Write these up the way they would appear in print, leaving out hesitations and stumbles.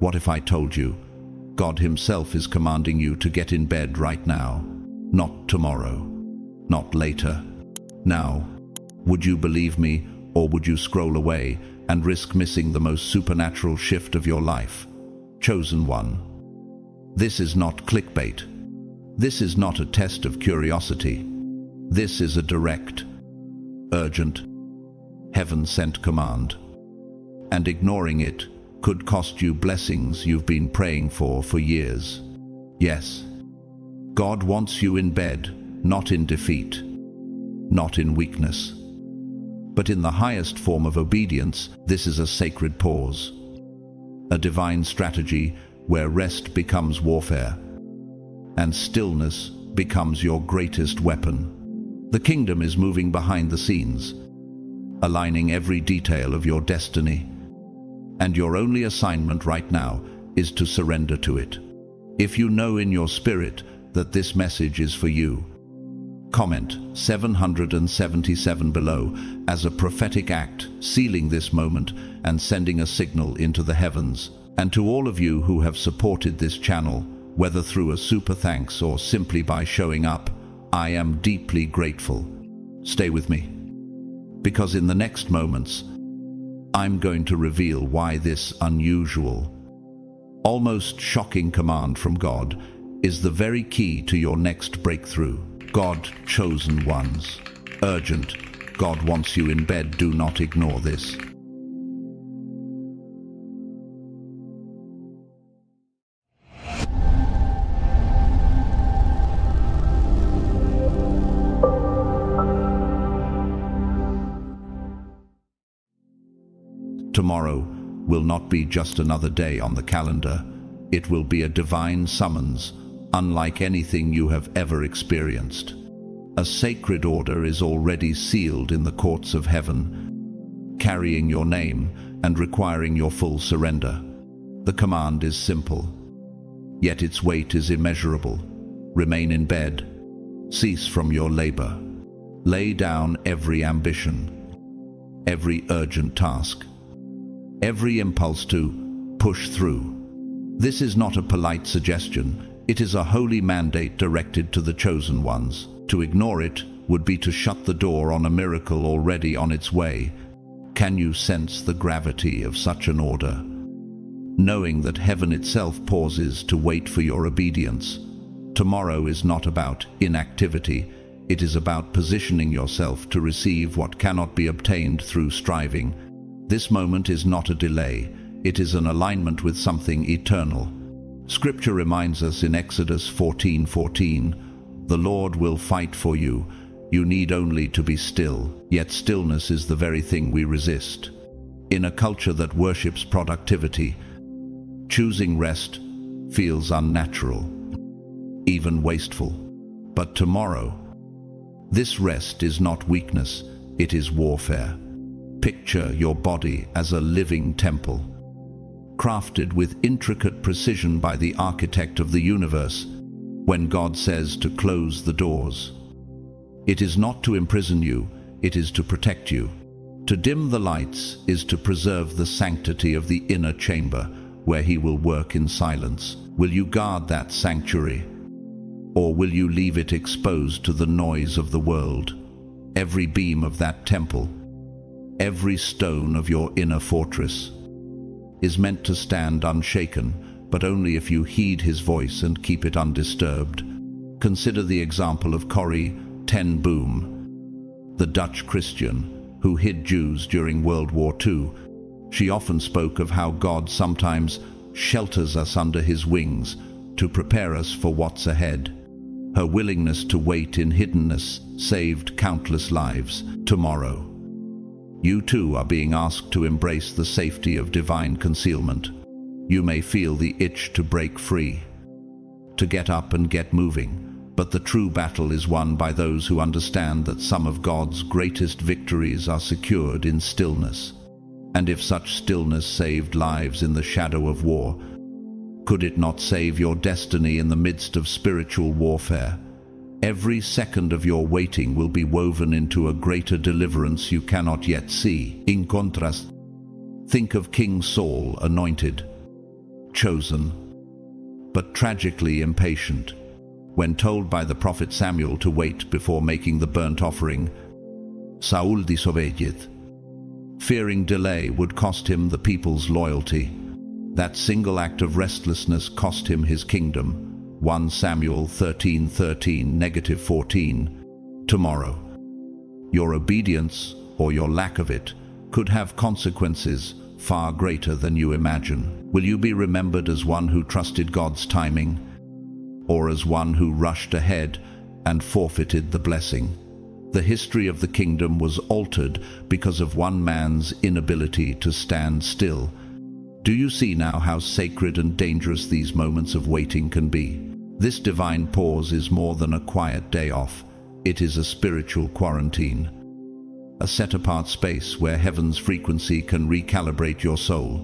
What if I told you God Himself is commanding you to get in bed right now? Not tomorrow, not later. Now, would you believe me, or would you scroll away and risk missing the most supernatural shift of your life? Chosen one. This is not clickbait. This is not a test of curiosity. This is a direct, urgent, heaven-sent command. And ignoring it could cost you blessings you've been praying for years. Yes, God wants you in bed, not in defeat, not in weakness. But in the highest form of obedience, this is a sacred pause, a divine strategy where rest becomes warfare, and stillness becomes your greatest weapon. The kingdom is moving behind the scenes, aligning every detail of your destiny, and your only assignment right now is to surrender to it. If you know in your spirit that this message is for you, comment 777 below as a prophetic act, sealing this moment and sending a signal into the heavens. And to all of you who have supported this channel, whether through a super thanks or simply by showing up, I am deeply grateful. Stay with me, because in the next moments, I'm going to reveal why this unusual, almost shocking command from God is the very key to your next breakthrough. God, chosen ones. Urgent. God wants you in bed. Do not ignore this. Tomorrow will not be just another day on the calendar. It will be a divine summons, unlike anything you have ever experienced. A sacred order is already sealed in the courts of heaven, carrying your name and requiring your full surrender. The command is simple, yet its weight is immeasurable. Remain in bed. Cease from your labor. Lay down every ambition, every urgent task, every impulse to push through. This is not a polite suggestion. It is a holy mandate directed to the chosen ones. To ignore it would be to shut the door on a miracle already on its way. Can you sense the gravity of such an order? Knowing that heaven itself pauses to wait for your obedience. Tomorrow is not about inactivity. It is about positioning yourself to receive what cannot be obtained through striving. This moment is not a delay. It is an alignment with something eternal. Scripture reminds us in Exodus 14:14, the Lord will fight for you. You need only to be still. Yet stillness is the very thing we resist. In a culture that worships productivity, choosing rest feels unnatural, even wasteful. But tomorrow, this rest is not weakness, it is warfare. Picture your body as a living temple, crafted with intricate precision by the architect of the universe. When God says to close the doors, it is not to imprison you, it is to protect you. To dim the lights is to preserve the sanctity of the inner chamber, where He will work in silence. Will you guard that sanctuary, or will you leave it exposed to the noise of the world? Every beam of that temple, every stone of your inner fortress, is meant to stand unshaken, but only if you heed His voice and keep it undisturbed. Consider the example of Corrie ten Boom, the Dutch Christian who hid Jews during World War II. She often spoke of how God sometimes shelters us under His wings to prepare us for what's ahead. Her willingness to wait in hiddenness saved countless lives. Tomorrow, you too are being asked to embrace the safety of divine concealment. You may feel the itch to break free, to get up and get moving, but the true battle is won by those who understand that some of God's greatest victories are secured in stillness. And if such stillness saved lives in the shadow of war, could it not save your destiny in the midst of spiritual warfare? Every second of your waiting will be woven into a greater deliverance you cannot yet see. In contrast, think of King Saul, anointed, chosen, but tragically impatient. When told by the prophet Samuel to wait before making the burnt offering, Saul disobeyed. Fearing delay would cost him the people's loyalty. That single act of restlessness cost him his kingdom. 1 Samuel 13:14. Tomorrow, your obedience, or your lack of it, could have consequences far greater than you imagine. Will you be remembered as one who trusted God's timing, or as one who rushed ahead and forfeited the blessing? The history of the kingdom was altered because of one man's inability to stand still. Do you see now how sacred and dangerous these moments of waiting can be? This divine pause is more than a quiet day off. It is a spiritual quarantine, a set-apart space where heaven's frequency can recalibrate your soul.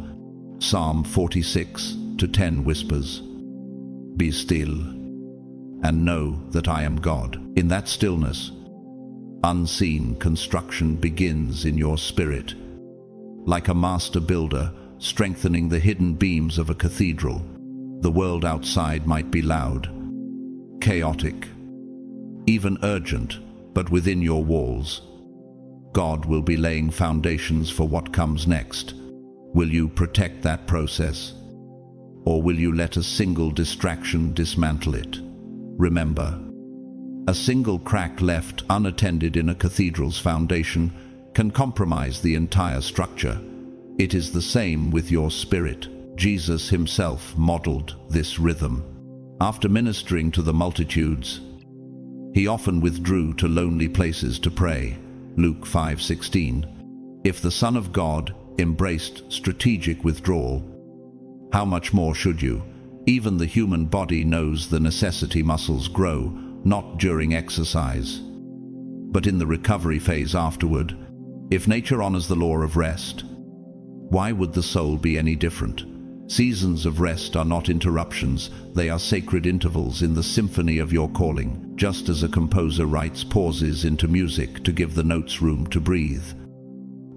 Psalm 46:10 whispers, "Be still and know that I am God." In that stillness, unseen construction begins in your spirit. Like a master builder strengthening the hidden beams of a cathedral, the world outside might be loud, chaotic, even urgent, but within your walls, God will be laying foundations for what comes next. Will you protect that process, or will you let a single distraction dismantle it? Remember, a single crack left unattended in a cathedral's foundation can compromise the entire structure. It is the same with your spirit. Jesus himself modeled this rhythm. After ministering to the multitudes, he often withdrew to lonely places to pray. Luke 5:16. If the Son of God embraced strategic withdrawal, how much more should you? Even the human body knows the necessity muscles grow, not during exercise, but in the recovery phase afterward. If nature honors the law of rest, why would the soul be any different? Seasons of rest are not interruptions, they are sacred intervals in the symphony of your calling, just as a composer writes pauses into music to give the notes room to breathe.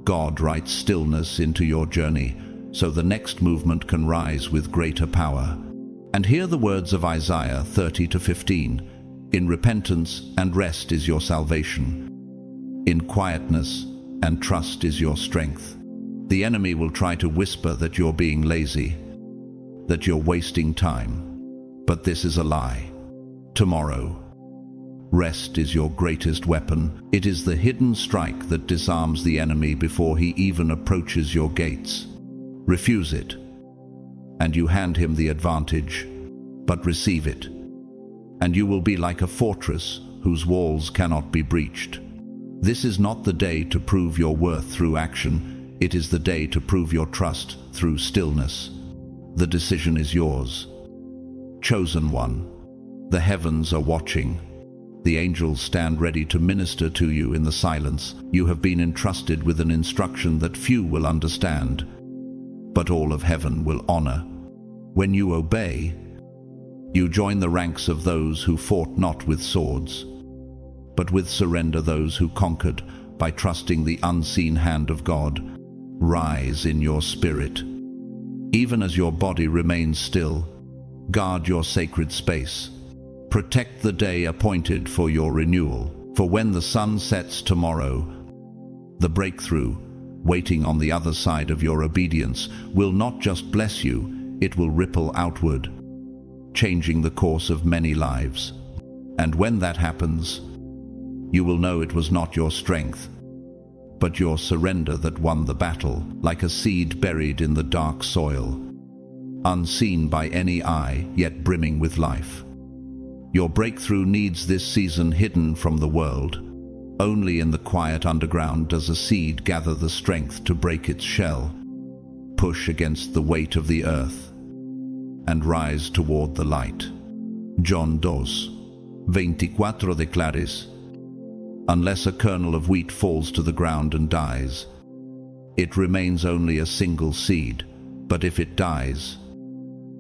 God writes stillness into your journey, so the next movement can rise with greater power. And hear the words of Isaiah 30:15. In repentance and rest is your salvation. In quietness and trust is your strength. The enemy will try to whisper that you're being lazy, that you're wasting time. But this is a lie. Tomorrow, rest is your greatest weapon. It is the hidden strike that disarms the enemy before he even approaches your gates. Refuse it, and you hand him the advantage, but receive it, and you will be like a fortress whose walls cannot be breached. This is not the day to prove your worth through action. It is the day to prove your trust through stillness. The decision is yours. Chosen one, the heavens are watching. The angels stand ready to minister to you in the silence. You have been entrusted with an instruction that few will understand, but all of heaven will honor. When you obey, you join the ranks of those who fought not with swords, but with surrender, those who conquered by trusting the unseen hand of God. Rise in your spirit. Even as your body remains still, guard your sacred space. Protect the day appointed for your renewal. For when the sun sets tomorrow, the breakthrough, waiting on the other side of your obedience, will not just bless you, it will ripple outward, changing the course of many lives. And when that happens, you will know it was not your strength, but your surrender that won the battle, like a seed buried in the dark soil, unseen by any eye, yet brimming with life. Your breakthrough needs this season hidden from the world. Only in the quiet underground does a seed gather the strength to break its shell, push against the weight of the earth, and rise toward the light. John 2:24 declares, unless a kernel of wheat falls to the ground and dies, it remains only a single seed, but if it dies,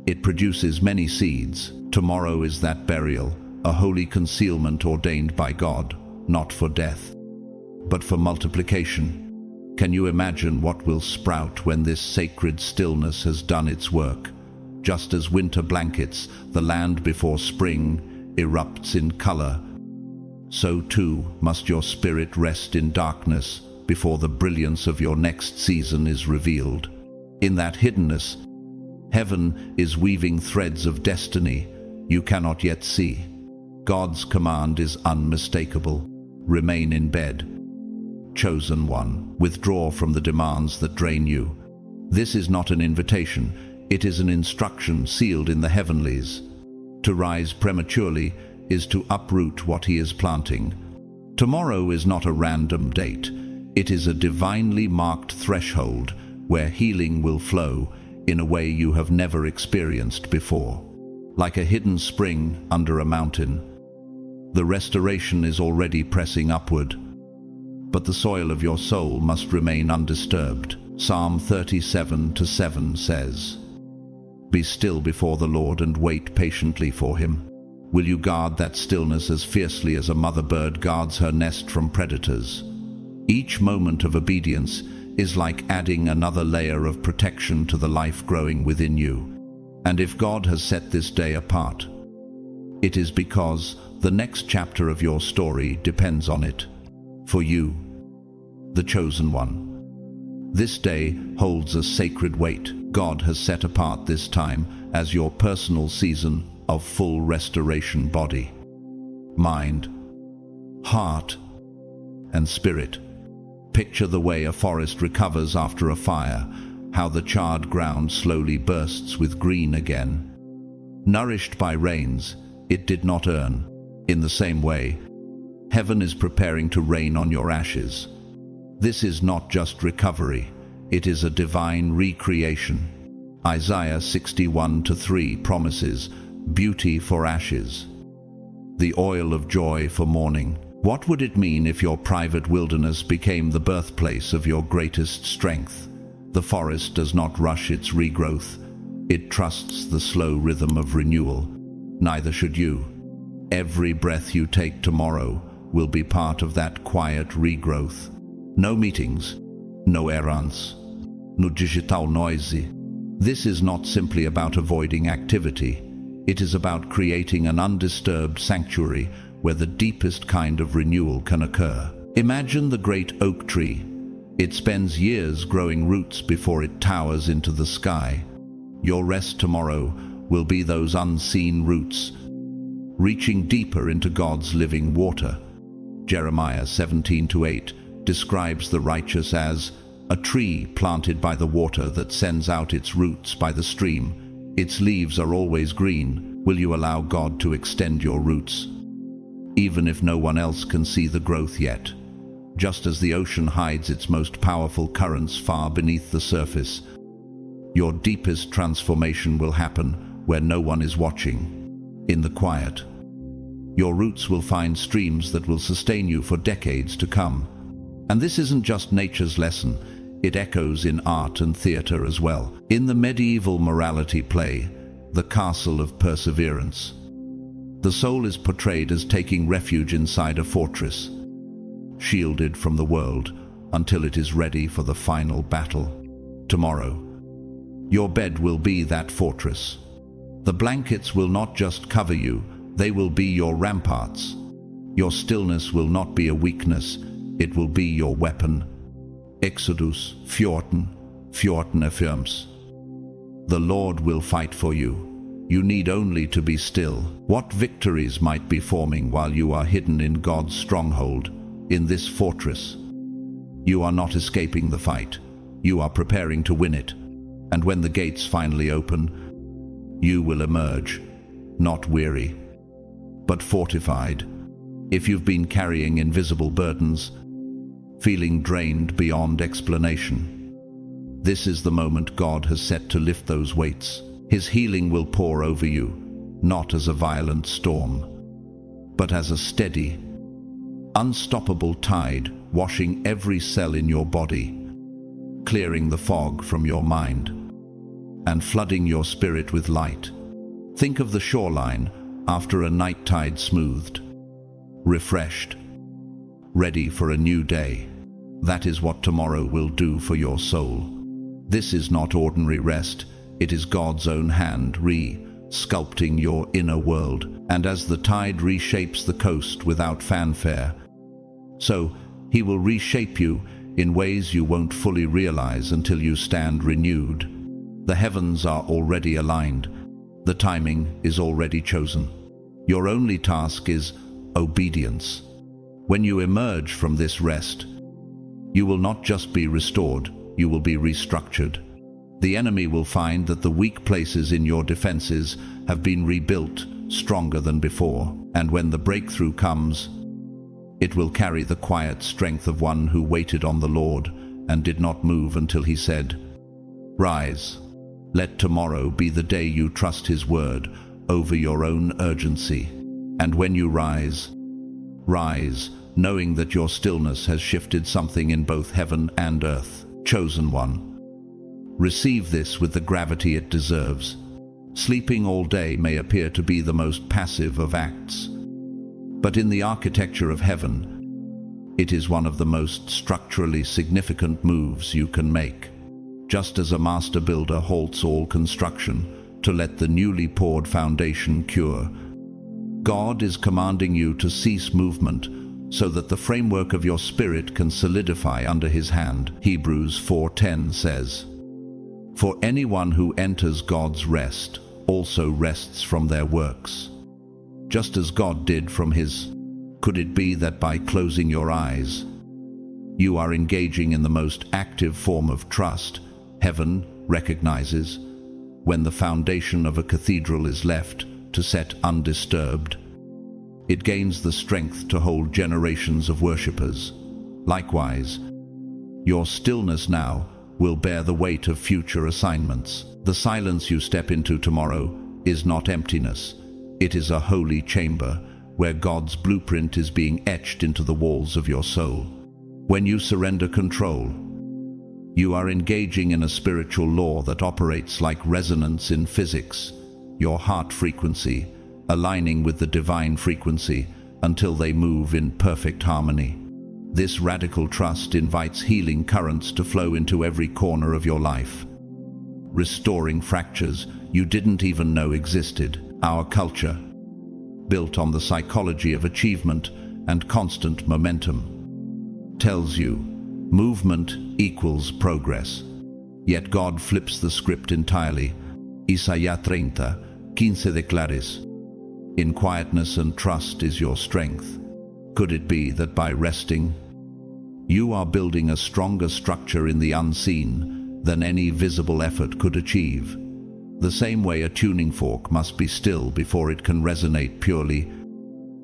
it produces many seeds. Tomorrow is that burial, a holy concealment ordained by God, not for death, but for multiplication. Can you imagine what will sprout when this sacred stillness has done its work? Just as winter blankets the land before spring erupts in color, so too must your spirit rest in darkness before the brilliance of your next season is revealed. In that hiddenness, heaven is weaving threads of destiny you cannot yet see. God's command is unmistakable. Remain in bed. Chosen one, withdraw from the demands that drain you. This is not an invitation, it is an instruction sealed in the heavenlies. To rise prematurely is to uproot what he is planting. Tomorrow is not a random date. It is a divinely marked threshold where healing will flow in a way you have never experienced before. Like a hidden spring under a mountain, the restoration is already pressing upward. But the soil of your soul must remain undisturbed. Psalm 37:7 says, "Be still before the Lord and wait patiently for him." Will you guard that stillness as fiercely as a mother bird guards her nest from predators? Each moment of obedience is like adding another layer of protection to the life growing within you. And if God has set this day apart, it is because the next chapter of your story depends on it. For you, the chosen one. This day holds a sacred weight. God has set apart this time as your personal season of full restoration, body, mind, heart, and spirit. Picture the way a forest recovers after a fire, how the charred ground slowly bursts with green again. Nourished by rains it did not earn. In the same way, heaven is preparing to rain on your ashes. This is not just recovery, it is a divine recreation. Isaiah 61:3 promises beauty for ashes, the oil of joy for mourning. What would it mean if your private wilderness became the birthplace of your greatest strength? The forest does not rush its regrowth. It trusts the slow rhythm of renewal. Neither should you. Every breath you take tomorrow will be part of that quiet regrowth. No meetings, no errands, no digital noisy. This is not simply about avoiding activity. It is about creating an undisturbed sanctuary where the deepest kind of renewal can occur. Imagine the great oak tree. It spends years growing roots before it towers into the sky. Your rest tomorrow will be those unseen roots, reaching deeper into God's living water. Jeremiah 17:8 describes the righteous as a tree planted by the water that sends out its roots by the stream. Its leaves are always green. Will you allow God to extend your roots, even if no one else can see the growth yet? Just as the ocean hides its most powerful currents far beneath the surface, your deepest transformation will happen where no one is watching. In the quiet, your roots will find streams that will sustain you for decades to come. And this isn't just nature's lesson, it echoes in art and theater as well. In the medieval morality play, The Castle of Perseverance, the soul is portrayed as taking refuge inside a fortress, shielded from the world until it is ready for the final battle. Tomorrow, your bed will be that fortress. The blankets will not just cover you, they will be your ramparts. Your stillness will not be a weakness, it will be your weapon. Exodus 14 affirms, "The Lord will fight for you. You need only to be still." What victories might be forming while you are hidden in God's stronghold, in this fortress? You are not escaping the fight. You are preparing to win it. And when the gates finally open, you will emerge, not weary, but fortified. If you've been carrying invisible burdens, feeling drained beyond explanation, this is the moment God has set to lift those weights. His healing will pour over you, not as a violent storm, but as a steady, unstoppable tide washing every cell in your body, clearing the fog from your mind, and flooding your spirit with light. Think of the shoreline after a night tide smoothed, refreshed, ready for a new day. That is what tomorrow will do for your soul. This is not ordinary rest, It is God's own hand sculpting your inner world, and as the tide reshapes the coast without fanfare, so He will reshape you in ways you won't fully realize until you stand renewed. The heavens are already aligned. The timing is already chosen. Your only task is obedience. When you emerge from this rest, you will not just be restored, you will be restructured. The enemy will find that the weak places in your defenses have been rebuilt stronger than before, and when the breakthrough comes, it will carry the quiet strength of one who waited on the Lord and did not move until He said, "Rise." Let tomorrow be the day you trust His word over your own urgency. And when you rise, knowing that your stillness has shifted something in both heaven and earth. Chosen one, receive this with the gravity it deserves. Sleeping all day may appear to be the most passive of acts, but in the architecture of heaven, it is one of the most structurally significant moves you can make. Just as a master builder halts all construction to let the newly poured foundation cure, God is commanding you to cease movement so that the framework of your spirit can solidify under His hand. Hebrews 4:10 says, "For anyone who enters God's rest also rests from their works, just as God did from His." Could it be that by closing your eyes, you are engaging in the most active form of trust heaven recognizes when the foundation of a cathedral is left to set undisturbed? It gains the strength to hold generations of worshippers. Likewise, your stillness now will bear the weight of future assignments. The silence you step into tomorrow is not emptiness. It is a holy chamber where God's blueprint is being etched into the walls of your soul. When you surrender control, you are engaging in a spiritual law that operates like resonance in physics, your heart frequency aligning with the divine frequency until they move in perfect harmony. This radical trust invites healing currents to flow into every corner of your life, restoring fractures you didn't even know existed. Our culture, built on the psychology of achievement and constant momentum, tells you movement equals progress. Yet God flips the script entirely. Isaiah 30:15 declares, "In quietness and trust is your strength." Could it be that by resting, you are building a stronger structure in the unseen than any visible effort could achieve? The same way a tuning fork must be still before it can resonate purely,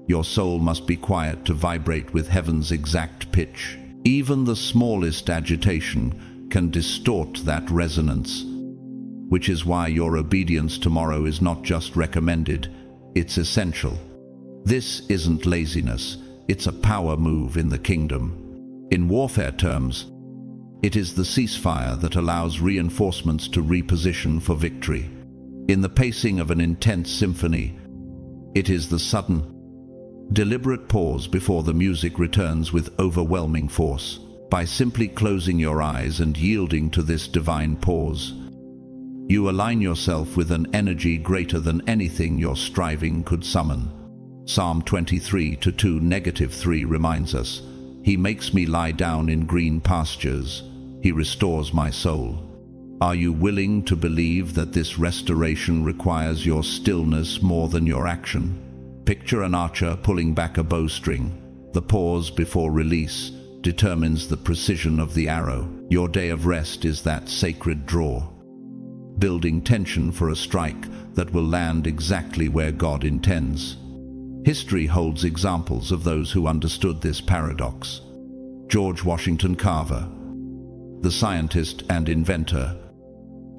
your soul must be quiet to vibrate with heaven's exact pitch. Even the smallest agitation can distort that resonance, which is why your obedience tomorrow is not just recommended, it's essential. This isn't laziness, it's a power move in the kingdom. In warfare terms, it is the ceasefire that allows reinforcements to reposition for victory. In the pacing of an intense symphony, it is the sudden, deliberate pause before the music returns with overwhelming force. By simply closing your eyes and yielding to this divine pause, you align yourself with an energy greater than anything your striving could summon. Psalm 23:2-3 reminds us, "He makes me lie down in green pastures. He restores my soul." Are you willing to believe that this restoration requires your stillness more than your action? Picture an archer pulling back a bowstring. The pause before release determines the precision of the arrow. Your day of rest is that sacred draw, building tension for a strike that will land exactly where God intends. History holds examples of those who understood this paradox. George Washington Carver, the scientist and inventor,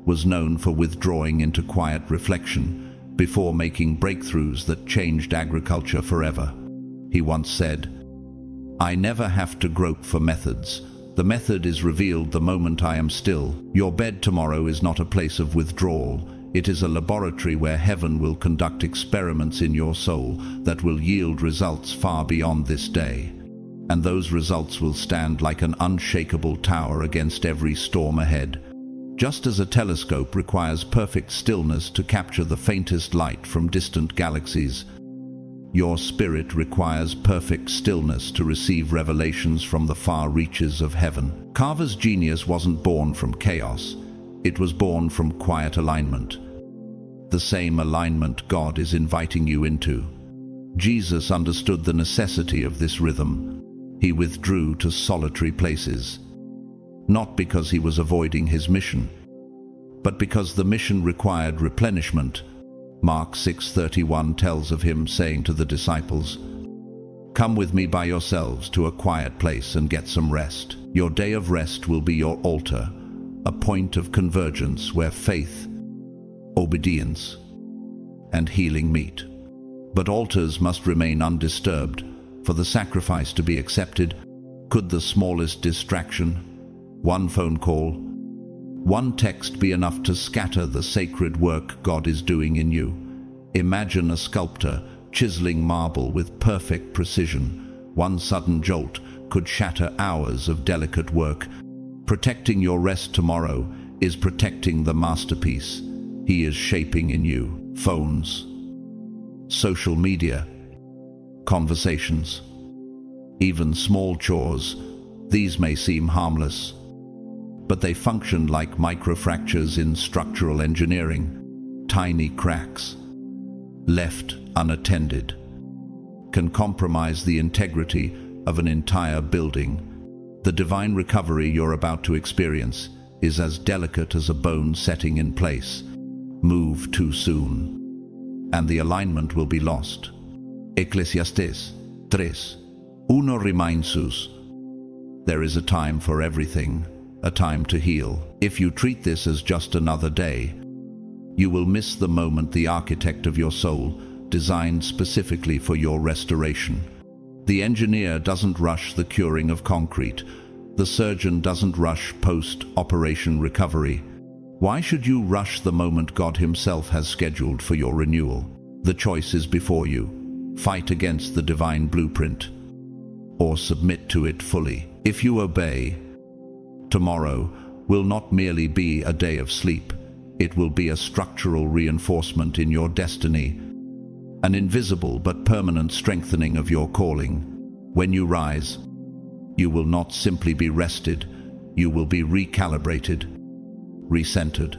was known for withdrawing into quiet reflection before making breakthroughs that changed agriculture forever. He once said, "I never have to grope for methods. The method is revealed the moment I am still." Your bed tomorrow is not a place of withdrawal. It is a laboratory where heaven will conduct experiments in your soul that will yield results far beyond this day. And those results will stand like an unshakable tower against every storm ahead. Just as a telescope requires perfect stillness to capture the faintest light from distant galaxies, your spirit requires perfect stillness to receive revelations from the far reaches of heaven. Carver's genius wasn't born from chaos. It was born from quiet alignment. The same alignment God is inviting you into. Jesus understood the necessity of this rhythm. He withdrew to solitary places, not because he was avoiding his mission, but because the mission required replenishment. Mark 6:31 tells of him saying to the disciples, "Come with me by yourselves to a quiet place and get some rest." Your day of rest will be your altar, a point of convergence where faith, obedience, and healing meet. But altars must remain undisturbed. For the sacrifice to be accepted, could the smallest distraction, one phone call, one text be enough to scatter the sacred work God is doing in you? Imagine a sculptor chiseling marble with perfect precision. One sudden jolt could shatter hours of delicate work. Protecting your rest tomorrow is protecting the masterpiece He is shaping in you. Phones, social media, conversations, even small chores, these may seem harmless, but they function like microfractures in structural engineering. Tiny cracks, left unattended, can compromise the integrity of an entire building. The divine recovery you're about to experience is as delicate as a bone setting in place. Move too soon, and the alignment will be lost. Ecclesiastes 3:1 reminds us, there is a time for everything, a time to heal. If you treat this as just another day, you will miss the moment the architect of your soul designed specifically for your restoration. The engineer doesn't rush the curing of concrete. The surgeon doesn't rush post-operation recovery. Why should you rush the moment God Himself has scheduled for your renewal? The choice is before you. Fight against the divine blueprint, or submit to it fully. If you obey, tomorrow will not merely be a day of sleep. It will be a structural reinforcement in your destiny, an invisible but permanent strengthening of your calling. When you rise, you will not simply be rested, you will be recalibrated, recentered,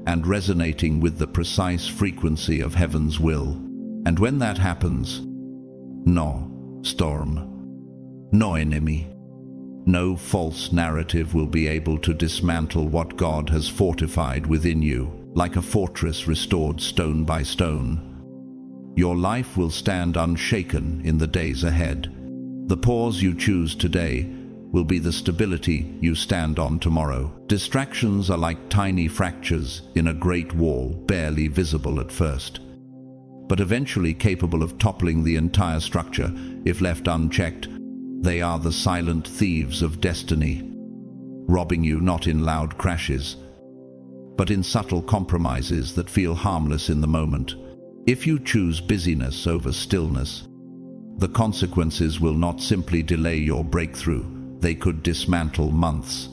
and resonating with the precise frequency of heaven's will. And when that happens, no storm, no enemy, no false narrative will be able to dismantle what God has fortified within you, like a fortress restored stone by stone. Your life will stand unshaken in the days ahead. The pause you choose today will be the stability you stand on tomorrow. Distractions are like tiny fractures in a great wall, barely visible at first, but eventually capable of toppling the entire structure if left unchecked. They are the silent thieves of destiny, robbing you not in loud crashes, but in subtle compromises that feel harmless in the moment. If you choose busyness over stillness, the consequences will not simply delay your breakthrough, they could dismantle months,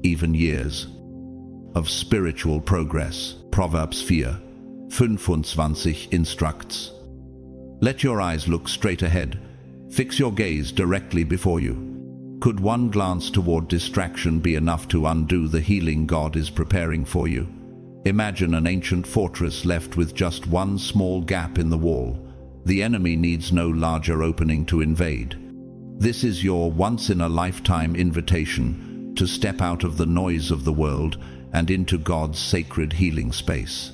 even years, of spiritual progress. Proverbs 4:25 instructs, "Let your eyes look straight ahead. Fix your gaze directly before you." Could one glance toward distraction be enough to undo the healing God is preparing for you? Imagine an ancient fortress left with just one small gap in the wall. The enemy needs no larger opening to invade. This is your once-in-a-lifetime invitation to step out of the noise of the world and into God's sacred healing space.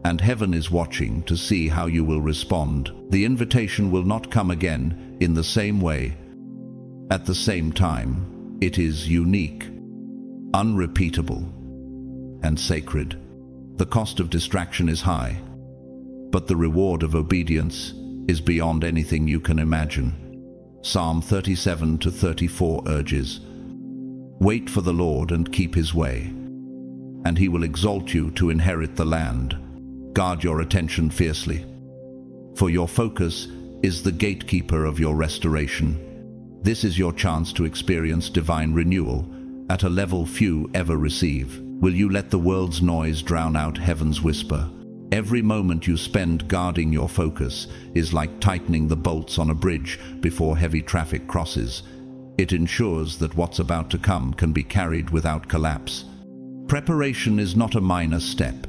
And heaven is watching to see how you will respond. The invitation will not come again in the same way. At the same time, it is unique, unrepeatable, and sacred. The cost of distraction is high, but the reward of obedience is beyond anything you can imagine. Psalm 37-34 urges, "Wait for the Lord and keep His way, and He will exalt you to inherit the land." Guard your attention fiercely, for your focus is the gatekeeper of your restoration. This is your chance to experience divine renewal, at a level few ever receive? Will you let the world's noise drown out heaven's whisper? Every moment you spend guarding your focus is like tightening the bolts on a bridge before heavy traffic crosses. It ensures that what's about to come can be carried without collapse. Preparation is not a minor step.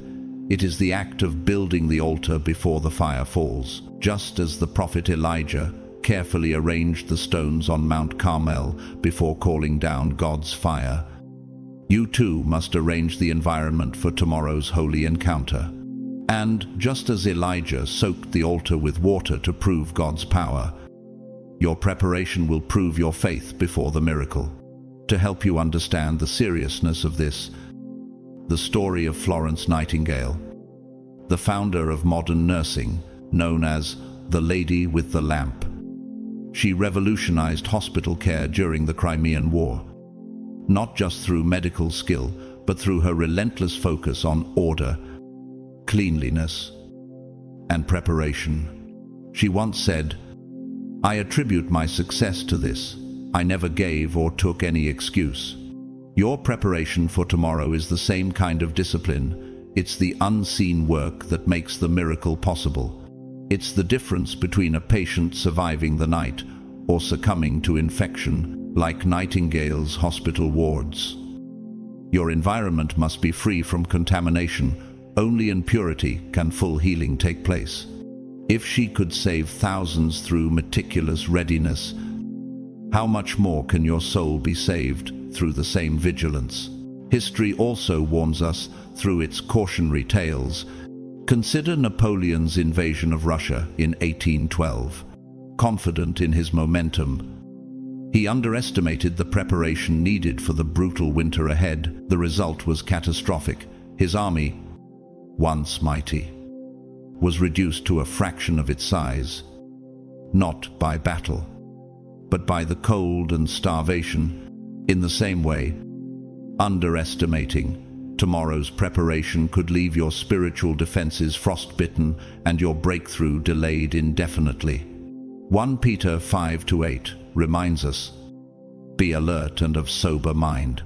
It is the act of building the altar before the fire falls. Just as the prophet Elijah carefully arranged the stones on Mount Carmel before calling down God's fire, you too must arrange the environment for tomorrow's holy encounter. And just as Elijah soaked the altar with water to prove God's power, your preparation will prove your faith before the miracle. To help you understand the seriousness of this, the story of Florence Nightingale, the founder of modern nursing, known as the Lady with the Lamp. She revolutionized hospital care during the Crimean War, not just through medical skill, but through her relentless focus on order, cleanliness, and preparation. She once said, "I attribute my success to this. I never gave or took any excuse." Your preparation for tomorrow is the same kind of discipline. It's the unseen work that makes the miracle possible. It's the difference between a patient surviving the night or succumbing to infection, like Nightingale's hospital wards. Your environment must be free from contamination. Only in purity can full healing take place. If she could save thousands through meticulous readiness, how much more can your soul be saved through the same vigilance? History also warns us through its cautionary tales. Consider Napoleon's invasion of Russia in 1812. Confident in his momentum, he underestimated the preparation needed for the brutal winter ahead. The result was catastrophic. His army, once mighty, was reduced to a fraction of its size, not by battle, but by the cold and starvation. In the same way, underestimating tomorrow's preparation could leave your spiritual defenses frostbitten and your breakthrough delayed indefinitely. 1 Peter 5-8 reminds us, "Be alert and of sober mind.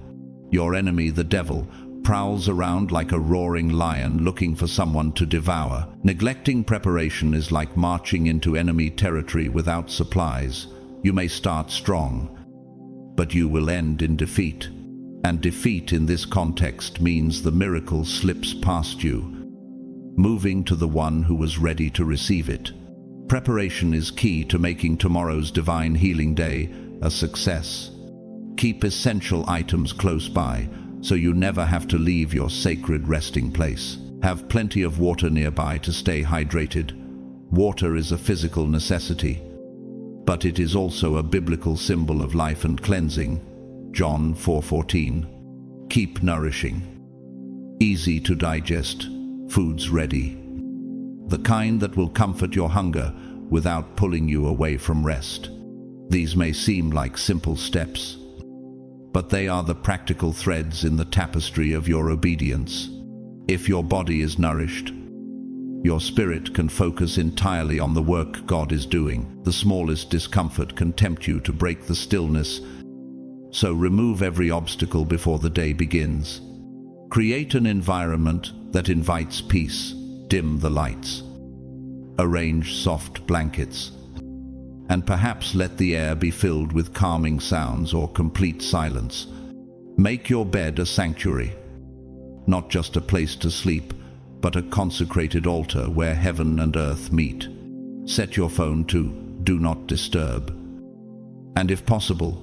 Your enemy, the devil, prowls around like a roaring lion looking for someone to devour." Neglecting preparation is like marching into enemy territory without supplies. You may start strong, but you will end in defeat. And defeat in this context means the miracle slips past you, moving to the one who was ready to receive it. Preparation is key to making tomorrow's divine healing day a success. Keep essential items close by, so you never have to leave your sacred resting place. Have plenty of water nearby to stay hydrated. Water is a physical necessity, but it is also a biblical symbol of life and cleansing. John 4:14. Keep nourishing. Easy to digest, foods ready. The kind that will comfort your hunger without pulling you away from rest. These may seem like simple steps, but they are the practical threads in the tapestry of your obedience. If your body is nourished, your spirit can focus entirely on the work God is doing. The smallest discomfort can tempt you to break the stillness, so remove every obstacle before the day begins. Create an environment that invites peace. Dim the lights. Arrange soft blankets. And perhaps let the air be filled with calming sounds or complete silence. Make your bed a sanctuary, not just a place to sleep, but a consecrated altar where heaven and earth meet. Set your phone to Do Not Disturb. And if possible,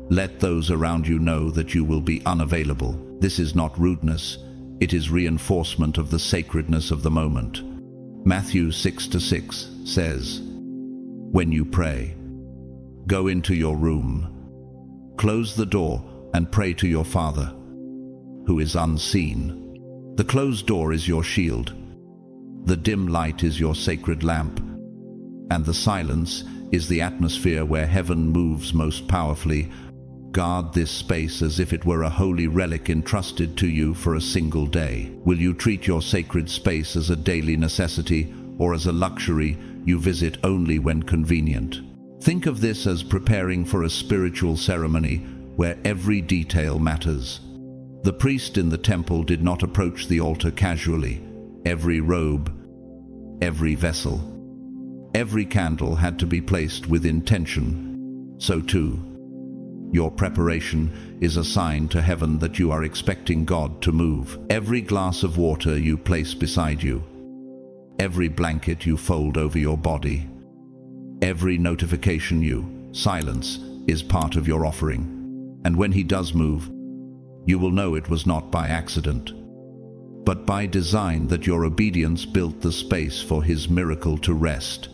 let those around you know that you will be unavailable. This is not rudeness. It is reinforcement of the sacredness of the moment. Matthew 6:6 says, "When you pray, go into your room, close the door, and pray to your Father, who is unseen." The closed door is your shield. The dim light is your sacred lamp. And the silence is the atmosphere where heaven moves most powerfully. Guard this space as if it were a holy relic entrusted to you for a single day. Will you treat your sacred space as a daily necessity or as a luxury you visit only when convenient? Think of this as preparing for a spiritual ceremony where every detail matters. The priest in the temple did not approach the altar casually. Every robe, every vessel, every candle had to be placed with intention. So too, your preparation is a sign to heaven that you are expecting God to move. Every glass of water you place beside you, every blanket you fold over your body, every notification you silence is part of your offering. And when He does move, you will know it was not by accident, but by design, that your obedience built the space for His miracle to rest.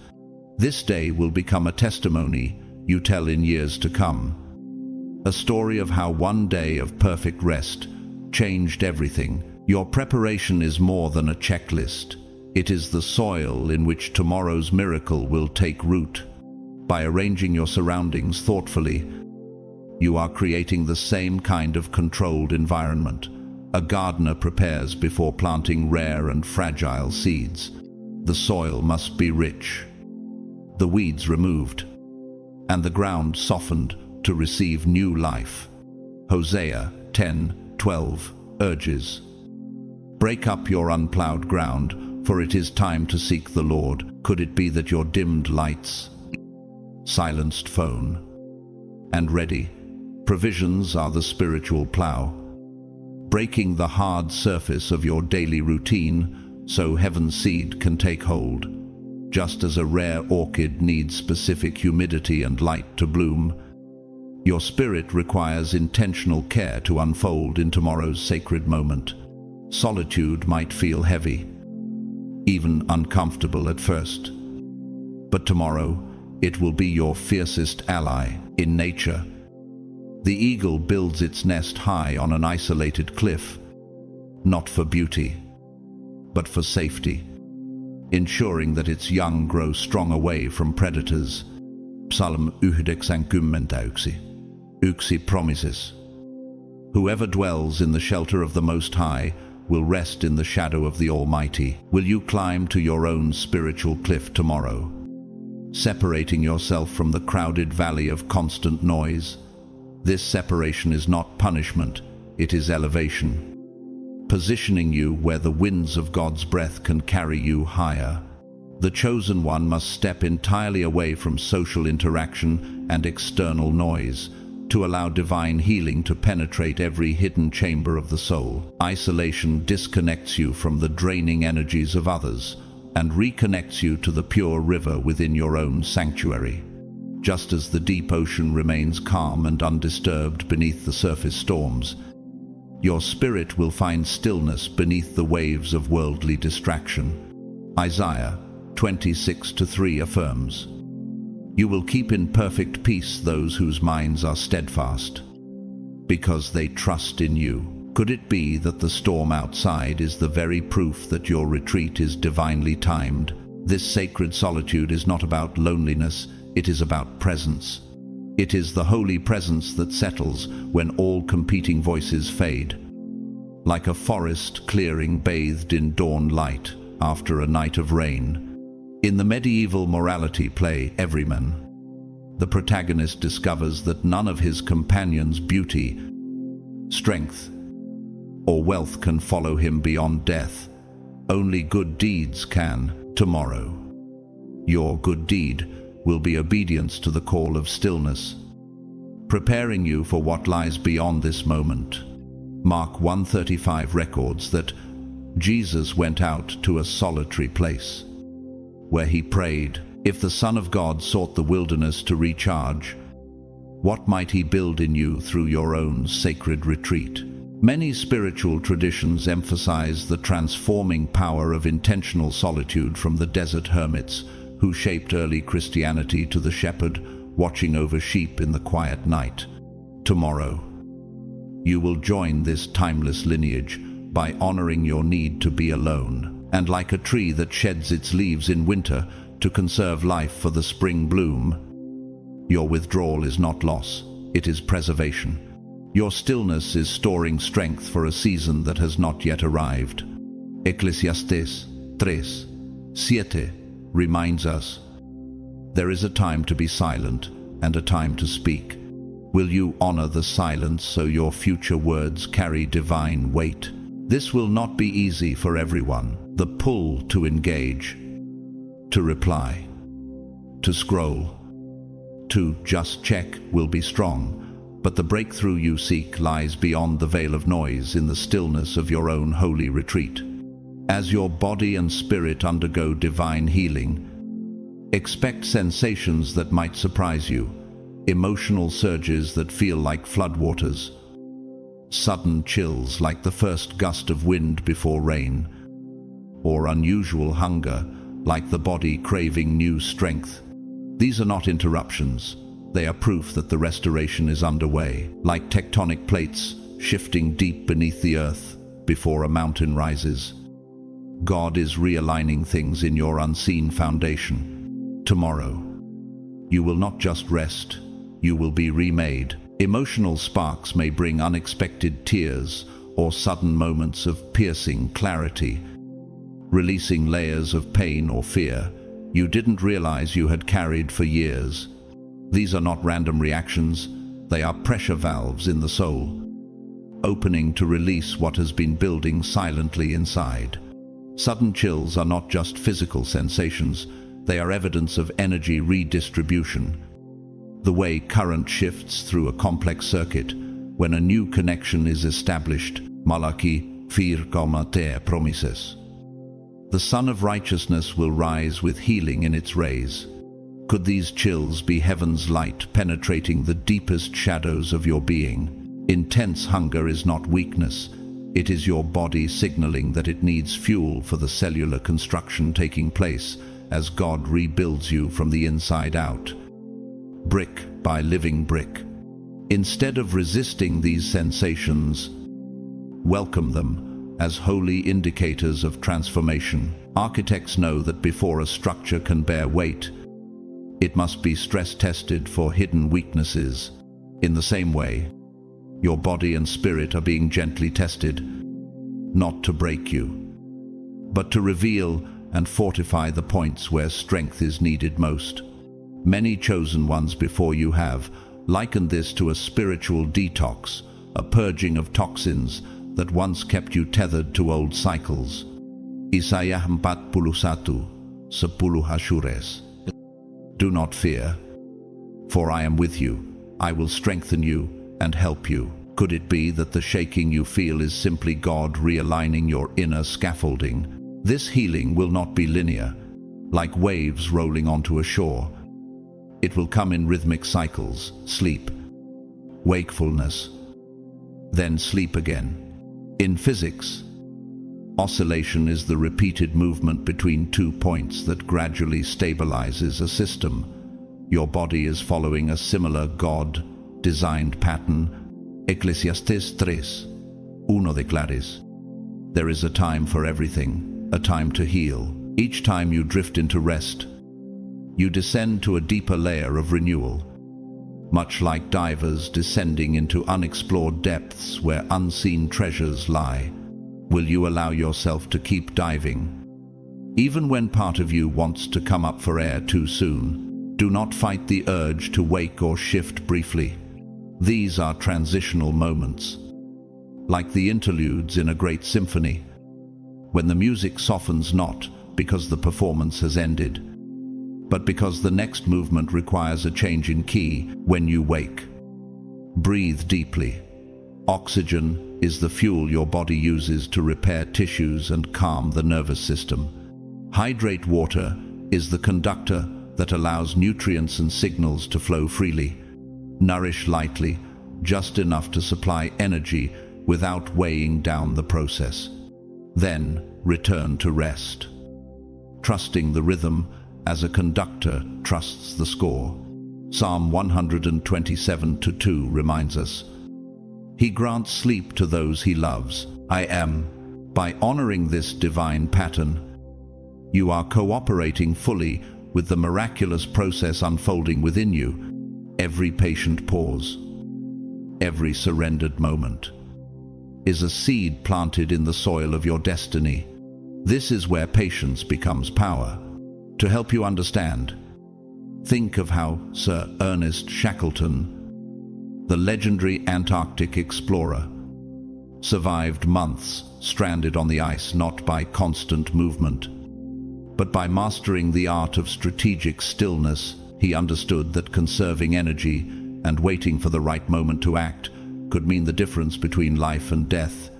This day will become a testimony you tell in years to come. A story of how one day of perfect rest changed everything. Your preparation is more than a checklist. It is the soil in which tomorrow's miracle will take root. By arranging your surroundings thoughtfully, you are creating the same kind of controlled environment a gardener prepares before planting rare and fragile seeds. The soil must be rich, the weeds removed, and the ground softened to receive new life. Hosea 10:12 urges, "Break up your unplowed ground, for it is time to seek the Lord." Could it be that your dimmed lights, silenced phone, and ready provisions are the spiritual plow, breaking the hard surface of your daily routine so heaven's seed can take hold? Just as a rare orchid needs specific humidity and light to bloom, your spirit requires intentional care to unfold in tomorrow's sacred moment. Solitude might feel heavy, even uncomfortable at first, but tomorrow it will be your fiercest ally. In nature, the eagle builds its nest high on an isolated cliff, not for beauty, but for safety, ensuring that its young grow strong away from predators. Psalm 156 promises, "Whoever dwells in the shelter of the Most High will rest in the shadow of the Almighty." Will you climb to your own spiritual cliff tomorrow, separating yourself from the crowded valley of constant noise? This separation is not punishment, it is elevation, positioning you where the winds of God's breath can carry you higher. The chosen one must step entirely away from social interaction and external noise to allow divine healing to penetrate every hidden chamber of the soul. Isolation disconnects you from the draining energies of others and reconnects you to the pure river within your own sanctuary. Just as the deep ocean remains calm and undisturbed beneath the surface storms, your spirit will find stillness beneath the waves of worldly distraction. Isaiah 26:3 affirms, "You will keep in perfect peace those whose minds are steadfast, because they trust in you." Could it be that the storm outside is the very proof that your retreat is divinely timed? This sacred solitude is not about loneliness, it is about presence. It is the holy presence that settles when all competing voices fade, like a forest clearing bathed in dawn light after a night of rain. In the medieval morality play Everyman, the protagonist discovers that none of his companions' beauty, strength, or wealth can follow him beyond death. Only good deeds can. Tomorrow, your good deed will be obedience to the call of stillness, preparing you for what lies beyond this moment. Mark 1:35 records that Jesus went out to a solitary place, where he prayed. If the Son of God sought the wilderness to recharge, what might he build in you through your own sacred retreat? Many spiritual traditions emphasize the transforming power of intentional solitude, from the desert hermits who shaped early Christianity to the shepherd watching over sheep in the quiet night. Tomorrow, you will join this timeless lineage by honoring your need to be alone. And like a tree that sheds its leaves in winter to conserve life for the spring bloom, your withdrawal is not loss, it is preservation. Your stillness is storing strength for a season that has not yet arrived. Ecclesiastes 3:7 reminds us, there is a time to be silent and a time to speak, Will you honor the silence so your future words carry divine weight? This will not be easy for everyone. The pull to engage, to reply, to scroll, to just check will be strong, but the breakthrough you seek lies beyond the veil of noise in the stillness of your own holy retreat. As your body and spirit undergo divine healing, expect sensations that might surprise you, emotional surges that feel like floodwaters, sudden chills like the first gust of wind before rain, or unusual hunger like the body craving new strength. These are not interruptions. They are proof that the restoration is underway, like tectonic plates shifting deep beneath the earth before a mountain rises. God is realigning things in your unseen foundation. Tomorrow, you will not just rest, you will be remade. Emotional sparks may bring unexpected tears or sudden moments of piercing clarity, releasing layers of pain or fear you didn't realize you had carried for years. These are not random reactions, they are pressure valves in the soul, opening to release what has been building silently inside. Sudden chills are not just physical sensations, they are evidence of energy redistribution. The way current shifts through a complex circuit when a new connection is established. Malachi 4:3 promises. The Sun of Righteousness will rise with healing in its rays. Could these chills be heaven's light penetrating the deepest shadows of your being? Intense hunger is not weakness. It is your body signaling that it needs fuel for the cellular construction taking place as God rebuilds you from the inside out, brick by living brick. Instead of resisting these sensations, welcome them as holy indicators of transformation. Architects know that before a structure can bear weight, it must be stress-tested for hidden weaknesses. In the same way, your body and spirit are being gently tested, not to break you, but to reveal and fortify the points where strength is needed most. Many chosen ones before you have likened this to a spiritual detox, a purging of toxins that once kept you tethered to old cycles. Isaiah 41:10. Do not fear, for I am with you. I will strengthen you and help you. Could it be that the shaking you feel is simply God realigning your inner scaffolding? This healing will not be linear, like waves rolling onto a shore. It will come in rhythmic cycles: sleep, wakefulness, then sleep again. In physics, oscillation is the repeated movement between 2 points that gradually stabilizes a system. Your body is following a similar God-designed pattern. Eclesiastes 3:1 declares, there is a time for everything, a time to heal. Each time you drift into rest, you descend to a deeper layer of renewal, much like divers descending into unexplored depths where unseen treasures lie. Will you allow yourself to keep diving? Even when part of you wants to come up for air too soon, do not fight the urge to wake or shift briefly. These are transitional moments, like the interludes in a great symphony, when the music softens not because the performance has ended, but because the next movement requires a change in key. When you wake, breathe deeply. Oxygen is the fuel your body uses to repair tissues and calm the nervous system. Hydrate water is the conductor that allows nutrients and signals to flow freely. Nourish lightly, just enough to supply energy without weighing down the process. Then return to rest, trusting the rhythm as a conductor trusts the score. Psalm 127:2 reminds us, He grants sleep to those He loves. By honoring this divine pattern, you are cooperating fully with the miraculous process unfolding within you. Every patient pause, every surrendered moment, is a seed planted in the soil of your destiny. This is where patience becomes power. To help you understand, think of how Sir Ernest Shackleton the legendary Antarctic explorer, survived months stranded on the ice not by constant movement, but by mastering the art of strategic stillness. He understood that conserving energy and waiting for the right moment to act could mean the difference between life and death.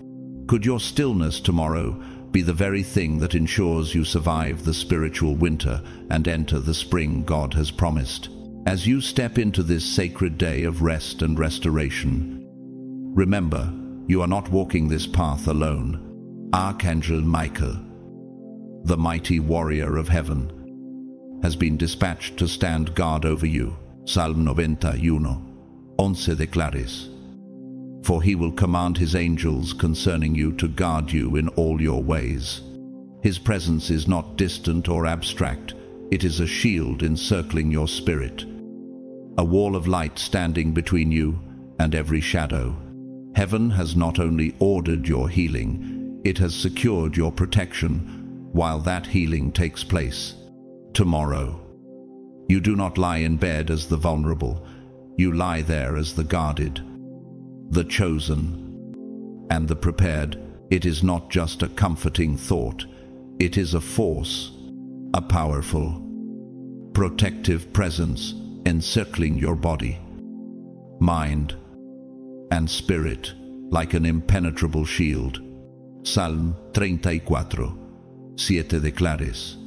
Could your stillness tomorrow be the very thing that ensures you survive the spiritual winter and enter the spring God has promised? As you step into this sacred day of rest and restoration, remember, you are not walking this path alone. Archangel Michael, the mighty warrior of heaven, has been dispatched to stand guard over you. Psalm 91, 11 declares, for he will command his angels concerning you to guard you in all your ways. His presence is not distant or abstract. It is a shield encircling your spirit, a wall of light standing between you and every shadow. Heaven has not only ordered your healing, it has secured your protection while that healing takes place. Tomorrow, you do not lie in bed as the vulnerable. You lie there as the guarded, the chosen, and the prepared. It is not just a comforting thought. It is a force, a powerful, protective presence encircling your body, mind, and spirit like an impenetrable shield. Psalm 34, 7 declares,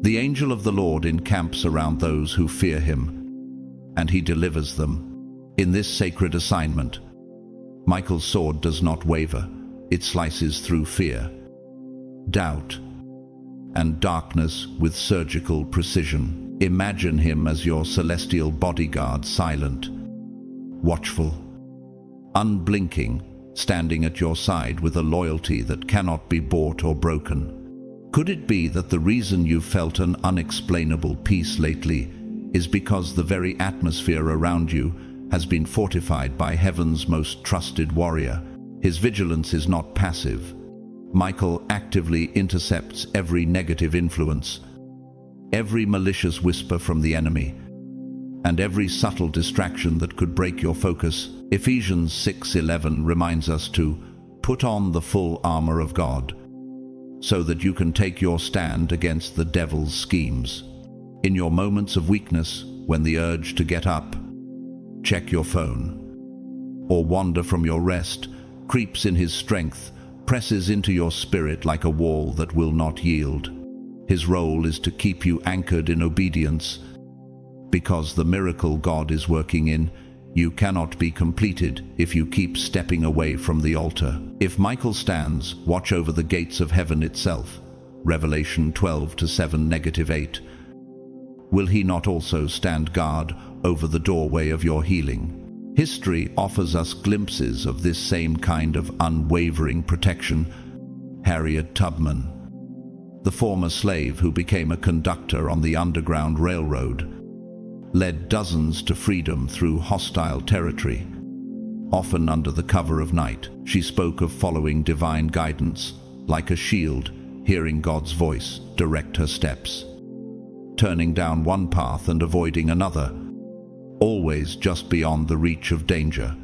the angel of the Lord encamps around those who fear him, and he delivers them. In this sacred assignment, Michael's sword does not waver. It slices through fear, doubt, and darkness with surgical precision. Imagine him as your celestial bodyguard, silent, watchful, unblinking, standing at your side with a loyalty that cannot be bought or broken. Could it be that the reason you've felt an unexplainable peace lately is because the very atmosphere around you has been fortified by heaven's most trusted warrior? His vigilance is not passive. Michael actively intercepts every negative influence, every malicious whisper from the enemy, and every subtle distraction that could break your focus. Ephesians 6:11 reminds us to put on the full armor of God, so that you can take your stand against the devil's schemes. In your moments of weakness, when the urge to get up, check your phone, or wander from your rest creeps in, his strength presses into your spirit like a wall that will not yield. His role is to keep you anchored in obedience, because the miracle God is working in you cannot be completed if you keep stepping away from the altar. If Michael stands watch over the gates of heaven itself, Revelation 12:7-8, will he not also stand guard over the doorway of your healing? History offers us glimpses of this same kind of unwavering protection. Harriet Tubman, the former slave who became a conductor on the Underground Railroad, led dozens to freedom through hostile territory. Often under the cover of night, she spoke of following divine guidance, like a shield, hearing God's voice direct her steps, turning down one path and avoiding another, always just beyond the reach of danger.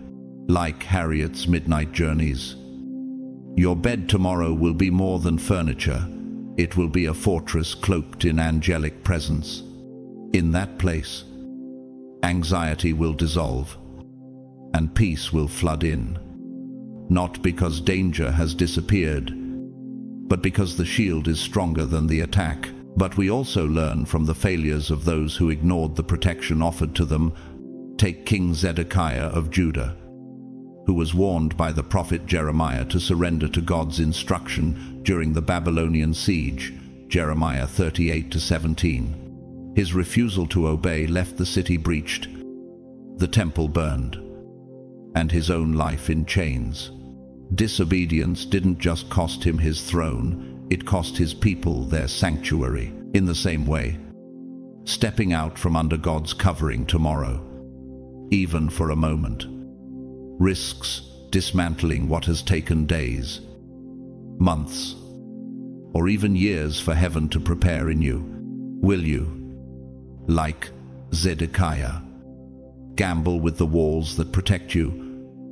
Like Harriet's midnight journeys, your bed tomorrow will be more than furniture. It will be a fortress cloaked in angelic presence. In that place, anxiety will dissolve, and peace will flood in, not because danger has disappeared, but because the shield is stronger than the attack. But we also learn from the failures of those who ignored the protection offered to them. Take King Zedekiah of Judah, who was warned by the prophet Jeremiah to surrender to God's instruction during the Babylonian siege, Jeremiah 38:17. His refusal to obey left the city breached, the temple burned, and his own life in chains. Disobedience didn't just cost him his throne, it cost his people their sanctuary. In the same way, stepping out from under God's covering tomorrow, even for a moment, risks dismantling what has taken days, months, or even years for heaven to prepare in you. Will you, like Zedekiah, Gamble with the walls that protect you,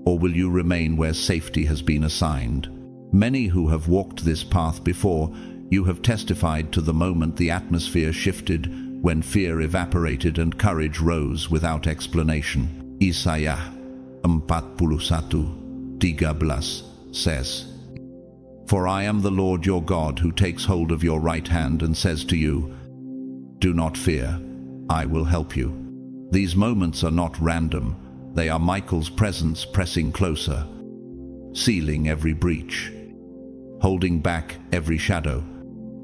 or will you remain where safety has been assigned? Many who have walked this path before you have testified to the moment the atmosphere shifted, when fear evaporated and courage rose without explanation. Isaiah 41:13 says, "For I am the Lord your God, who takes hold of your right hand and says to you, 'Do not fear, I will help you.'" These moments are not random. They are Michael's presence pressing closer, sealing every breach, holding back every shadow.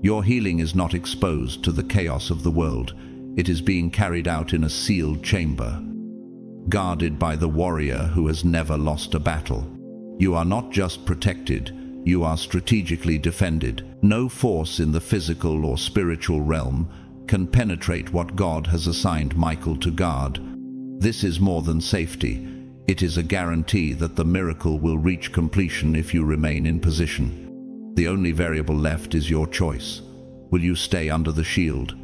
Your healing is not exposed to the chaos of the world. It is being carried out in a sealed chamber, guarded by the warrior who has never lost a battle. You are not just protected, you are strategically defended. No force in the physical or spiritual realm can penetrate what God has assigned Michael to guard. This is more than safety. It is a guarantee that the miracle will reach completion if you remain in position. The only variable left is your choice. Will you stay under the shield,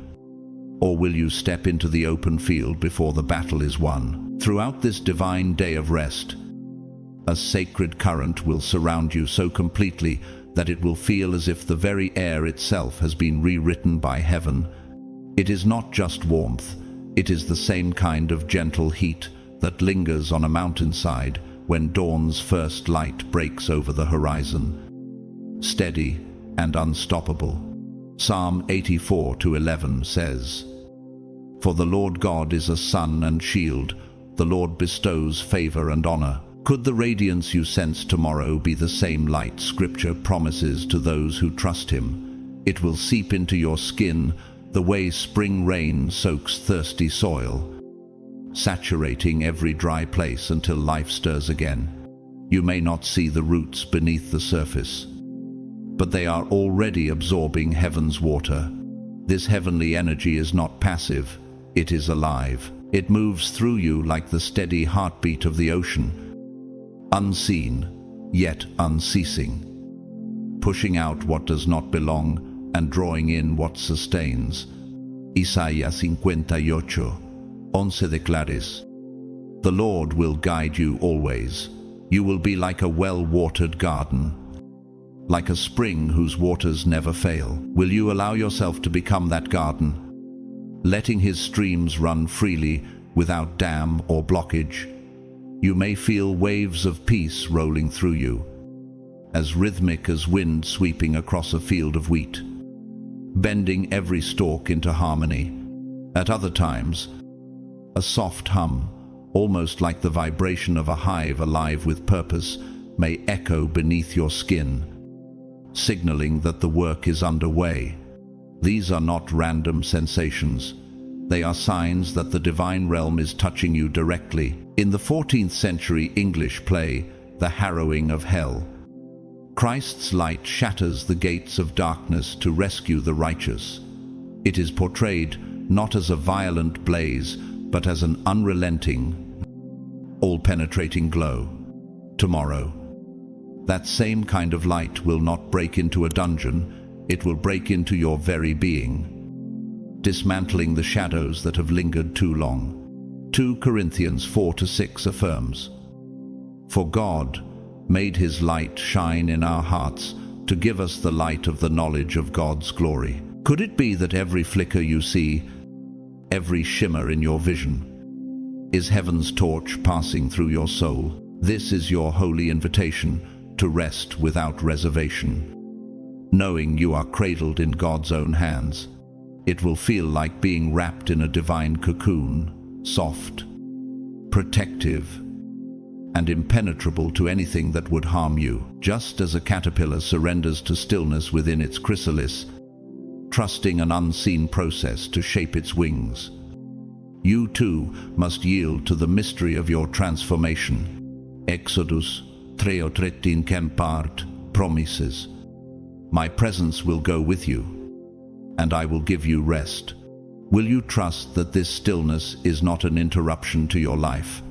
or will you step into the open field before the battle is won? Throughout this divine day of rest, a sacred current will surround you so completely that it will feel as if the very air itself has been rewritten by heaven. It is not just warmth, it is the same kind of gentle heat that lingers on a mountainside when dawn's first light breaks over the horizon. Steady and unstoppable. Psalm 84:11 says, "For the Lord God is a sun and shield, the Lord bestows favor and honor." Could the radiance you sense tomorrow be the same light Scripture promises to those who trust Him? It will seep into your skin the way spring rain soaks thirsty soil, saturating every dry place until life stirs again. You may not see the roots beneath the surface, but they are already absorbing heaven's water. This heavenly energy is not passive, it is alive. It moves through you like the steady heartbeat of the ocean, unseen, yet unceasing, pushing out what does not belong and drawing in what sustains. Isaiah 58:11 declares, "The Lord will guide you always. You will be like a well-watered garden, like a spring whose waters never fail." Will you allow yourself to become that garden, letting His streams run freely without dam or blockage? You may feel waves of peace rolling through you, as rhythmic as wind sweeping across a field of wheat, bending every stalk into harmony. At other times, a soft hum, almost like the vibration of a hive alive with purpose, may echo beneath your skin, signaling that the work is underway. These are not random sensations. They are signs that the divine realm is touching you directly. In the 14th century English play, The Harrowing of Hell, Christ's light shatters the gates of darkness to rescue the righteous. It is portrayed not as a violent blaze, but as an unrelenting, all-penetrating glow. Tomorrow, that same kind of light will not break into a dungeon, it will break into your very being, dismantling the shadows that have lingered too long. 2 Corinthians 4-6 affirms, "For God made His light shine in our hearts to give us the light of the knowledge of God's glory." Could it be that every flicker you see, every shimmer in your vision, is heaven's torch passing through your soul? This is your holy invitation to rest without reservation, knowing you are cradled in God's own hands. It will feel like being wrapped in a divine cocoon, soft, protective, and impenetrable to anything that would harm you. Just as a caterpillar surrenders to stillness within its chrysalis, trusting an unseen process to shape its wings, you too must yield to the mystery of your transformation. Exodus 3:13 promises, "My presence will go with you, and I will give you rest." Will you trust that this stillness is not an interruption to your life,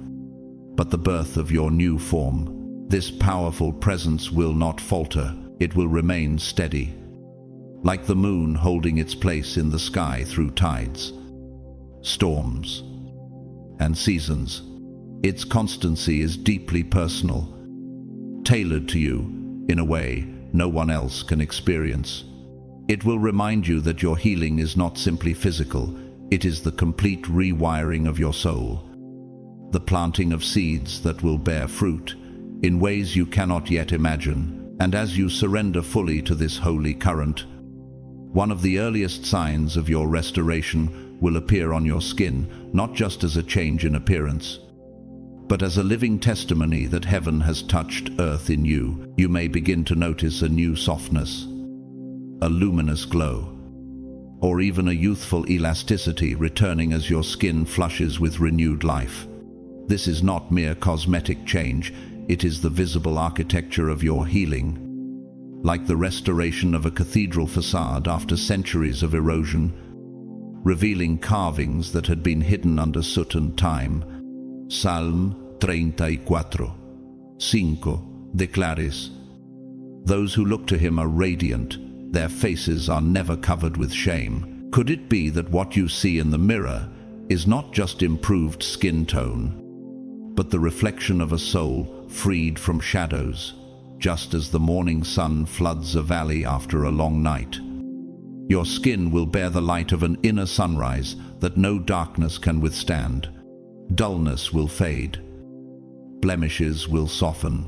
but the birth of your new form? This powerful presence will not falter, it will remain steady, like the moon holding its place in the sky through tides, storms, and seasons. Its constancy is deeply personal, tailored to you in a way no one else can experience. It will remind you that your healing is not simply physical, it is the complete rewiring of your soul, the planting of seeds that will bear fruit in ways you cannot yet imagine. And as you surrender fully to this holy current, one of the earliest signs of your restoration will appear on your skin, not just as a change in appearance, but as a living testimony that heaven has touched earth in you. You may begin to notice a new softness, a luminous glow, or even a youthful elasticity returning as your skin flushes with renewed life. This is not mere cosmetic change, it is the visible architecture of your healing. Like the restoration of a cathedral facade after centuries of erosion, revealing carvings that had been hidden under soot and time. Psalm 34:5 declares, "Those who look to him are radiant, their faces are never covered with shame." Could it be that what you see in the mirror is not just improved skin tone, but the reflection of a soul freed from shadows, just as the morning sun floods a valley after a long night? Your skin will bear the light of an inner sunrise that no darkness can withstand. Dullness will fade, blemishes will soften,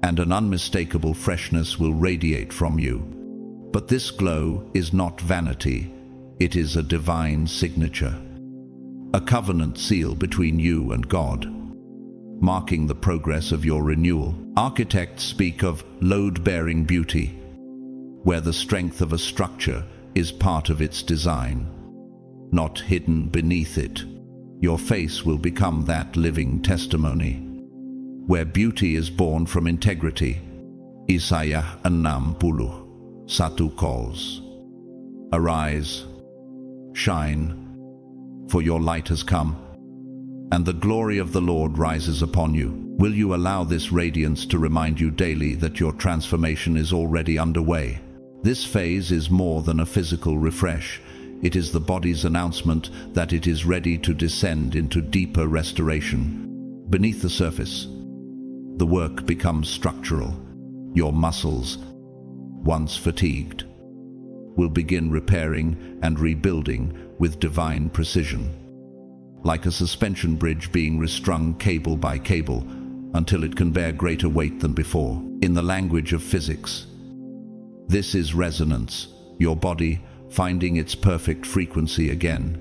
and an unmistakable freshness will radiate from you. But this glow is not vanity, it is a divine signature, a covenant seal between you and God, marking the progress of your renewal. Architects speak of load-bearing beauty, where the strength of a structure is part of its design, not hidden beneath it. Your face will become that living testimony, where beauty is born from integrity. Isaiah 60:1 calls, "Arise, shine, for your light has come, and the glory of the Lord rises upon you." Will you allow this radiance to remind you daily that your transformation is already underway? This phase is more than a physical refresh. It is the body's announcement that it is ready to descend into deeper restoration. Beneath the surface, the work becomes structural. Your muscles, once fatigued, will begin repairing and rebuilding with divine precision, like a suspension bridge being restrung cable by cable until it can bear greater weight than before. In the language of physics, this is resonance, your body finding its perfect frequency again,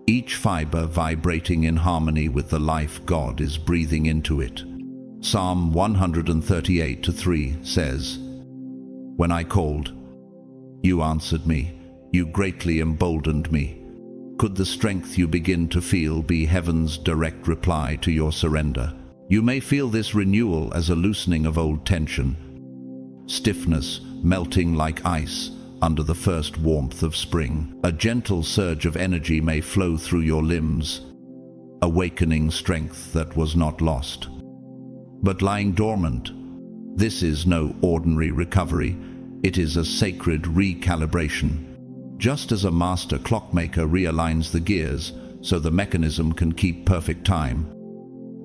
each fiber vibrating in harmony with the life God is breathing into it. Psalm 138:3 says, "When I called, you answered me, you greatly emboldened me." Could the strength you begin to feel be heaven's direct reply to your surrender? You may feel this renewal as a loosening of old tension, stiffness melting like ice under the first warmth of spring. A gentle surge of energy may flow through your limbs, awakening strength that was not lost, but lying dormant. This is no ordinary recovery, it is a sacred recalibration. Just as a master clockmaker realigns the gears so the mechanism can keep perfect time,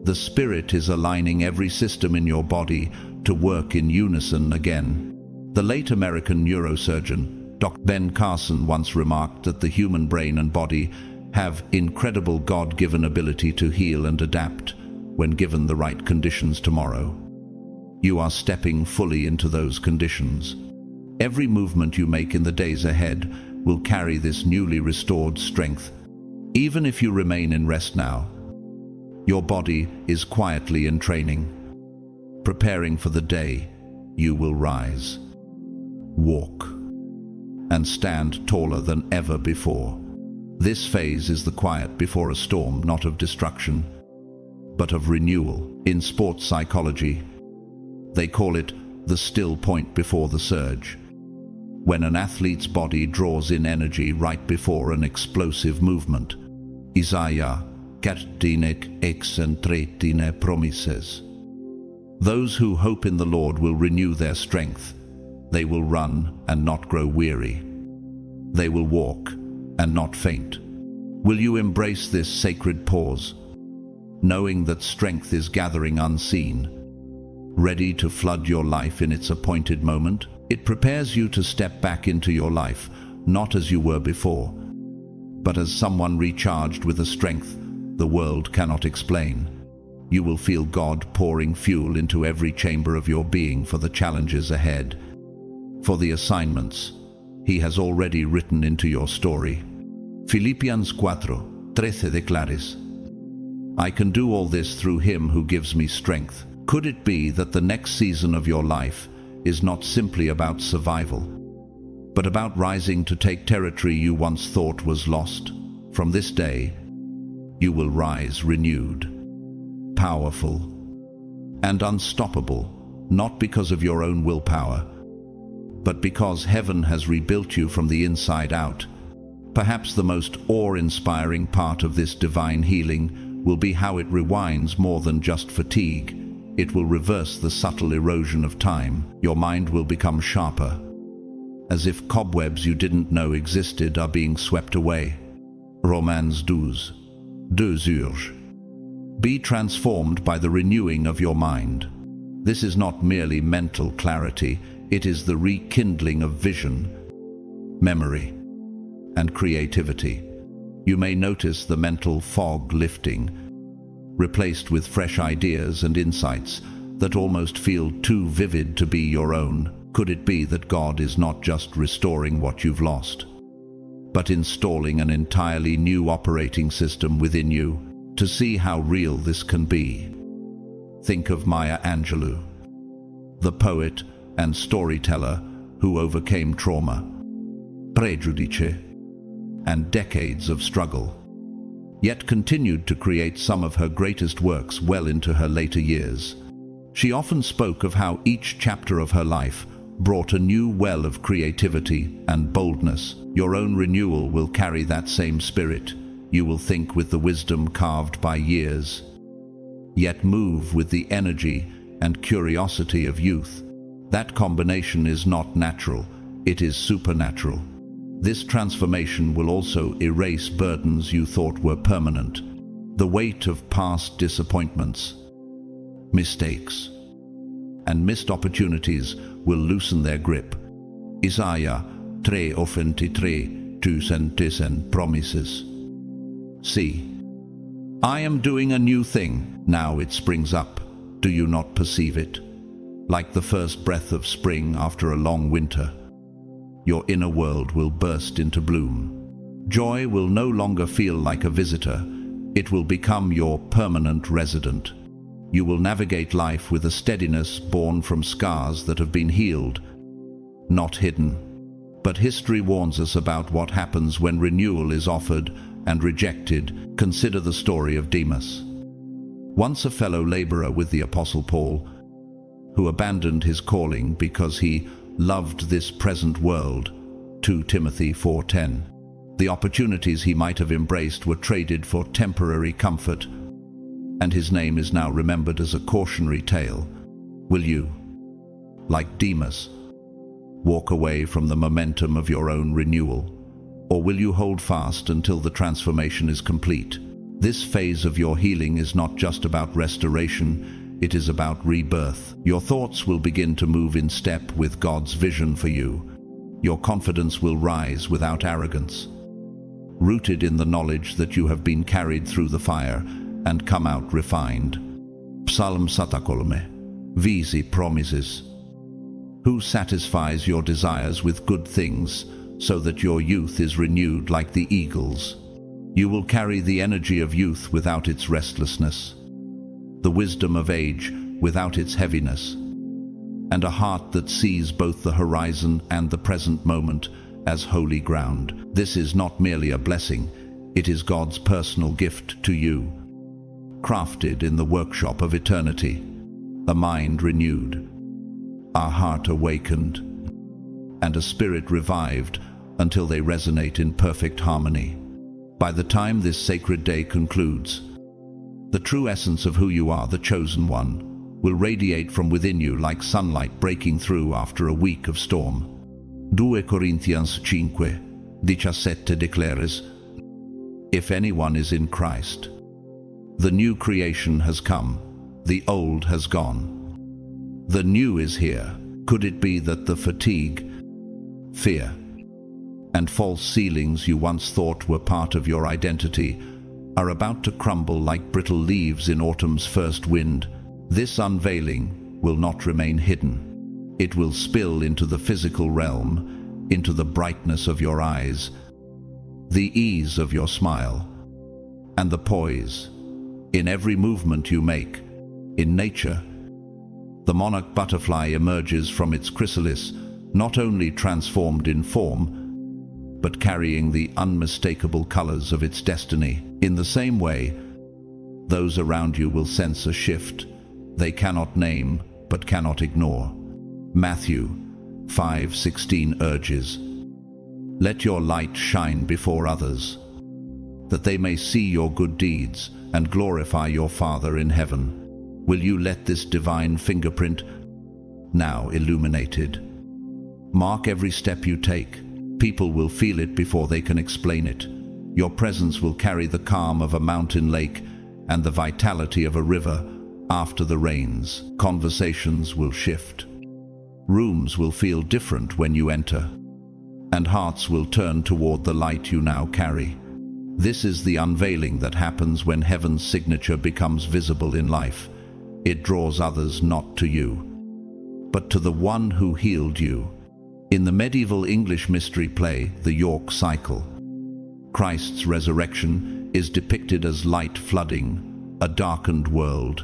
the Spirit is aligning every system in your body to work in unison again. The late American neurosurgeon, Dr. Ben Carson, once remarked that the human brain and body have incredible God-given ability to heal and adapt when given the right conditions tomorrow. You are stepping fully into those conditions. Every movement you make in the days ahead will carry this newly restored strength. Even if you remain in rest now, your body is quietly in training, preparing for the day you will rise, walk, and stand taller than ever before. This phase is the quiet before a storm, not of destruction, but of renewal. In sports psychology, they call it the still point before the surge. When an athlete's body draws in energy right before an explosive movement. Isaiah 13:13 promises, "Those who hope in the Lord will renew their strength. They will run and not grow weary. They will walk and not faint." Will you embrace this sacred pause? knowing that strength is gathering unseen, ready to flood your life in its appointed moment. It prepares you to step back into your life, not as you were before, but as someone recharged with a strength the world cannot explain. You will feel God pouring fuel into every chamber of your being for the challenges ahead, for the assignments He has already written into your story. Philippians 4:13 declares, I can do all this through Him who gives me strength. Could it be that the next season of your life is not simply about survival, but about rising to take territory you once thought was lost? From this day, you will rise renewed, powerful, and unstoppable, not because of your own willpower, but because heaven has rebuilt you from the inside out. Perhaps the most awe-inspiring part of this divine healing will be how it rewinds more than just fatigue. It will reverse the subtle erosion of time. Your mind will become sharper, as if cobwebs you didn't know existed are being swept away. Romans 12:2. Be transformed by the renewing of your mind. This is not merely mental clarity, it is the rekindling of vision, memory, and creativity. You may notice the mental fog lifting, replaced with fresh ideas and insights that almost feel too vivid to be your own. Could it be that God is not just restoring what you've lost, but installing an entirely new operating system within you? To see how real this can be, think of Maya Angelou, the poet and storyteller who overcame trauma, prejudice, and decades of struggle, yet continued to create some of her greatest works well into her later years. She often spoke of how each chapter of her life brought a new well of creativity and boldness. Your own renewal will carry that same spirit. You will think with the wisdom carved by years, yet move with the energy and curiosity of youth. That combination is not natural, it is supernatural. This transformation will also erase burdens you thought were permanent. The weight of past disappointments, mistakes, and missed opportunities will loosen their grip. Isaiah 3:23 promises, See, I am doing a new thing. Now it springs up. Do you not perceive it? Like the first breath of spring after a long winter, your inner world will burst into bloom. Joy will no longer feel like a visitor. It will become your permanent resident. You will navigate life with a steadiness born from scars that have been healed, not hidden. But history warns us about what happens when renewal is offered and rejected. Consider the story of Demas, once a fellow laborer with the Apostle Paul, who abandoned his calling because he loved this present world. 2 Timothy 4:10. The opportunities he might have embraced were traded for temporary comfort, and his name is now remembered as a cautionary tale. Will you, like Demas, walk away from the momentum of your own renewal? Or will you hold fast until the transformation is complete? This phase of your healing is not just about restoration, it is about rebirth. Your thoughts will begin to move in step with God's vision for you. Your confidence will rise without arrogance, rooted in the knowledge that you have been carried through the fire and come out refined. Psalm 1:4 promises, Who satisfies your desires with good things, so that your youth is renewed like the eagles. You will carry the energy of youth without its restlessness, the wisdom of age without its heaviness, and a heart that sees both the horizon and the present moment as holy ground. This is not merely a blessing, it is God's personal gift to you, crafted in the workshop of eternity. A mind renewed, a heart awakened, and a spirit revived until they resonate in perfect harmony. By the time this sacred day concludes, the true essence of who you are, the chosen one, will radiate from within you like sunlight breaking through after a week of storm. 2 Corinthians 5:17 declares, If anyone is in Christ, The new creation has come. The old has gone. The new is here. Could it be that the fatigue, fear, and false ceilings you once thought were part of your identity are about to crumble like brittle leaves in autumn's first wind? This unveiling will not remain hidden. It will spill into the physical realm, into the brightness of your eyes, the ease of your smile, and the poise in every movement you make. In nature, the monarch butterfly emerges from its chrysalis, not only transformed in form, but carrying the unmistakable colors of its destiny. In the same way, those around you will sense a shift they cannot name but cannot ignore. Matthew 5:16 urges, "Let your light shine before others, that they may see your good deeds and glorify your Father in heaven." Will you let this divine fingerprint, now illuminated, mark every step you take? People will feel it before they can explain it. Your presence will carry the calm of a mountain lake and the vitality of a river after the rains. Conversations will shift. Rooms will feel different when you enter, and hearts will turn toward the light you now carry. This is the unveiling that happens when heaven's signature becomes visible in life. It draws others not to you, but to the one who healed you. In the medieval English mystery play, The York Cycle, Christ's resurrection is depicted as light flooding a darkened world,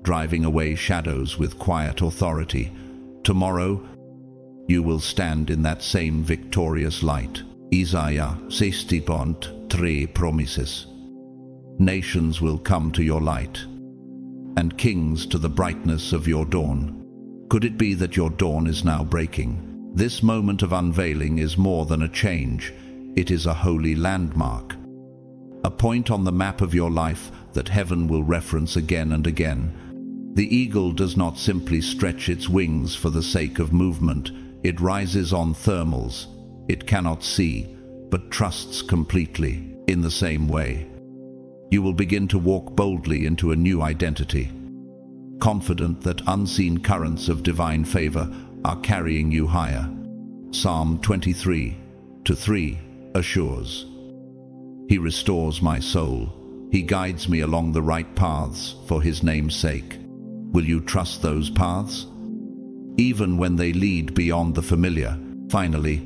driving away shadows with quiet authority. Tomorrow, you will stand in that same victorious light. Isaiah 60:3 promises, "Nations will come to your light, and kings to the brightness of your dawn." Could it be that your dawn is now breaking? This moment of unveiling is more than a change. It is a holy landmark, a point on the map of your life that heaven will reference again and again. The eagle does not simply stretch its wings for the sake of movement. It rises on thermals it cannot see, but trusts completely. In the same way, you will begin to walk boldly into a new identity, confident that unseen currents of divine favor are carrying you higher. Psalm 23:3 assures, "He restores my soul. He guides me along the right paths for his name's sake." Will you trust those paths, even when they lead beyond the familiar? Finally,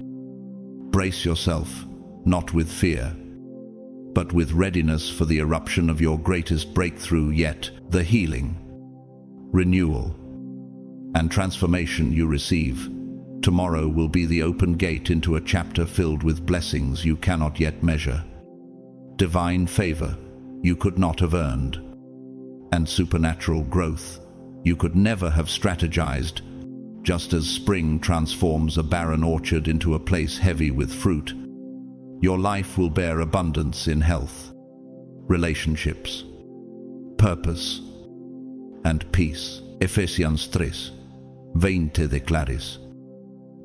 brace yourself, not with fear, but with readiness for the eruption of your greatest breakthrough yet, the healing, renewal, and transformation you receive. Tomorrow will be the open gate into a chapter filled with blessings you cannot yet measure, divine favor you could not have earned, and supernatural growth you could never have strategized. Just as spring transforms a barren orchard into a place heavy with fruit, your life will bear abundance in health, relationships, purpose, and peace. Ephesians 3:20 declares,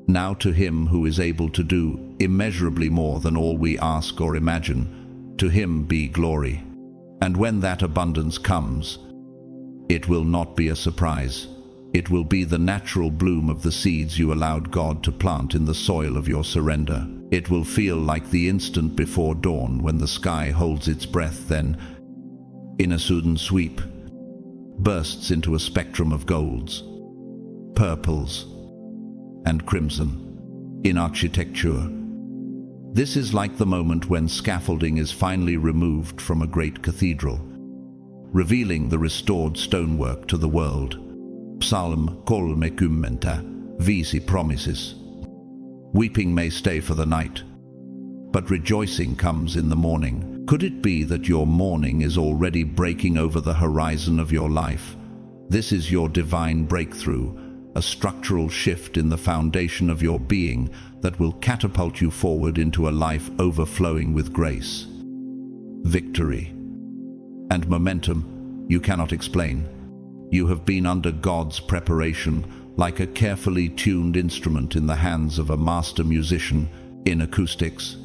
"Now to him who is able to do immeasurably more than all we ask or imagine, to him be glory." And when that abundance comes, it will not be a surprise. It will be the natural bloom of the seeds you allowed God to plant in the soil of your surrender. It will feel like the instant before dawn when the sky holds its breath, then, in a sudden sweep, bursts into a spectrum of golds, purples, and crimson. In architecture, this is like the moment when scaffolding is finally removed from a great cathedral, revealing the restored stonework to the world. Psalm 3:5 promises, "Weeping may stay for the night, but rejoicing comes in the morning." Could it be that your morning is already breaking over the horizon of your life? This is your divine breakthrough, a structural shift in the foundation of your being that will catapult you forward into a life overflowing with grace, victory, and momentum you cannot explain. You have been under God's preparation, like a carefully tuned instrument in the hands of a master musician in acoustics,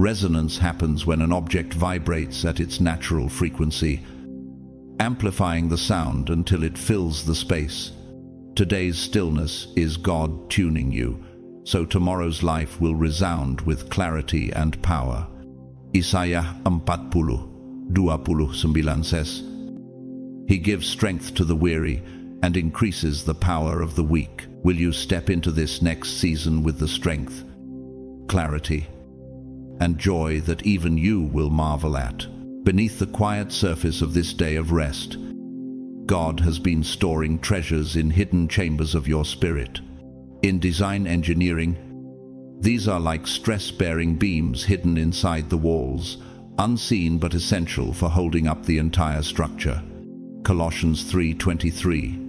Resonance happens when an object vibrates at its natural frequency, amplifying the sound until it fills the space. Today's stillness is God tuning you, so tomorrow's life will resound with clarity and power. Isaiah 40:29 says, He gives strength to the weary and increases the power of the weak. Will you step into this next season with the strength, clarity, and joy that even you will marvel at? Beneath the quiet surface of this day of rest, God has been storing treasures in hidden chambers of your spirit. In design engineering, these are like stress-bearing beams hidden inside the walls, unseen but essential for holding up the entire structure. Colossians 3:23.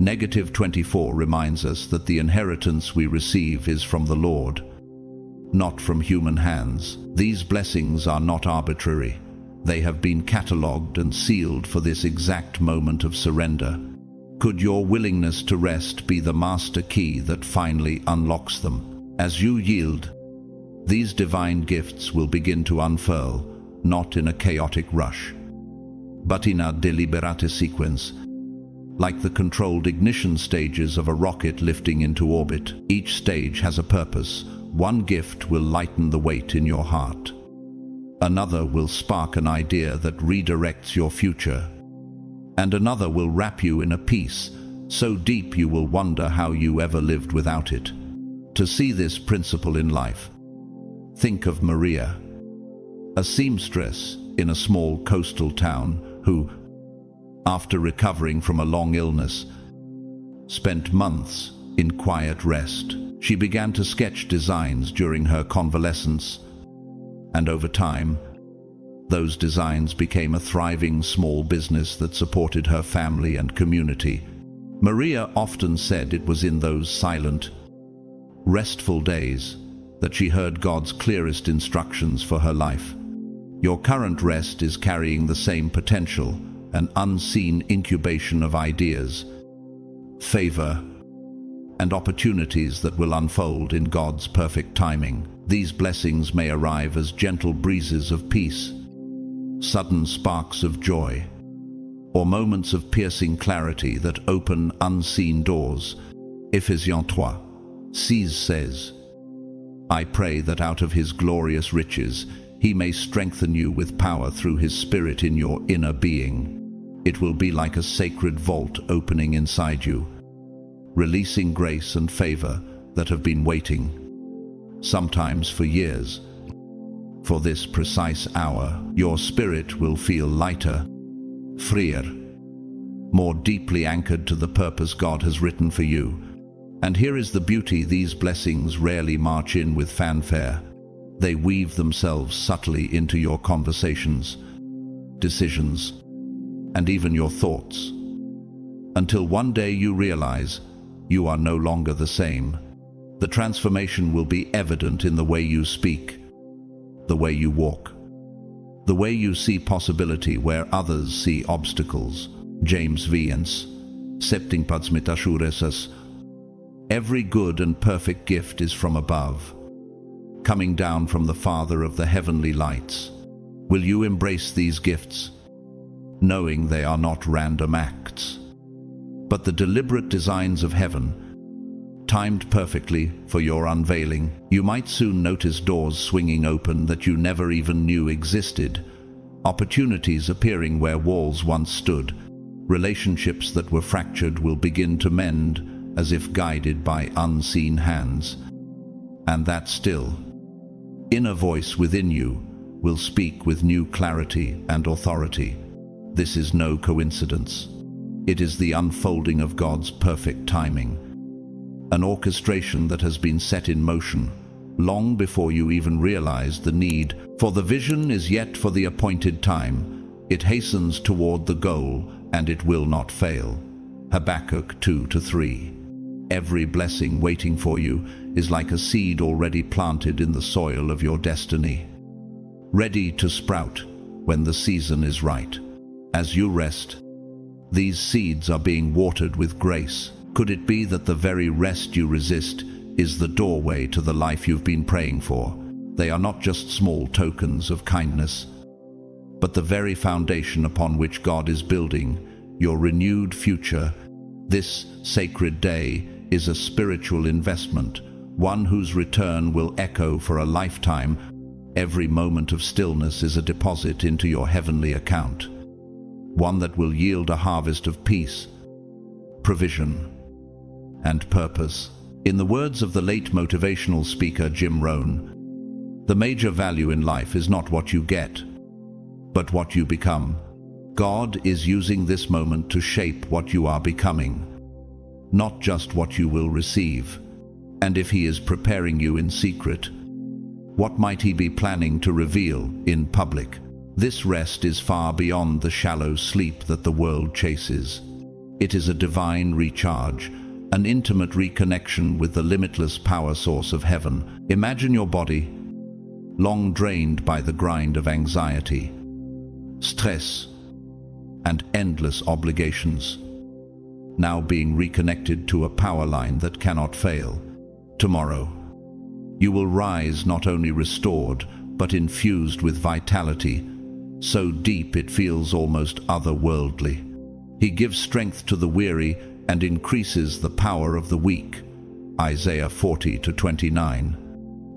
-24 reminds us that the inheritance we receive is from the Lord, not from human hands. These blessings are not arbitrary. They have been catalogued and sealed for this exact moment of surrender. Could your willingness to rest be the master key that finally unlocks them? As you yield, these divine gifts will begin to unfurl, not in a chaotic rush, but in a deliberate sequence, like the controlled ignition stages of a rocket lifting into orbit. Each stage has a purpose. One gift will lighten the weight in your heart. Another will spark an idea that redirects your future. And another will wrap you in a peace so deep you will wonder how you ever lived without it. To see this principle in life, think of Maria, a seamstress in a small coastal town who, after recovering from a long illness, spent months in quiet rest. She began to sketch designs during her convalescence, and over time, those designs became a thriving small business that supported her family and community. Maria often said it was in those silent, restful days that she heard God's clearest instructions for her life. Your current rest is carrying the same potential, an unseen incubation of ideas, favor, and opportunities that will unfold in God's perfect timing. These blessings may arrive as gentle breezes of peace, sudden sparks of joy, or moments of piercing clarity that open unseen doors. Ephesians 3:6 says, I pray that out of his glorious riches he may strengthen you with power through his Spirit in your inner being. It will be like a sacred vault opening inside you, releasing grace and favor that have been waiting, sometimes for years. For this precise hour, your spirit will feel lighter, freer, more deeply anchored to the purpose God has written for you. And here is the beauty: these blessings rarely march in with fanfare. They weave themselves subtly into your conversations, decisions, and even your thoughts, until one day you realize you are no longer the same. The transformation will be evident in the way you speak, the way you walk, the way you see possibility where others see obstacles. James Viance, septing padsmitashuresas. Every good and perfect gift is from above, coming down from the Father of the heavenly lights. Will you embrace these gifts, knowing they are not random acts, but the deliberate designs of heaven, timed perfectly for your unveiling? You might soon notice doors swinging open that you never even knew existed, opportunities appearing where walls once stood, relationships that were fractured will begin to mend as if guided by unseen hands. And that still, inner voice within you will speak with new clarity and authority. This is no coincidence. It is the unfolding of God's perfect timing, an orchestration that has been set in motion long before you even realized the need. For the vision is yet for the appointed time. It hastens toward the goal, and it will not fail. Habakkuk 2-3. Every blessing waiting for you is like a seed already planted in the soil of your destiny, ready to sprout when the season is right. As you rest, these seeds are being watered with grace. Could it be that the very rest you resist is the doorway to the life you've been praying for? They are not just small tokens of kindness, but the very foundation upon which God is building your renewed future. This sacred day is a spiritual investment, one whose return will echo for a lifetime. Every moment of stillness is a deposit into your heavenly account, one that will yield a harvest of peace, provision, and purpose. In the words of the late motivational speaker Jim Rohn, the major value in life is not what you get, but what you become. God is using this moment to shape what you are becoming, not just what you will receive. And if He is preparing you in secret, what might He be planning to reveal in public? This rest is far beyond the shallow sleep that the world chases. It is a divine recharge, an intimate reconnection with the limitless power source of heaven. Imagine your body, long drained by the grind of anxiety, stress, and endless obligations, now being reconnected to a power line that cannot fail. Tomorrow, you will rise not only restored, but infused with vitality, so deep it feels almost otherworldly. He gives strength to the weary and increases the power of the weak. Isaiah 40:29.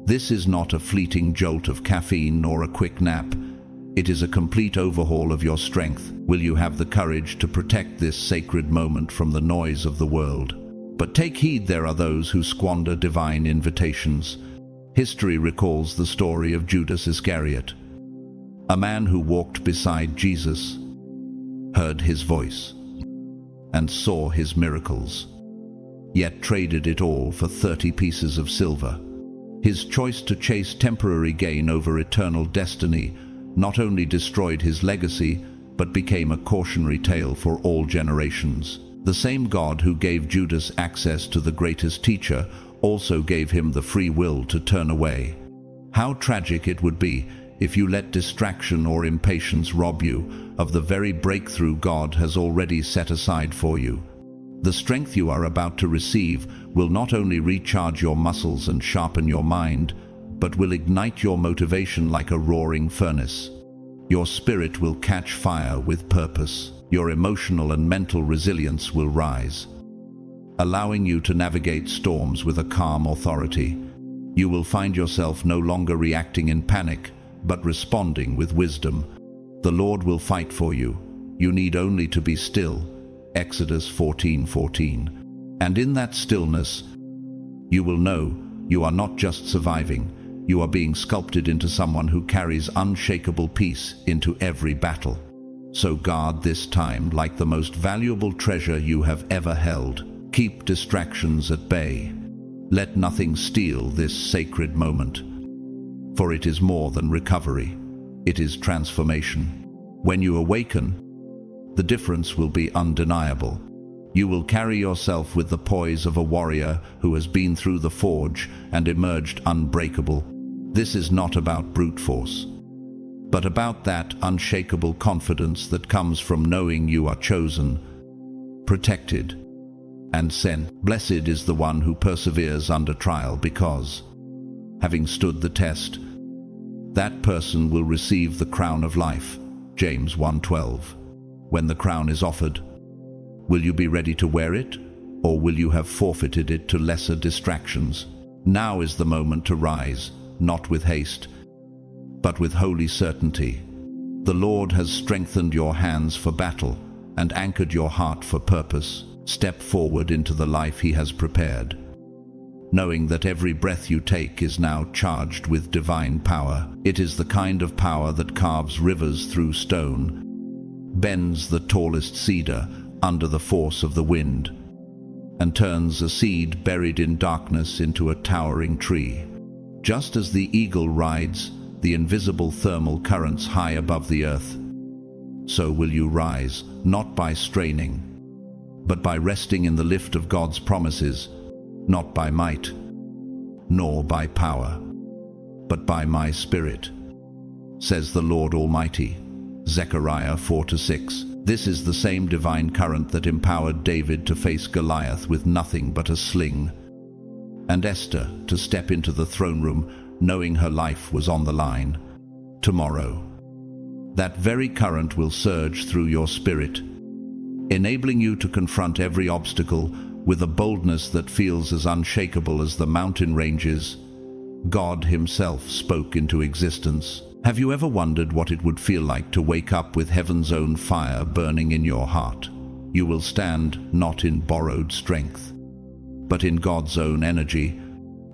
This is not a fleeting jolt of caffeine or a quick nap. It is a complete overhaul of your strength. Will you have the courage to protect this sacred moment from the noise of the world? But take heed, there are those who squander divine invitations. History recalls the story of Judas Iscariot, a man who walked beside Jesus, heard His voice, and saw His miracles, yet traded it all for 30 pieces of silver. His choice to chase temporary gain over eternal destiny not only destroyed his legacy, but became a cautionary tale for all generations. The same God who gave Judas access to the greatest teacher also gave him the free will to turn away. How tragic it would be if you let distraction or impatience rob you of the very breakthrough God has already set aside for you. The strength you are about to receive will not only recharge your muscles and sharpen your mind, but will ignite your motivation like a roaring furnace. Your spirit will catch fire with purpose. Your emotional and mental resilience will rise, allowing you to navigate storms with a calm authority. You will find yourself no longer reacting in panic, but responding with wisdom. The Lord will fight for you. You need only to be still. Exodus 14:14. And in that stillness, you will know you are not just surviving. You are being sculpted into someone who carries unshakable peace into every battle. So guard this time like the most valuable treasure you have ever held. Keep distractions at bay. Let nothing steal this sacred moment. For it is more than recovery. It is transformation. When you awaken, the difference will be undeniable. You will carry yourself with the poise of a warrior who has been through the forge and emerged unbreakable. This is not about brute force, but about that unshakable confidence that comes from knowing you are chosen, protected, and sent. Blessed is the one who perseveres under trial, because, having stood the test, that person will receive the crown of life. James 1:12. When the crown is offered, will you be ready to wear it, or will you have forfeited it to lesser distractions? Now is the moment to rise, not with haste, but with holy certainty. The Lord has strengthened your hands for battle and anchored your heart for purpose. Step forward into the life He has prepared, knowing that every breath you take is now charged with divine power. It is the kind of power that carves rivers through stone, bends the tallest cedar under the force of the wind, and turns a seed buried in darkness into a towering tree. Just as the eagle rides the invisible thermal currents high above the earth, so will you rise, not by straining, but by resting in the lift of God's promises, not by might, nor by power, but by my Spirit, says the Lord Almighty. Zechariah 4:6. This is the same divine current that empowered David to face Goliath with nothing but a sling, and Esther to step into the throne room knowing her life was on the line. Tomorrow, that very current will surge through your spirit, enabling you to confront every obstacle with a boldness that feels as unshakable as the mountain ranges God Himself spoke into existence. Have you ever wondered what it would feel like to wake up with heaven's own fire burning in your heart? You will stand not in borrowed strength, but in God's own energy,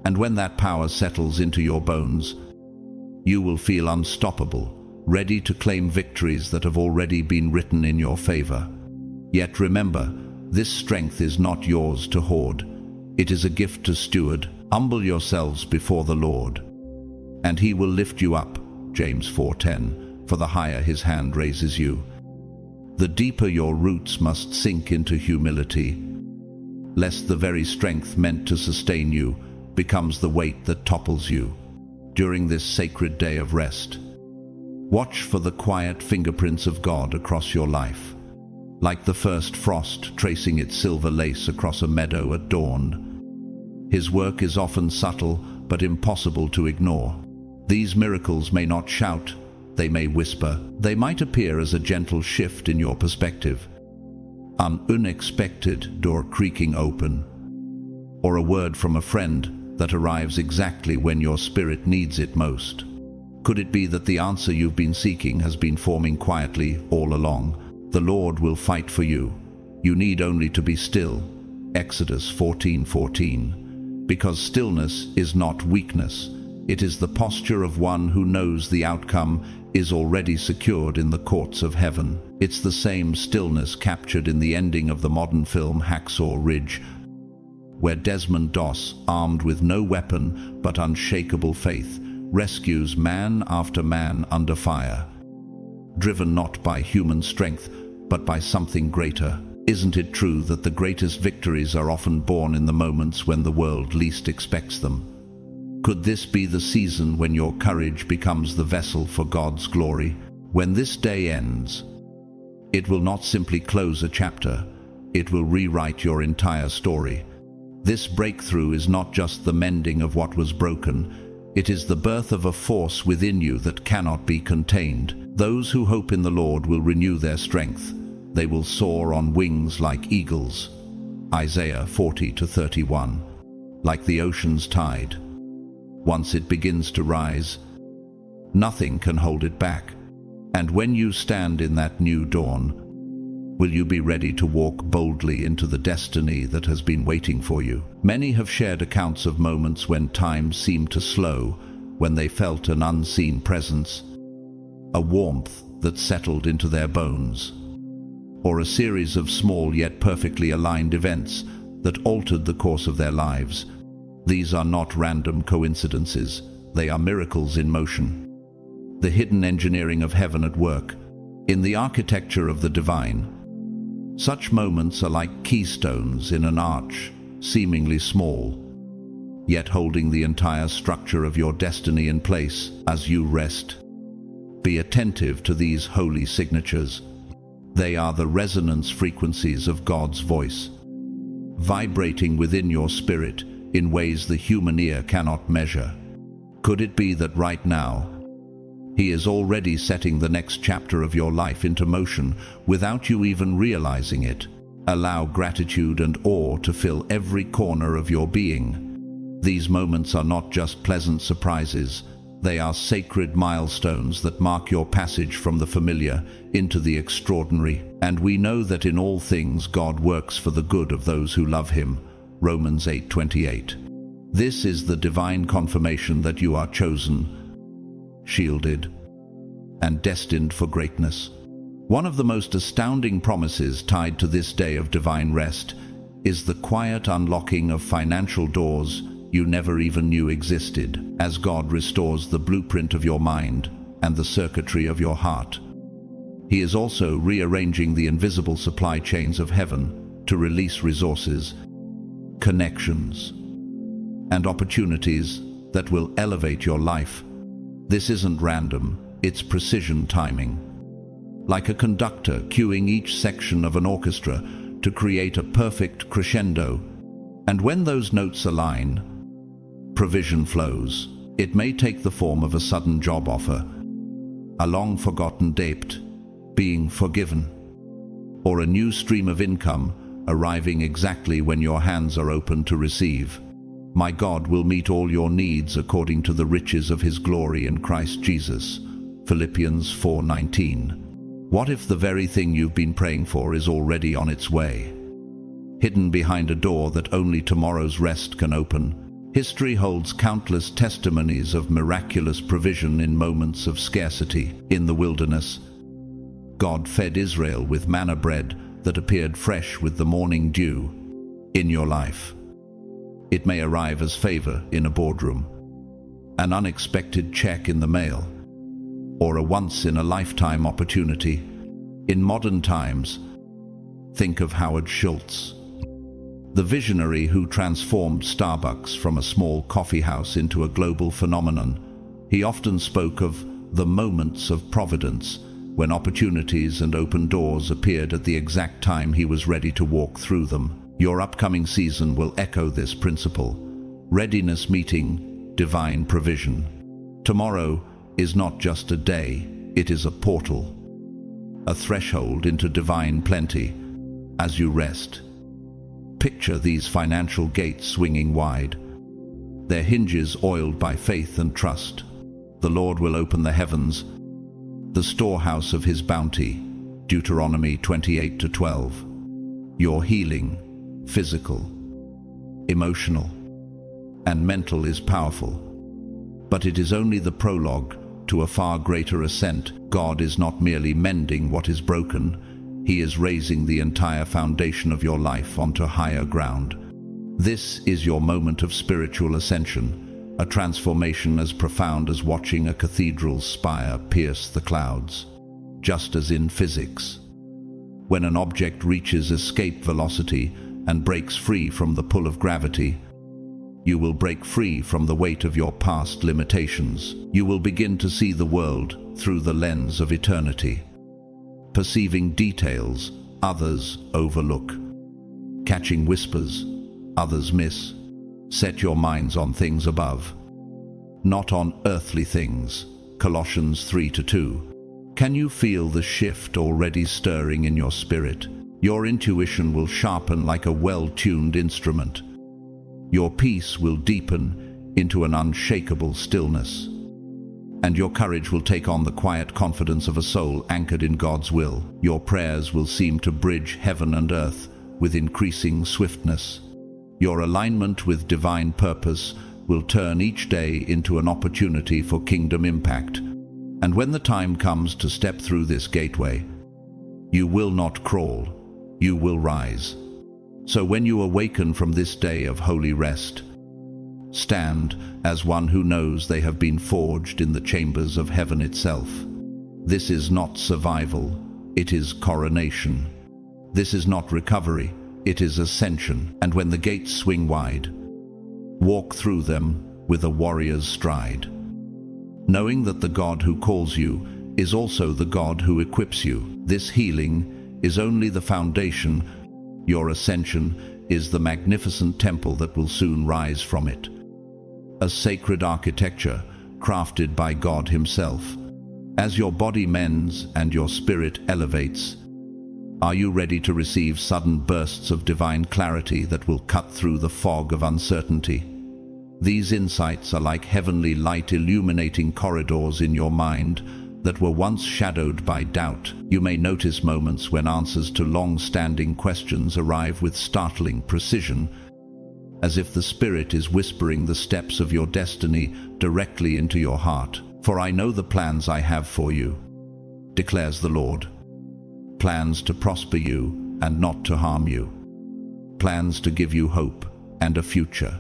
and when that power settles into your bones, you will feel unstoppable, ready to claim victories that have already been written in your favor. Yet remember, this strength is not yours to hoard. It is a gift to steward. Humble yourselves before the Lord, and He will lift you up. James 4:10, for the higher His hand raises you. The deeper your roots must sink into humility, lest the very strength meant to sustain you becomes the weight that topples you. During this sacred day of rest, watch for the quiet fingerprints of God across your life, like the first frost tracing its silver lace across a meadow at dawn. His work is often subtle but impossible to ignore. These miracles may not shout, they may whisper. They might appear as a gentle shift in your perspective, an unexpected door creaking open, or a word from a friend that arrives exactly when your spirit needs it most. Could it be that the answer you've been seeking has been forming quietly all along? The Lord will fight for you. You need only to be still. Exodus 14:14. Because stillness is not weakness. It is the posture of one who knows the outcome is already secured in the courts of heaven. It's the same stillness captured in the ending of the modern film Hacksaw Ridge, where Desmond Doss, armed with no weapon but unshakable faith, rescues man after man under fire, driven not by human strength but by something greater. Isn't it true that the greatest victories are often born in the moments when the world least expects them? Could this be the season when your courage becomes the vessel for God's glory? When this day ends, it will not simply close a chapter, it will rewrite your entire story. This breakthrough is not just the mending of what was broken, it is the birth of a force within you that cannot be contained. Those who hope in the Lord will renew their strength. They will soar on wings like eagles. Isaiah 40:31. Like the ocean's tide, once it begins to rise, nothing can hold it back. And when you stand in that new dawn, will you be ready to walk boldly into the destiny that has been waiting for you? Many have shared accounts of moments when time seemed to slow, when they felt an unseen presence, a warmth that settled into their bones, or a series of small yet perfectly aligned events that altered the course of their lives. These are not random coincidences, they are miracles in motion. The hidden engineering of heaven at work, in the architecture of the divine. Such moments are like keystones in an arch, seemingly small, yet holding the entire structure of your destiny in place as you rest. Be attentive to these holy signatures. They are the resonance frequencies of God's voice, vibrating within your spirit in ways the human ear cannot measure. Could it be that right now, He is already setting the next chapter of your life into motion without you even realizing it? Allow gratitude and awe to fill every corner of your being. These moments are not just pleasant surprises. They are sacred milestones that mark your passage from the familiar into the extraordinary. And we know that in all things God works for the good of those who love Him. Romans 8:28. This is the divine confirmation that you are chosen, shielded, and destined for greatness. One of the most astounding promises tied to this day of divine rest is the quiet unlocking of financial doors you never even knew existed, as God restores the blueprint of your mind and the circuitry of your heart. He is also rearranging the invisible supply chains of heaven to release resources, connections, and opportunities that will elevate your life. This isn't random, it's precision timing. Like a conductor cueing each section of an orchestra to create a perfect crescendo. And when those notes align, provision flows. It may take the form of a sudden job offer, a long-forgotten debt being forgiven, or a new stream of income arriving exactly when your hands are open to receive. My God will meet all your needs according to the riches of His glory in Christ Jesus. Philippians 4:19. What if the very thing you've been praying for is already on its way? Hidden behind a door that only tomorrow's rest can open, history holds countless testimonies of miraculous provision in moments of scarcity. In the wilderness, God fed Israel with manna bread that appeared fresh with the morning dew. In your life, it may arrive as favor in a boardroom, an unexpected check in the mail, or a once-in-a-lifetime opportunity. In modern times, think of Howard Schultz, the visionary who transformed Starbucks from a small coffee house into a global phenomenon. He often spoke of the moments of providence, when opportunities and open doors appeared at the exact time he was ready to walk through them. Your upcoming season will echo this principle. Readiness meeting divine provision. Tomorrow is not just a day, it is a portal, a threshold into divine plenty. As you rest, picture these financial gates swinging wide, their hinges oiled by faith and trust. The Lord will open the heavens, the storehouse of His bounty. Deuteronomy 28:12. Your healing, physical, emotional, and mental, is powerful, but it is only the prologue to a far greater ascent. God is not merely mending what is broken, He is raising the entire foundation of your life onto higher ground. This is your moment of spiritual ascension, a transformation as profound as watching a cathedral's spire pierce the clouds. Just as in physics, when an object reaches escape velocity and breaks free from the pull of gravity, you will break free from the weight of your past limitations. You will begin to see the world through the lens of eternity, perceiving details others overlook, catching whispers others miss. Set your minds on things above, not on earthly things. Colossians 3:2. Can you feel the shift already stirring in your spirit? Your intuition will sharpen like a well-tuned instrument. Your peace will deepen into an unshakable stillness, and your courage will take on the quiet confidence of a soul anchored in God's will. Your prayers will seem to bridge heaven and earth with increasing swiftness. Your alignment with divine purpose will turn each day into an opportunity for kingdom impact. And when the time comes to step through this gateway, you will not crawl, you will rise. So when you awaken from this day of holy rest, stand as one who knows they have been forged in the chambers of heaven itself. This is not survival, it is coronation. This is not recovery, it is ascension. And when the gates swing wide, walk through them with a warrior's stride, knowing that the God who calls you is also the God who equips you. This healing is only the foundation. Your ascension is the magnificent temple that will soon rise from it, a sacred architecture crafted by God Himself. As your body mends and your spirit elevates, are you ready to receive sudden bursts of divine clarity that will cut through the fog of uncertainty? These insights are like heavenly light illuminating corridors in your mind that were once shadowed by doubt. You may notice moments when answers to long-standing questions arrive with startling precision, as if the Spirit is whispering the steps of your destiny directly into your heart. For I know the plans I have for you, declares the Lord. Plans to prosper you and not to harm you. Plans to give you hope and a future.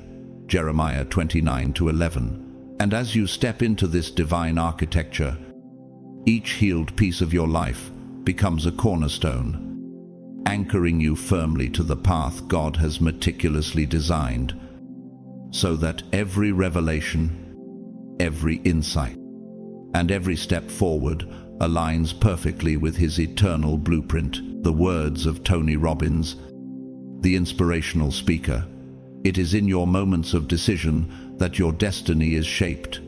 Jeremiah 29:11. And as you step into this divine architecture, each healed piece of your life becomes a cornerstone, anchoring you firmly to the path God has meticulously designed, so that every revelation, every insight, and every step forward aligns perfectly with His eternal blueprint. The words of Tony Robbins, the inspirational speaker. It is in your moments of decision that your destiny is shaped.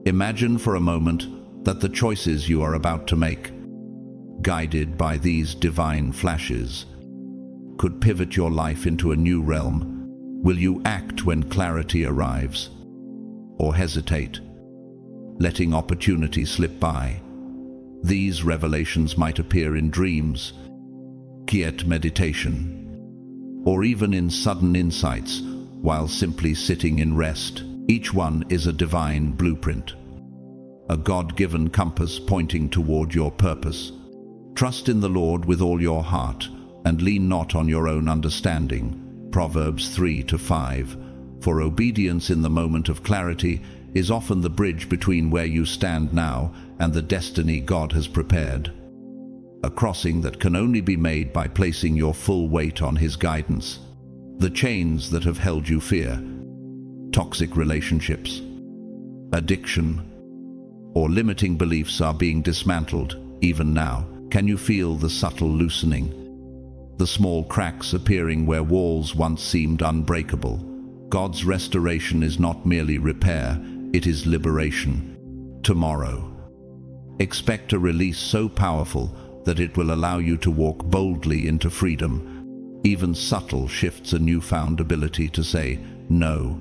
Imagine for a moment that the choices you are about to make, guided by these divine flashes, could pivot your life into a new realm. Will you act when clarity arrives, or hesitate, letting opportunity slip by? These revelations might appear in dreams, quiet meditation, or even in sudden insights while simply sitting in rest. Each one is a divine blueprint, a God-given compass pointing toward your purpose. Trust in the Lord with all your heart, and lean not on your own understanding. Proverbs 3-5. For obedience in the moment of clarity is often the bridge between where you stand now and the destiny God has prepared. A crossing that can only be made by placing your full weight on His guidance. The chains that have held you fear, toxic relationships, addiction, or limiting beliefs are being dismantled even now. Can you feel the subtle loosening? The small cracks appearing where walls once seemed unbreakable. God's restoration is not merely repair, it is liberation. Tomorrow, expect a release so powerful that it will allow you to walk boldly into freedom. Even subtle shifts, a newfound ability to say no.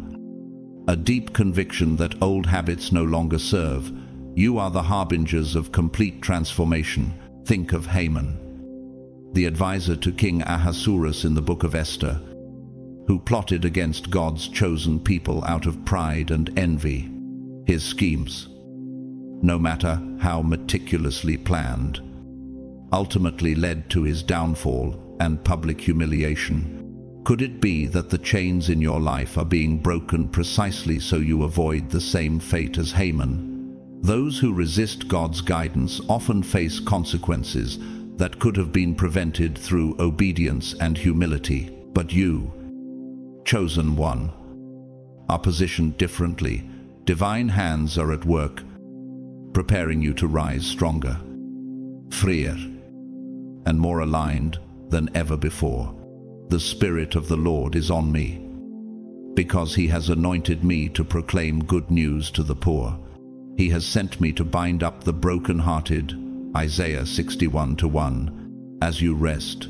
A deep conviction that old habits no longer serve. You are the harbingers of complete transformation. Think of Haman, the advisor to King Ahasuerus in the book of Esther, who plotted against God's chosen people out of pride and envy. His schemes, no matter how meticulously planned, ultimately led to his downfall and public humiliation. Could it be that the chains in your life are being broken precisely so you avoid the same fate as Haman? Those who resist God's guidance often face consequences that could have been prevented through obedience and humility. But you, chosen one, are positioned differently. Divine hands are at work, preparing you to rise stronger, freer, and more aligned than ever before. The Spirit of the Lord is on me, because He has anointed me to proclaim good news to the poor. He has sent me to bind up the broken-hearted. Isaiah 61:1. As you rest,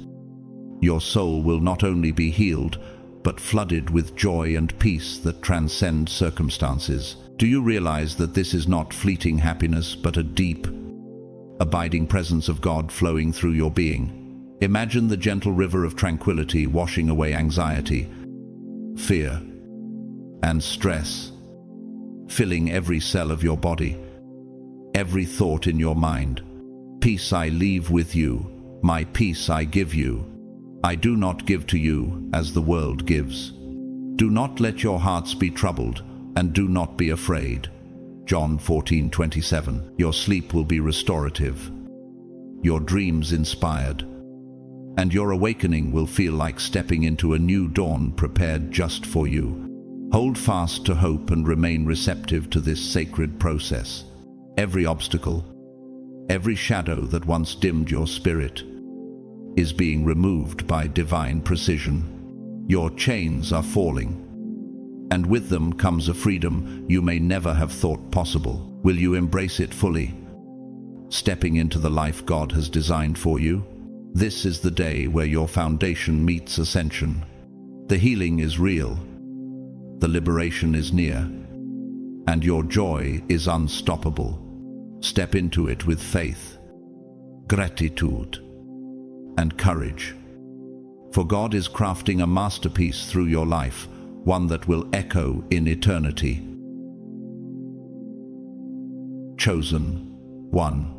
your soul will not only be healed, but flooded with joy and peace that transcend circumstances. Do you realize that this is not fleeting happiness, but a deep, abiding presence of God flowing through your being? Imagine the gentle river of tranquility washing away anxiety, fear, and stress, filling every cell of your body, every thought in your mind. Peace I leave with you, my peace I give you. I do not give to you as the world gives. Do not let your hearts be troubled, and do not be afraid. John 14:27. Your sleep will be restorative, your dreams inspired, and your awakening will feel like stepping into a new dawn prepared just for you. Hold fast to hope and remain receptive to this sacred process. Every obstacle, every shadow that once dimmed your spirit, is being removed by divine precision. Your chains are falling, and with them comes a freedom you may never have thought possible. Will you embrace it fully, stepping into the life God has designed for you? This is the day where your foundation meets ascension. The healing is real, the liberation is near, and your joy is unstoppable. Step into it with faith, gratitude, and courage. For God is crafting a masterpiece through your life, one that will echo in eternity. Chosen one.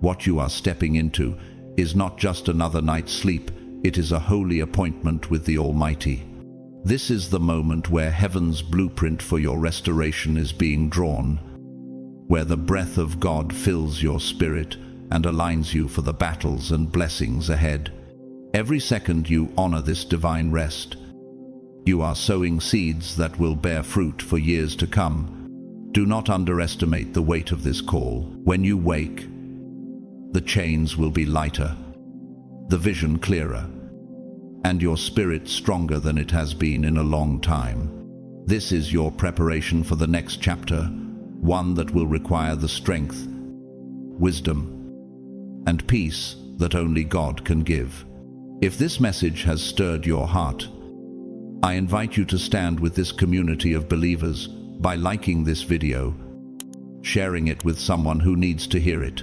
What you are stepping into is not just another night's sleep, it is a holy appointment with the Almighty. This is the moment where heaven's blueprint for your restoration is being drawn, where the breath of God fills your spirit and aligns you for the battles and blessings ahead. Every second you honor this divine rest, you are sowing seeds that will bear fruit for years to come. Do not underestimate the weight of this call. When you wake, the chains will be lighter, the vision clearer, and your spirit stronger than it has been in a long time. This is your preparation for the next chapter, one that will require the strength, wisdom, and peace that only God can give. If this message has stirred your heart, I invite you to stand with this community of believers by liking this video, sharing it with someone who needs to hear it,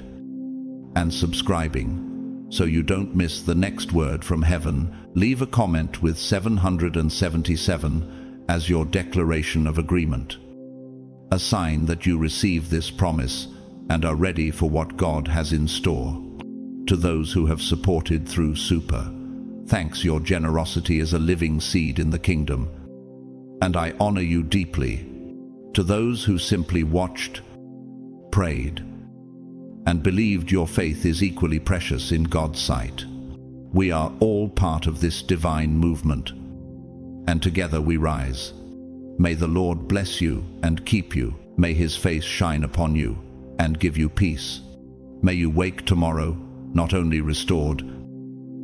and subscribing so you don't miss the next word from heaven. Leave a comment with 777 as your declaration of agreement, a sign that you receive this promise and are ready for what God has in store. To those who have supported through Super, thanks. Your generosity is a living seed in the kingdom, and I honor you deeply. To those who simply watched, prayed, and believed, your faith is equally precious in God's sight. We are all part of this divine movement, and together we rise. May the Lord bless you and keep you. May His face shine upon you and give you peace. May you wake tomorrow not only restored,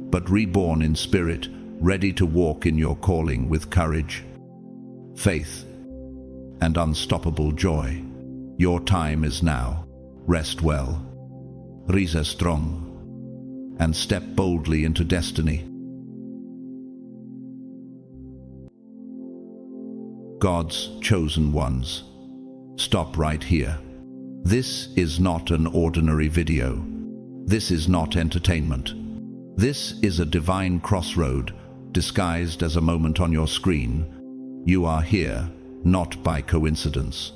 but reborn in spirit, ready to walk in your calling with courage, faith, and unstoppable joy. Your time is now. Rest well, rise strong, and step boldly into destiny. God's chosen ones. Stop right here. This is not an ordinary video. This is not entertainment. This is a divine crossroad disguised as a moment on your screen. You are here not by coincidence,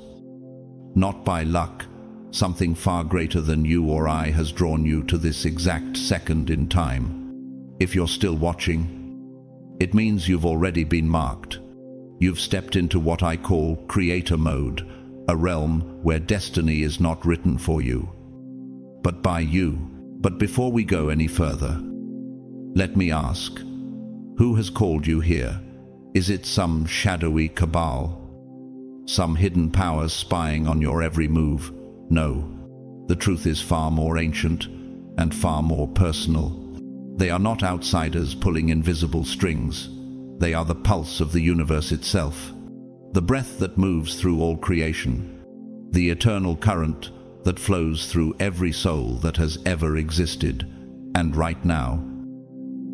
not by luck. Something far greater than you or I has drawn you to this exact second in time. If you're still watching, it means you've already been marked. You've stepped into what I call creator mode, a realm where destiny is not written for you, but by you. But before we go any further, let me ask, who has called you here? Is it some shadowy cabal? Some hidden powers spying on your every move? No, the truth is far more ancient and far more personal. They are not outsiders pulling invisible strings. They are the pulse of the universe itself, the breath that moves through all creation, the eternal current that flows through every soul that has ever existed. And right now,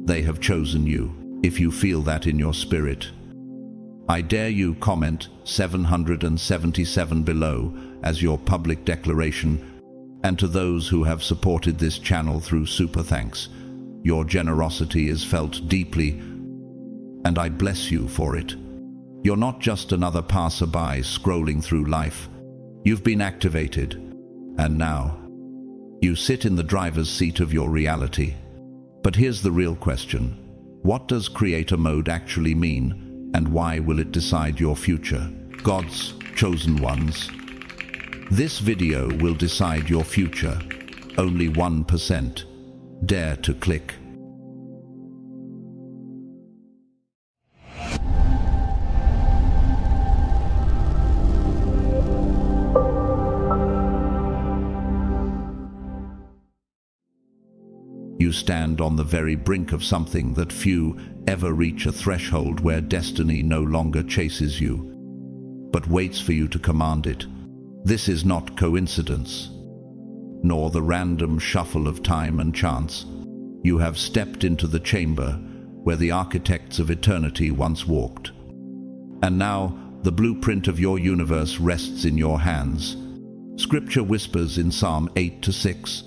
they have chosen you. If you feel that in your spirit, I dare you comment 777 below as your public declaration. And to those who have supported this channel through Super, thanks. Your generosity is felt deeply, and I bless you for it. You're not just another passerby scrolling through life. You've been activated, and now you sit in the driver's seat of your reality. But here's the real question. What does creator mode actually mean, and why will it decide your future? God's chosen ones. This video will decide your future. Only 1%. Dare to click. You stand on the very brink of something that few ever reach, a threshold where destiny no longer chases you, but waits for you to command it. This is not coincidence, nor the random shuffle of time and chance. You have stepped into the chamber where the architects of eternity once walked. And now the blueprint of your universe rests in your hands. Scripture whispers in Psalm 8-6,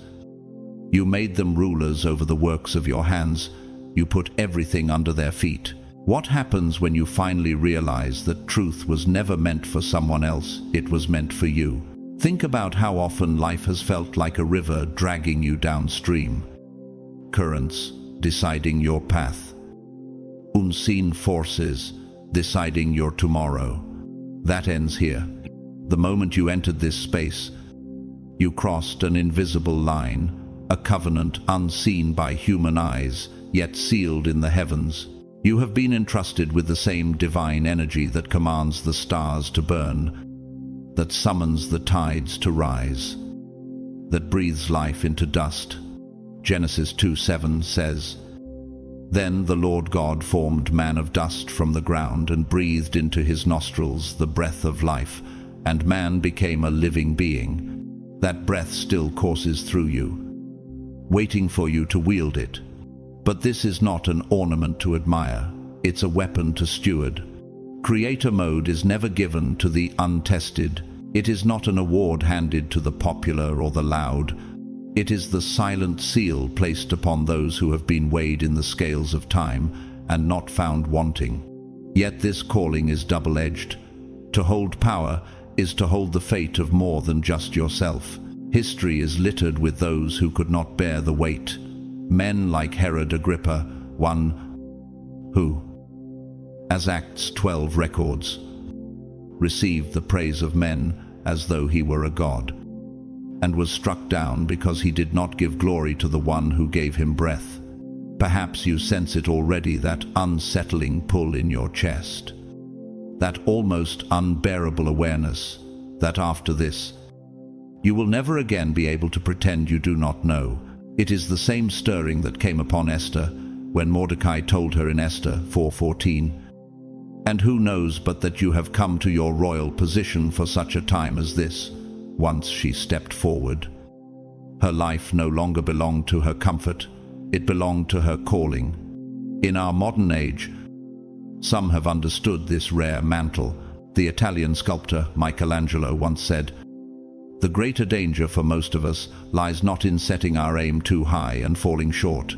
you made them rulers over the works of your hands. You put everything under their feet. What happens when you finally realize that truth was never meant for someone else? It was meant for you. Think about how often life has felt like a river dragging you downstream. Currents deciding your path. Unseen forces deciding your tomorrow. That ends here. The moment you entered this space, you crossed an invisible line, a covenant unseen by human eyes, yet sealed in the heavens. You have been entrusted with the same divine energy that commands the stars to burn, that summons the tides to rise, that breathes life into dust. Genesis 2:7 says, Then the Lord God formed man of dust from the ground and breathed into his nostrils the breath of life, and man became a living being. That breath still courses through you, waiting for you to wield it. But this is not an ornament to admire, it's a weapon to steward. Creator mode is never given to the untested. It is not an award handed to the popular or the loud. It is the silent seal placed upon those who have been weighed in the scales of time and not found wanting. Yet this calling is double-edged. To hold power is to hold the fate of more than just yourself. History is littered with those who could not bear the weight. Men like Herod Agrippa, one who, as Acts 12 records, received the praise of men as though he were a god, and was struck down because he did not give glory to the one who gave him breath. Perhaps you sense it already, that unsettling pull in your chest, that almost unbearable awareness that after this, you will never again be able to pretend you do not know. It is the same stirring that came upon Esther when Mordecai told her in Esther 4:14, "And who knows but that you have come to your royal position for such a time as this?" Once she stepped forward. Her life no longer belonged to her comfort, it belonged to her calling. In our modern age, some have understood this rare mantle. The Italian sculptor Michelangelo once said, "The greater danger for most of us lies not in setting our aim too high and falling short,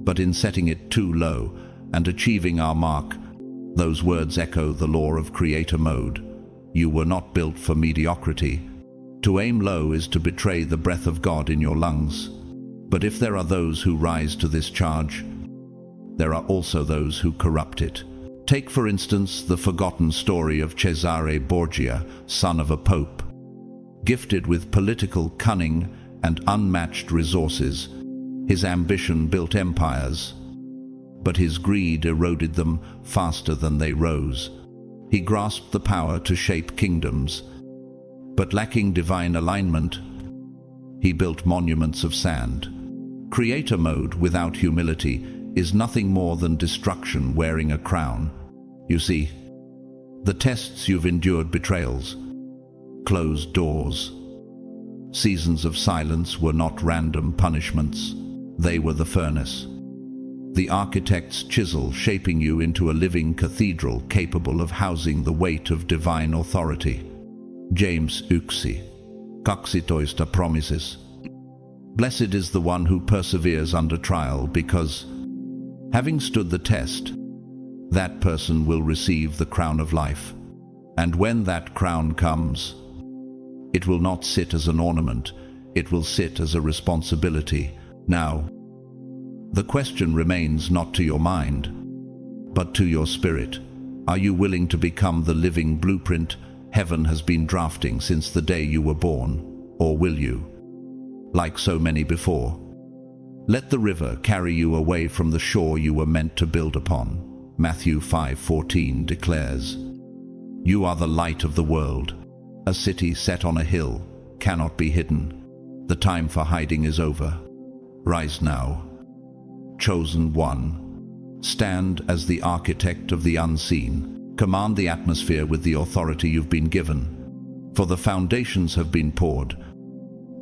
but in setting it too low and achieving our mark." Those words echo the law of creator mode. You were not built for mediocrity. To aim low is to betray the breath of God in your lungs. But if there are those who rise to this charge, there are also those who corrupt it. Take, for instance, the forgotten story of Cesare Borgia, son of a pope. Gifted with political cunning and unmatched resources, his ambition built empires, but his greed eroded them faster than they rose. He grasped the power to shape kingdoms, but lacking divine alignment, he built monuments of sand. Creator mode without humility is nothing more than destruction wearing a crown. You see, the tests you've endured, betrayals, closed doors, seasons of silence, were not random punishments. They were the furnace, the architect's chisel shaping you into a living cathedral capable of housing the weight of divine authority. James 6, Kaksitoista promises, "Blessed is the one who perseveres under trial, because, having stood the test, that person will receive the crown of life. And when that crown comes, it will not sit as an ornament, it will sit as a responsibility." Now, the question remains not to your mind, but to your spirit. Are you willing to become the living blueprint heaven has been drafting since the day you were born? Or will you, like so many before, let the river carry you away from the shore you were meant to build upon? Matthew 5:14 declares, "You are the light of the world. A city set on a hill cannot be hidden. The time for hiding is over. Rise now, chosen one. Stand as the architect of the unseen. Command the atmosphere with the authority you've been given. For the foundations have been poured.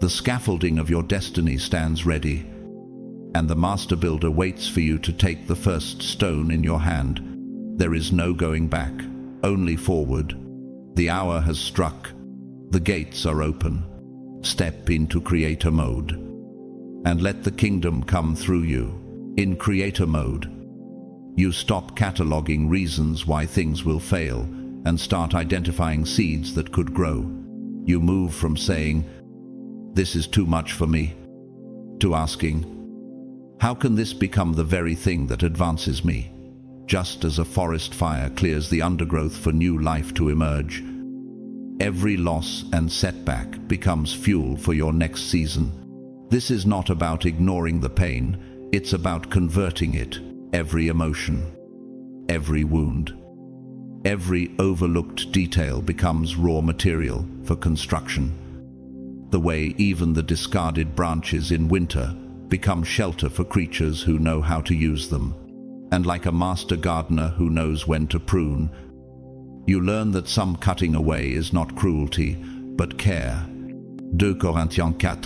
The scaffolding of your destiny stands ready, and the master builder waits for you to take the first stone in your hand. There is no going back, only forward. The hour has struck. The gates are open. Step into creator mode, and let the kingdom come through you. In creator mode, you stop cataloging reasons why things will fail and start identifying seeds that could grow. You move from saying, "This is too much for me," to asking, "How can this become the very thing that advances me?" Just as a forest fire clears the undergrowth for new life to emerge, every loss and setback becomes fuel for your next season. This is not about ignoring the pain, it's about converting it. Every emotion, every wound, every overlooked detail becomes raw material for construction. The way even the discarded branches in winter become shelter for creatures who know how to use them. And like a master gardener who knows when to prune, You learn that some cutting away is not cruelty, but care. 2 Corinthians 4,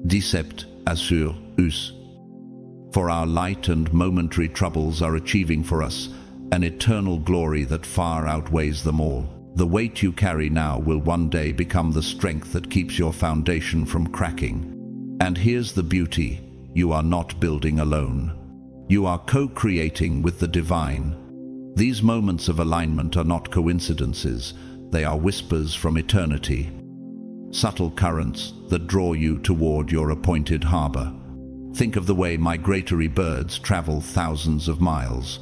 17 assure us. For our light and momentary troubles are achieving for us an eternal glory that far outweighs them all. The weight you carry now will one day become the strength that keeps your foundation from cracking. And here's the beauty: you are not building alone. You are co-creating with the divine. These moments of alignment are not coincidences, they are whispers from eternity. Subtle currents that draw you toward your appointed harbor. Think of the way migratory birds travel thousands of miles.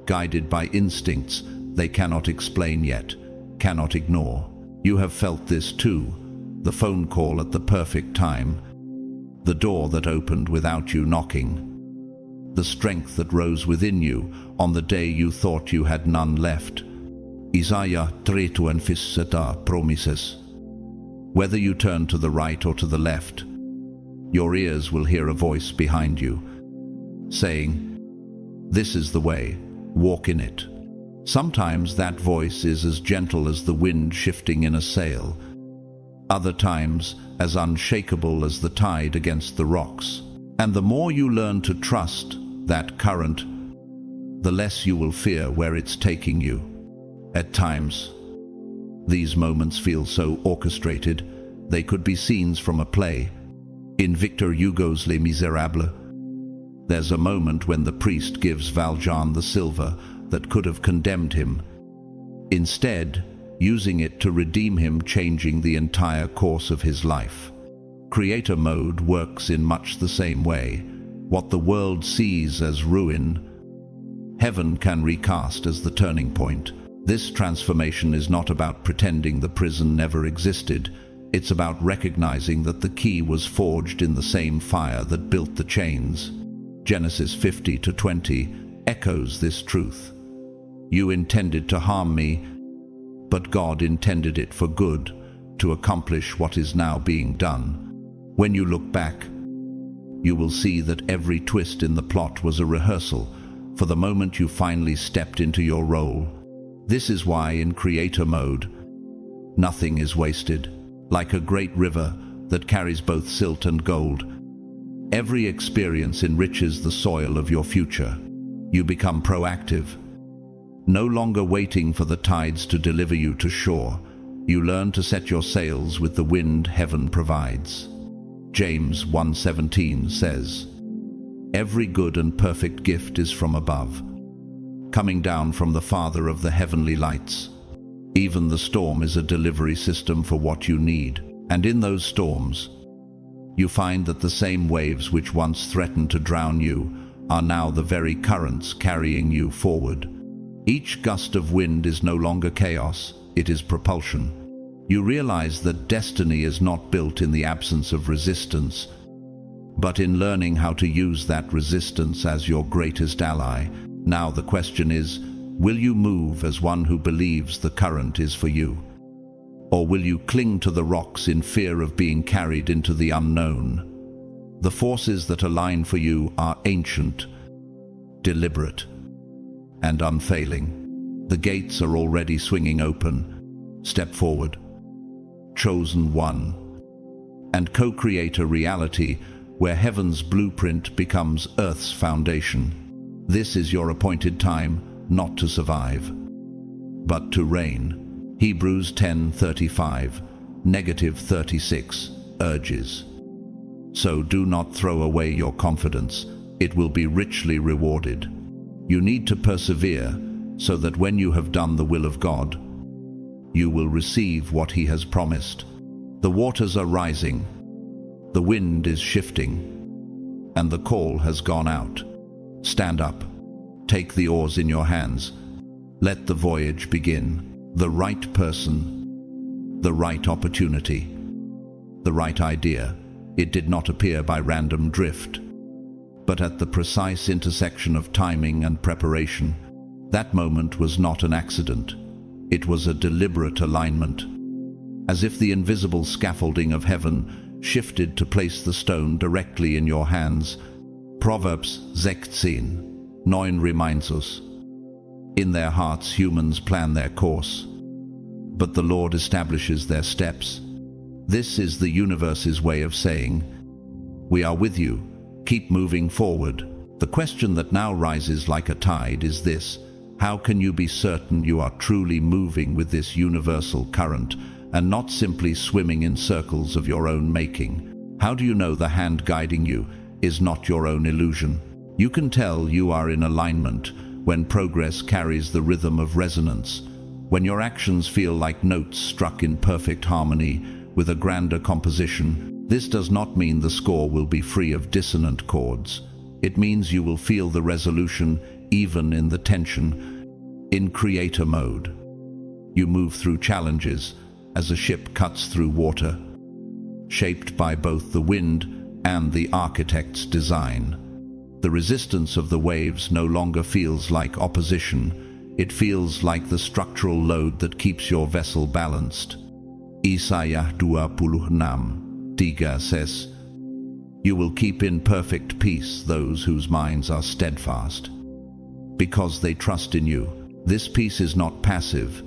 Guided by instincts they cannot explain yet, cannot ignore. You have felt this too. The phone call at the perfect time. The door that opened without you knocking. The strength that rose within you on the day you thought you had none left. Isaiah 3:27 promises. Whether you turn to the right or to the left, your ears will hear a voice behind you, saying, "This is the way, walk in it." Sometimes that voice is as gentle as the wind shifting in a sail, other times as unshakable as the tide against the rocks. And the more you learn to trust that current, the less you will fear where it's taking you. At times, these moments feel so orchestrated, they could be scenes from a play. In Victor Hugo's Les Miserables, there's a moment when the priest gives Valjean the silver that could have condemned him, instead using it to redeem him, changing the entire course of his life. Creator mode works in much the same way. What the world sees as ruin, heaven can recast as the turning point. This transformation is not about pretending the prison never existed. It's about recognizing that the key was forged in the same fire that built the chains. Genesis 50:20 echoes this truth. You intended to harm me, but God intended it for good, to accomplish what is now being done. When you look back, you will see that every twist in the plot was a rehearsal for the moment you finally stepped into your role. This is why in creator mode, nothing is wasted. Like a great river that carries both silt and gold, every experience enriches the soil of your future. You become proactive, no longer waiting for the tides to deliver you to shore. You learn to set your sails with the wind heaven provides. James 1:17 says, "Every good and perfect gift is from above, coming down from the Father of the heavenly lights." Even the storm is a delivery system for what you need. And in those storms, you find that the same waves which once threatened to drown you are now the very currents carrying you forward. Each gust of wind is no longer chaos, it is propulsion. You realize that destiny is not built in the absence of resistance, but in learning how to use that resistance as your greatest ally. Now the question is, will you move as one who believes the current is for you? Or will you cling to the rocks in fear of being carried into the unknown? The forces that align for you are ancient, deliberate, and unfailing. The gates are already swinging open. Step forward, chosen one, and co-create a reality where heaven's blueprint becomes earth's foundation. This is your appointed time, not to survive, but to reign. Hebrews 10:35, -36 urges. So do not throw away your confidence. It will be richly rewarded. You need to persevere so that when you have done the will of God, you will receive what He has promised. The waters are rising, the wind is shifting, and the call has gone out. Stand up. Take the oars in your hands. Let the voyage begin. The right person, the right opportunity, the right idea. It did not appear by random drift, but at the precise intersection of timing and preparation. That moment was not an accident. It was a deliberate alignment, as if the invisible scaffolding of heaven shifted to place the stone directly in your hands. Proverbs 16:9 reminds us, In their hearts humans plan their course, but the Lord establishes their steps. This is the universe's way of saying, "We are with you, keep moving forward." The question that now rises like a tide is this: how can you be certain you are truly moving with this universal current and not simply swimming in circles of your own making? How do you know the hand guiding you is not your own illusion? You can tell you are in alignment when progress carries the rhythm of resonance, when your actions feel like notes struck in perfect harmony with a grander composition. This does not mean the score will be free of dissonant chords. It means you will feel the resolution even in the tension. In creator mode, you move through challenges as a ship cuts through water, shaped by both the wind and the architect's design. The resistance of the waves no longer feels like opposition. It feels like the structural load that keeps your vessel balanced. Isaiah 26:3 says, "You will keep in perfect peace those whose minds are steadfast, because they trust in you." This peace is not passive.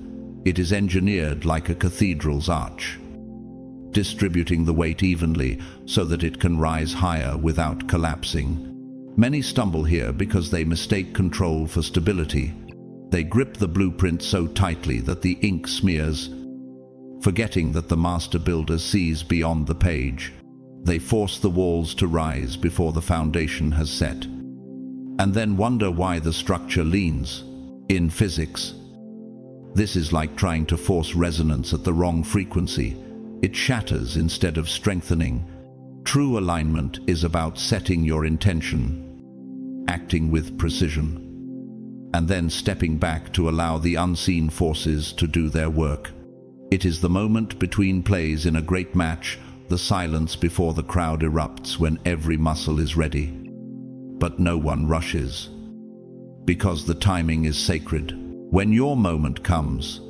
It is engineered like a cathedral's arch, distributing the weight evenly so that it can rise higher without collapsing. Many stumble here because they mistake control for stability. They grip the blueprint so tightly that the ink smears, forgetting that the master builder sees beyond the page. They force the walls to rise before the foundation has set, and then wonder why the structure leans. In physics, this is like trying to force resonance at the wrong frequency. It shatters instead of strengthening. True alignment is about setting your intention, acting with precision, and then stepping back to allow the unseen forces to do their work. It is the moment between plays in a great match, the silence before the crowd erupts when every muscle is ready. But no one rushes, because the timing is sacred. When your moment comes,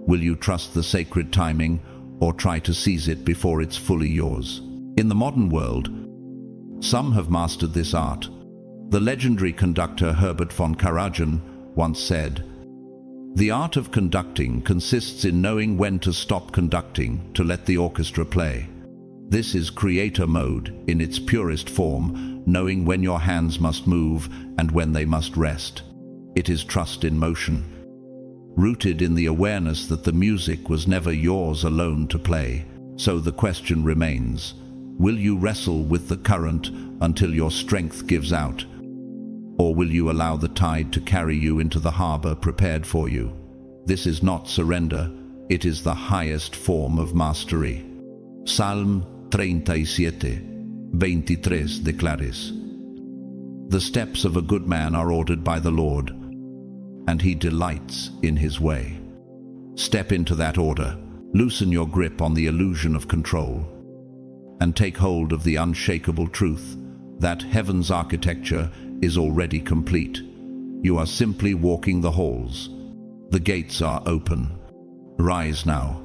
will you trust the sacred timing or try to seize it before it's fully yours? In the modern world, some have mastered this art. The legendary conductor Herbert von Karajan once said, "The art of conducting consists in knowing when to stop conducting to let the orchestra play." This is creator mode in its purest form, knowing when your hands must move and when they must rest. It is trust in motion, rooted in the awareness that the music was never yours alone to play. So the question remains, will you wrestle with the current until your strength gives out? Or will you allow the tide to carry you into the harbor prepared for you? This is not surrender, it is the highest form of mastery. Psalm 37:23 declares, "The steps of a good man are ordered by the Lord, and he delights in his way." Step into that order, loosen your grip on the illusion of control, and take hold of the unshakable truth that heaven's architecture is already complete. You are simply walking the halls. The gates are open. Rise now,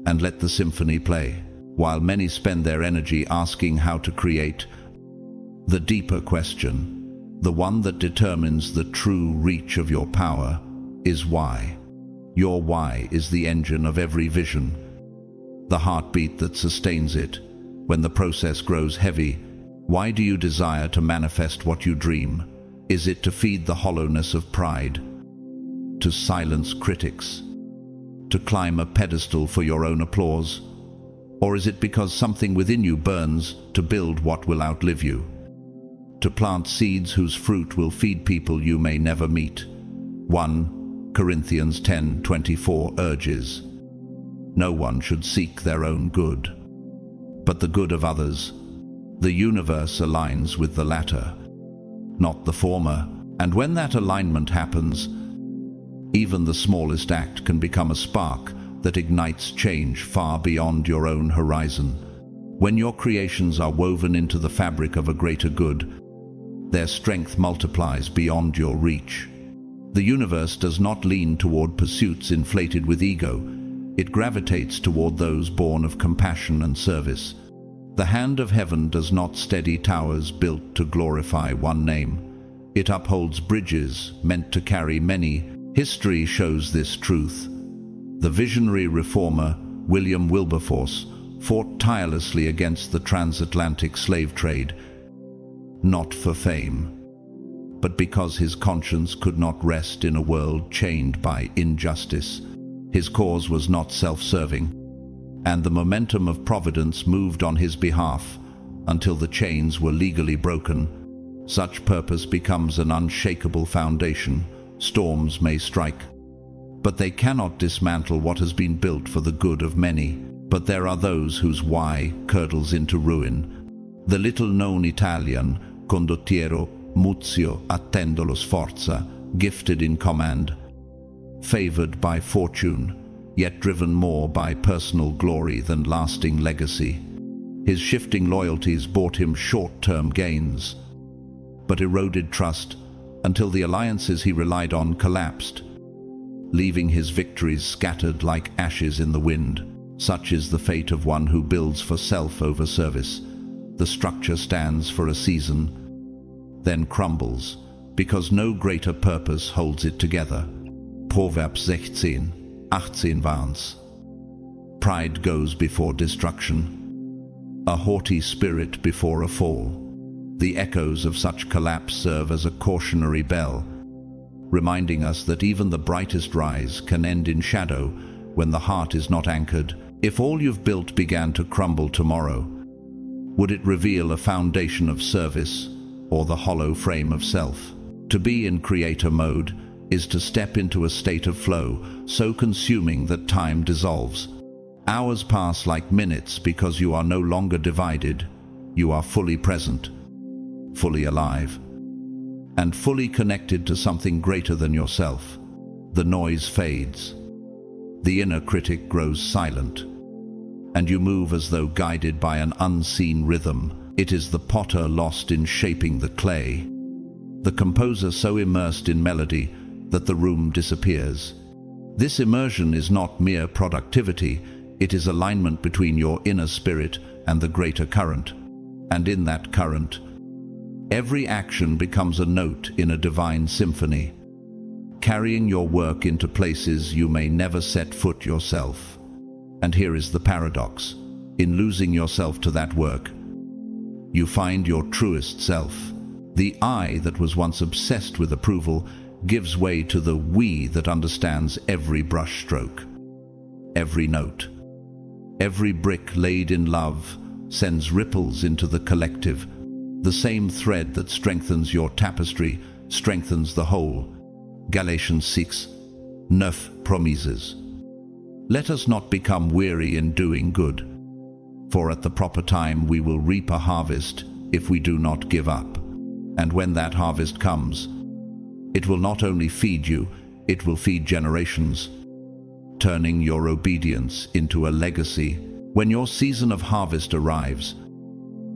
and let the symphony play. While many spend their energy asking how to create, the deeper question, the one that determines the true reach of your power, is why. Your why is the engine of every vision, the heartbeat that sustains it. When the process grows heavy, why do you desire to manifest what you dream? Is it to feed the hollowness of pride? To silence critics? To climb a pedestal for your own applause? Or is it because something within you burns to build what will outlive you? To plant seeds whose fruit will feed people you may never meet? 1 Corinthians 10:24 urges, "No one should seek their own good, but the good of others." The universe aligns with the latter, not the former. And when that alignment happens, even the smallest act can become a spark that ignites change far beyond your own horizon. When your creations are woven into the fabric of a greater good, their strength multiplies beyond your reach. The universe does not lean toward pursuits inflated with ego. It gravitates toward those born of compassion and service. The hand of heaven does not steady towers built to glorify one name. It upholds bridges meant to carry many. History shows this truth. The visionary reformer, William Wilberforce, fought tirelessly against the transatlantic slave trade, not for fame, but because his conscience could not rest in a world chained by injustice. His cause was not self-serving, and the momentum of providence moved on his behalf until the chains were legally broken. Such purpose becomes an unshakable foundation. Storms may strike, but they cannot dismantle what has been built for the good of many. But there are those whose why curdles into ruin. The little-known Italian condottiero Muzio attendo lo sforza, gifted in command, favored by fortune, yet driven more by personal glory than lasting legacy. His shifting loyalties bought him short-term gains, but eroded trust until the alliances he relied on collapsed, leaving his victories scattered like ashes in the wind. Such is the fate of one who builds for self over service. The structure stands for a season, then crumbles, because no greater purpose holds it together. Proverbs 16:18 warns. Pride goes before destruction, a haughty spirit before a fall. The echoes of such collapse serve as a cautionary bell, reminding us that even the brightest rise can end in shadow when the heart is not anchored. If all you've built began to crumble tomorrow, would it reveal a foundation of service or the hollow frame of self? To be in creator mode is to step into a state of flow, so consuming that time dissolves. Hours pass like minutes because you are no longer divided. You are fully present, fully alive, and fully connected to something greater than yourself. The noise fades. The inner critic grows silent, and you move as though guided by an unseen rhythm. It is the potter lost in shaping the clay, the composer so immersed in melody that the room disappears. This immersion is not mere productivity, it is alignment between your inner spirit and the greater current. And in that current, every action becomes a note in a divine symphony, carrying your work into places you may never set foot yourself. And here is the paradox. In losing yourself to that work, you find your truest self. The I that was once obsessed with approval gives way to the we that understands every brushstroke, every note. Every brick laid in love sends ripples into the collective. The same thread that strengthens your tapestry strengthens the whole. Galatians 6:9 promises. Let us not become weary in doing good, for at the proper time we will reap a harvest if we do not give up. And when that harvest comes, it will not only feed you, it will feed generations, turning your obedience into a legacy. When your season of harvest arrives,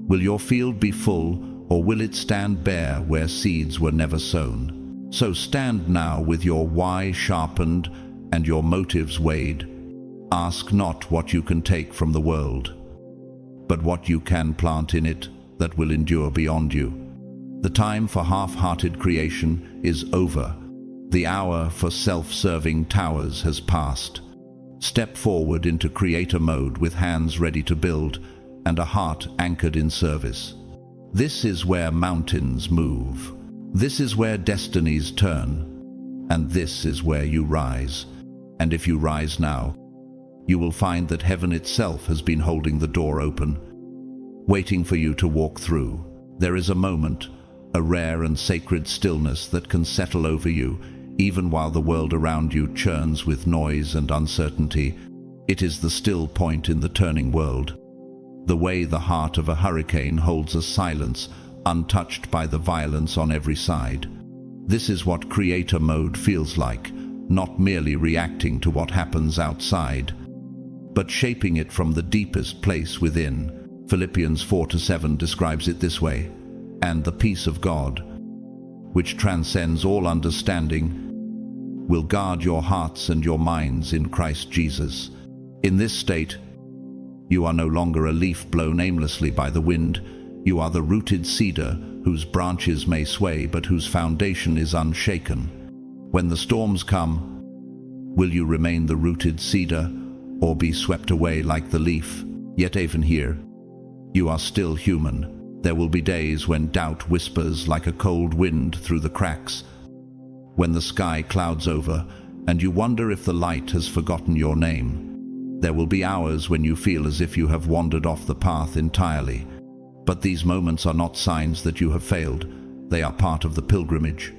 will your field be full, or will it stand bare where seeds were never sown? So stand now with your why sharpened and your motives weighed. Ask not what you can take from the world, but what you can plant in it that will endure beyond you. The time for half-hearted creation is over. The hour for self-serving towers has passed. Step forward into creator mode with hands ready to build and a heart anchored in service. This is where mountains move. This is where destinies turn. And this is where you rise. And if you rise now, you will find that heaven itself has been holding the door open, waiting for you to walk through. There is a moment, a rare and sacred stillness that can settle over you, even while the world around you churns with noise and uncertainty. It is the still point in the turning world, the way the heart of a hurricane holds a silence untouched by the violence on every side. This is what creator mode feels like, not merely reacting to what happens outside, but shaping it from the deepest place within. Philippians 4:7 describes it this way: "And the peace of God, which transcends all understanding, will guard your hearts and your minds in Christ Jesus." In this state, you are no longer a leaf blown aimlessly by the wind. You are the rooted cedar, whose branches may sway, but whose foundation is unshaken. When the storms come, will you remain the rooted cedar, or be swept away like the leaf? Yet even here, you are still human. There will be days when doubt whispers like a cold wind through the cracks, when the sky clouds over, and you wonder if the light has forgotten your name. There will be hours when you feel as if you have wandered off the path entirely. But these moments are not signs that you have failed. They are part of the pilgrimage.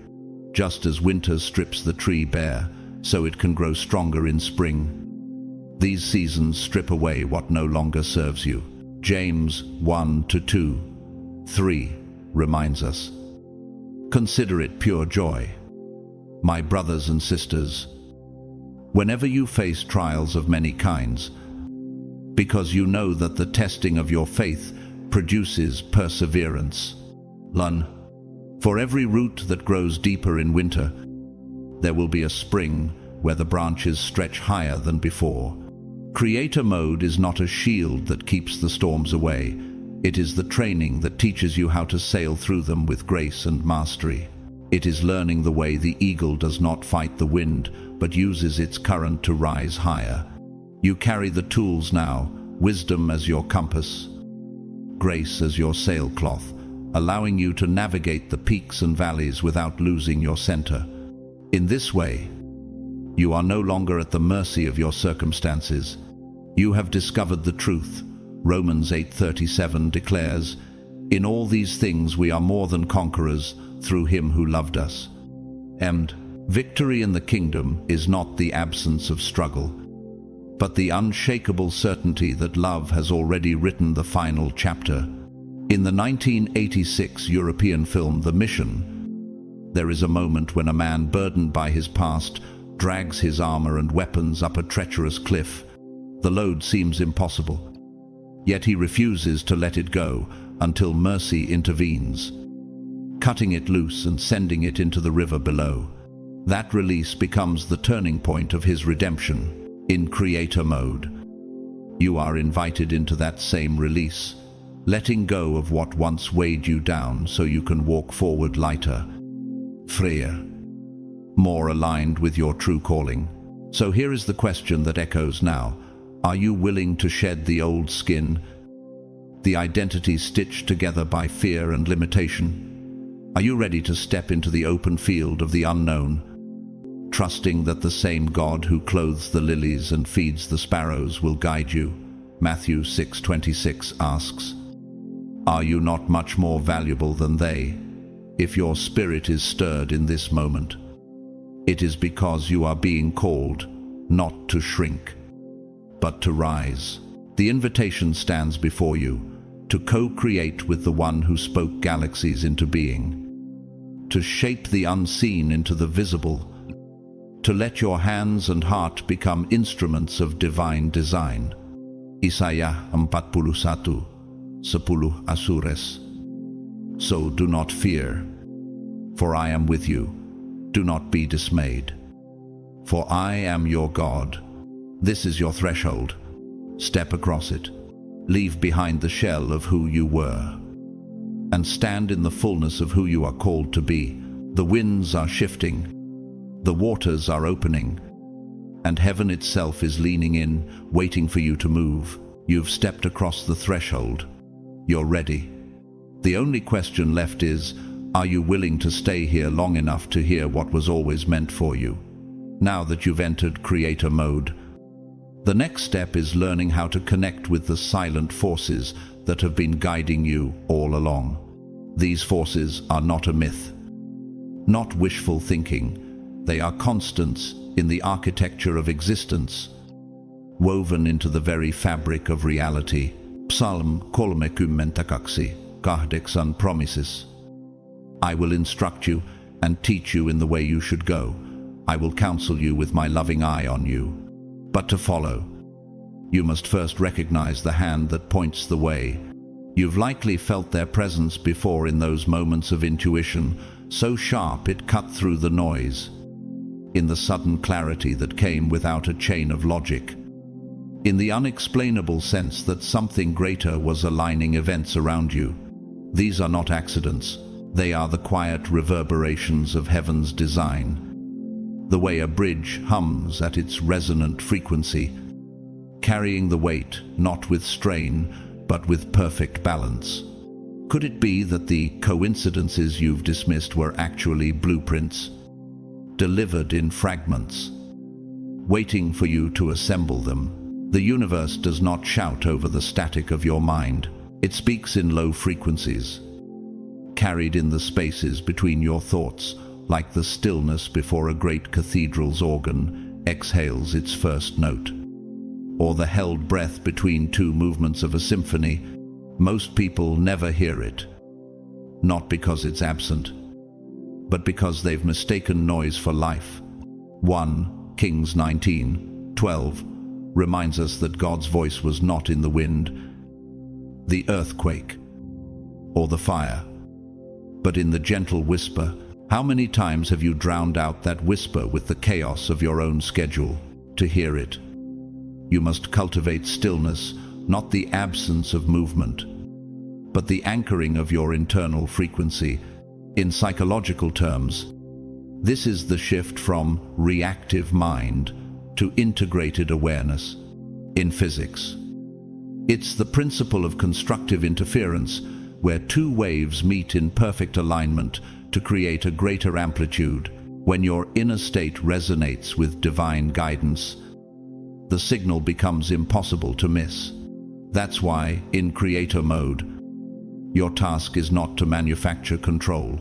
Just as winter strips the tree bare, so it can grow stronger in spring. These seasons strip away what no longer serves you. James 1:2-3 reminds us. Consider it pure joy, my brothers and sisters, whenever you face trials of many kinds, because you know that the testing of your faith produces perseverance. For every root that grows deeper in winter, there will be a spring where the branches stretch higher than before. Creator mode is not a shield that keeps the storms away. It is the training that teaches you how to sail through them with grace and mastery. It is learning the way the eagle does not fight the wind, but uses its current to rise higher. You carry the tools now, wisdom as your compass, grace as your sailcloth, allowing you to navigate the peaks and valleys without losing your center. In this way, you are no longer at the mercy of your circumstances. You have discovered the truth. Romans 8:37 declares, "In all these things we are more than conquerors through him who loved us." And victory in the kingdom is not the absence of struggle, but the unshakable certainty that love has already written the final chapter. In the 1986 European film The Mission, there is a moment when a man burdened by his past drags his armor and weapons up a treacherous cliff. The load seems impossible, yet he refuses to let it go until mercy intervenes, cutting it loose and sending it into the river below. That release becomes the turning point of his redemption. In creator mode, you are invited into that same release, letting go of what once weighed you down so you can walk forward lighter, freer, more aligned with your true calling. So here is the question that echoes now. Are you willing to shed the old skin, the identity stitched together by fear and limitation? Are you ready to step into the open field of the unknown, trusting that the same God who clothes the lilies and feeds the sparrows will guide you? Matthew 6:26 asks, "Are you not much more valuable than they?" If your spirit is stirred in this moment, it is because you are being called not to shrink, but to rise. The invitation stands before you, to co-create with the one who spoke galaxies into being, to shape the unseen into the visible, to let your hands and heart become instruments of divine design. Isaiah 41:10 Asures. So do not fear, for I am with you. Do not be dismayed, for I am your God. This is your threshold. Step across it. Leave behind the shell of who you were, and stand in the fullness of who you are called to be. The winds are shifting, the waters are opening, and heaven itself is leaning in, waiting for you to move. You've stepped across the threshold. You're ready. The only question left is, are you willing to stay here long enough to hear what was always meant for you? Now that you've entered creator mode, the next step is learning how to connect with the silent forces that have been guiding you all along. These forces are not a myth, not wishful thinking. They are constants in the architecture of existence, woven into the very fabric of reality. Psalm 36 promises, "I will instruct you and teach you in the way you should go. I will counsel you with my loving eye on you." But to follow, you must first recognize the hand that points the way. You've likely felt their presence before in those moments of intuition, so sharp it cut through the noise, in the sudden clarity that came without a chain of logic, in the unexplainable sense that something greater was aligning events around you. These are not accidents. They are the quiet reverberations of heaven's design. The way a bridge hums at its resonant frequency, carrying the weight not with strain, but with perfect balance. Could it be that the coincidences you've dismissed were actually blueprints, delivered in fragments, waiting for you to assemble them? The universe does not shout over the static of your mind. It speaks in low frequencies, carried in the spaces between your thoughts, like the stillness before a great cathedral's organ exhales its first note, or the held breath between two movements of a symphony. Most people never hear it, not because it's absent, but because they've mistaken noise for life. 1 Kings 19:12 reminds us that God's voice was not in the wind, the earthquake, or the fire, but in the gentle whisper. How many times have you drowned out that whisper with the chaos of your own schedule? To hear it, you must cultivate stillness, not the absence of movement, but the anchoring of your internal frequency. In psychological terms, this is the shift from reactive mind to integrated awareness. In physics, it's the principle of constructive interference, where two waves meet in perfect alignment to create a greater amplitude. When your inner state resonates with divine guidance, the signal becomes impossible to miss. That's why, in creator mode, your task is not to manufacture control,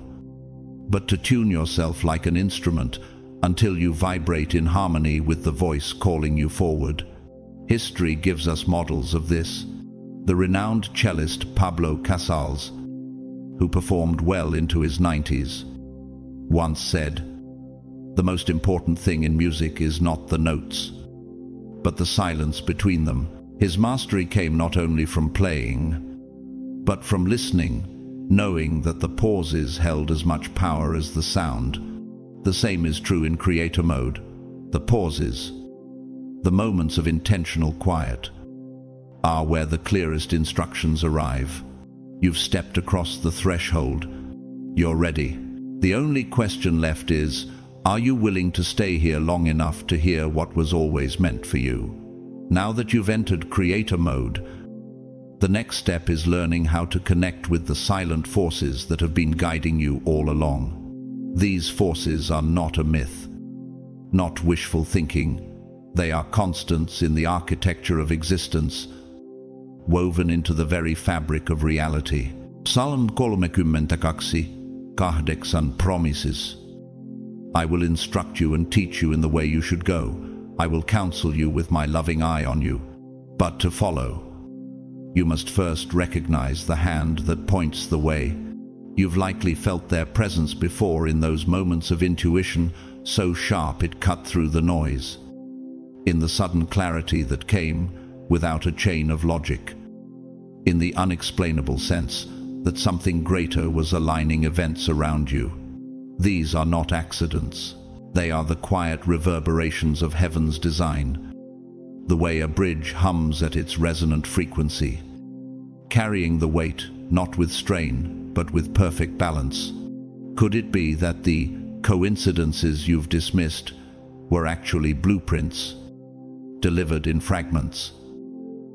but to tune yourself like an instrument until you vibrate in harmony with the voice calling you forward. History gives us models of this. The renowned cellist Pablo Casals, who performed well into his 90s, once said, "The most important thing in music is not the notes, but the silence between them." His mastery came not only from playing, but from listening, knowing that the pauses held as much power as the sound. The same is true in creator mode. The pauses, the moments of intentional quiet, are where the clearest instructions arrive. You've stepped across the threshold. You're ready. The only question left is, are you willing to stay here long enough to hear what was always meant for you? Now that you've entered creator mode, the next step is learning how to connect with the silent forces that have been guiding you all along. These forces are not a myth, not wishful thinking. They are constants in the architecture of existence, woven into the very fabric of reality. Psalm 32:8 promises, "I will instruct you and teach you in the way you should go. I will counsel you with my loving eye on you." But to follow, you must first recognize the hand that points the way. You've likely felt their presence before in those moments of intuition, so sharp it cut through the noise. In the sudden clarity that came without a chain of logic. In the unexplainable sense that something greater was aligning events around you. These are not accidents. They are the quiet reverberations of heaven's design. The way a bridge hums at its resonant frequency, carrying the weight not with strain, but with perfect balance. Could it be that the coincidences you've dismissed were actually blueprints, delivered in fragments,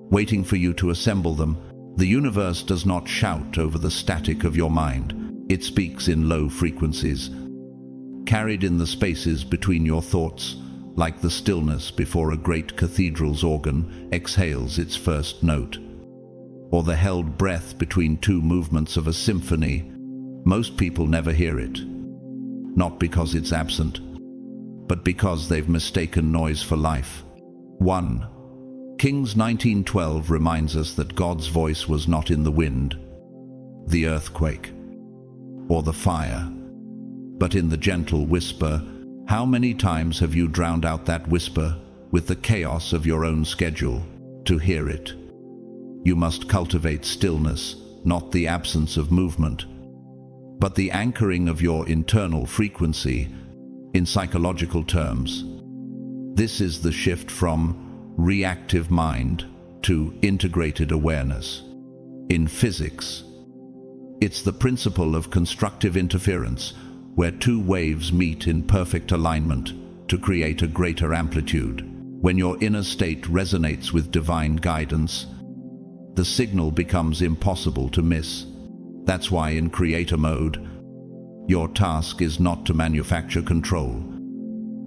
waiting for you to assemble them? The universe does not shout over the static of your mind. It speaks in low frequencies, carried in the spaces between your thoughts, like the stillness before a great cathedral's organ exhales its first note, or the held breath between two movements of a symphony. Most people never hear it, not because it's absent, but because they've mistaken noise for life. 1 Kings 19:12 reminds us that God's voice was not in the wind, the earthquake, or the fire, but in the gentle whisper. How many times have you drowned out that whisper with the chaos of your own schedule? To hear it, you must cultivate stillness, not the absence of movement, but the anchoring of your internal frequency. In psychological terms, this is the shift from reactive mind to integrated awareness. In physics, It's the principle of constructive interference, where two waves meet in perfect alignment to create a greater amplitude. When your inner state resonates with divine guidance, the signal becomes impossible to miss. That's why in creator mode, your task is not to manufacture control,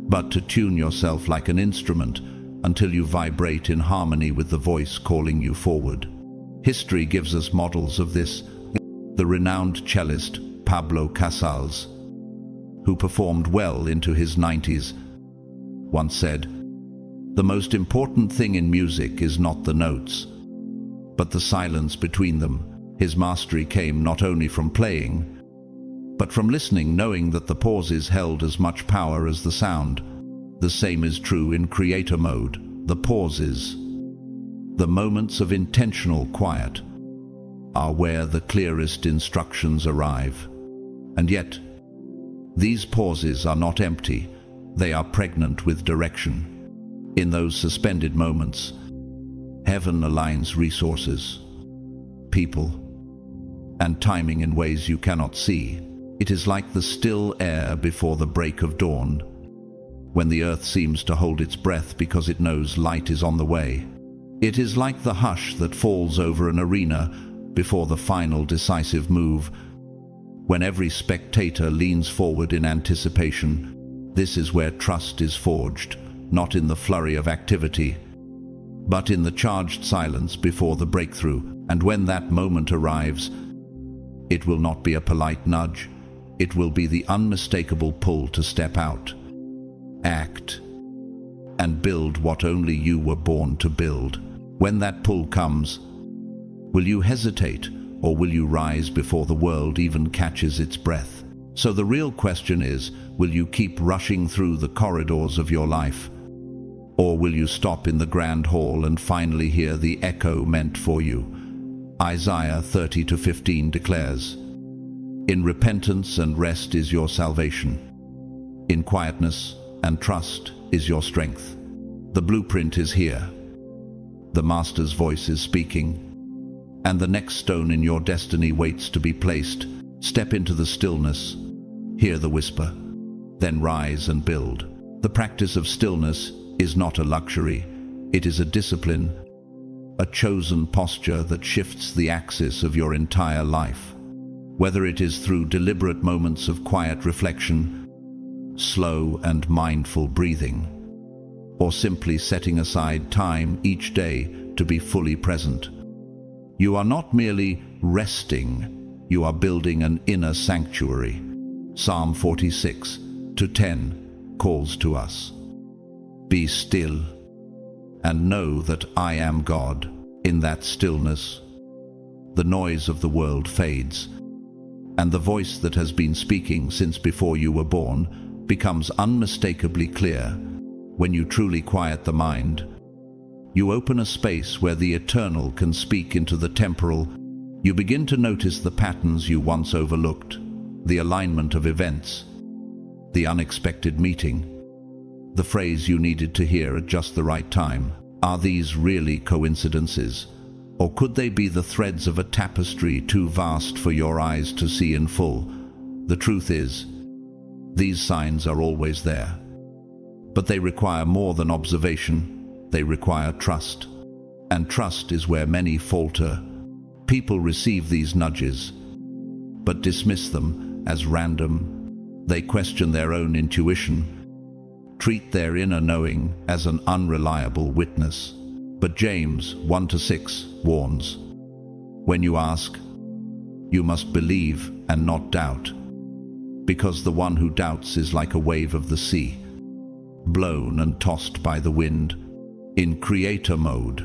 but to tune yourself like an instrument until you vibrate in harmony with the voice calling you forward. History gives us models of this. The renowned cellist Pablo Casals, who performed well into his 90s, once said, "The most important thing in music is not the notes, but the silence between them." His mastery came not only from playing, but from listening, knowing that the pauses held as much power as the sound. The same is true in creator mode. The pauses, the moments of intentional quiet, are where the clearest instructions arrive. And yet, these pauses are not empty, they are pregnant with direction. In those suspended moments, heaven aligns resources, people, and timing in ways you cannot see. It is like the still air before the break of dawn, when the earth seems to hold its breath because it knows light is on the way. It is like the hush that falls over an arena before the final decisive move, when every spectator leans forward in anticipation. This is where trust is forged, not in the flurry of activity, but in the charged silence before the breakthrough. And when that moment arrives, it will not be a polite nudge, it will be the unmistakable pull to step out, act, and build what only you were born to build. When that pull comes, will you hesitate, or will you rise before the world even catches its breath? So the real question is, will you keep rushing through the corridors of your life? Or will you stop in the grand hall and finally hear the echo meant for you? Isaiah 30:15 declares, "In repentance and rest is your salvation. In quietness and trust is your strength." The blueprint is here. The Master's voice is speaking, and the next stone in your destiny waits to be placed. Step into the stillness, hear the whisper, then rise and build. The practice of stillness is not a luxury, it is a discipline, a chosen posture that shifts the axis of your entire life. Whether it is through deliberate moments of quiet reflection, slow and mindful breathing, or simply setting aside time each day to be fully present, you are not merely resting, you are building an inner sanctuary. Psalm 46:10 calls to us, "Be still and know that I am God." In that stillness, the noise of the world fades, and the voice that has been speaking since before you were born becomes unmistakably clear. When you truly quiet the mind, you open a space where the eternal can speak into the temporal. You begin to notice the patterns you once overlooked, the alignment of events, the unexpected meeting, the phrase you needed to hear at just the right time. Are these really coincidences? Or could they be the threads of a tapestry too vast for your eyes to see in full? The truth is, these signs are always there. But they require more than observation, they require trust. And trust is where many falter. People receive these nudges, but dismiss them as random. They question their own intuition, treat their inner knowing as an unreliable witness. But James 1-6 warns, "When you ask, you must believe and not doubt, because the one who doubts is like a wave of the sea, blown and tossed by the wind." In creator mode,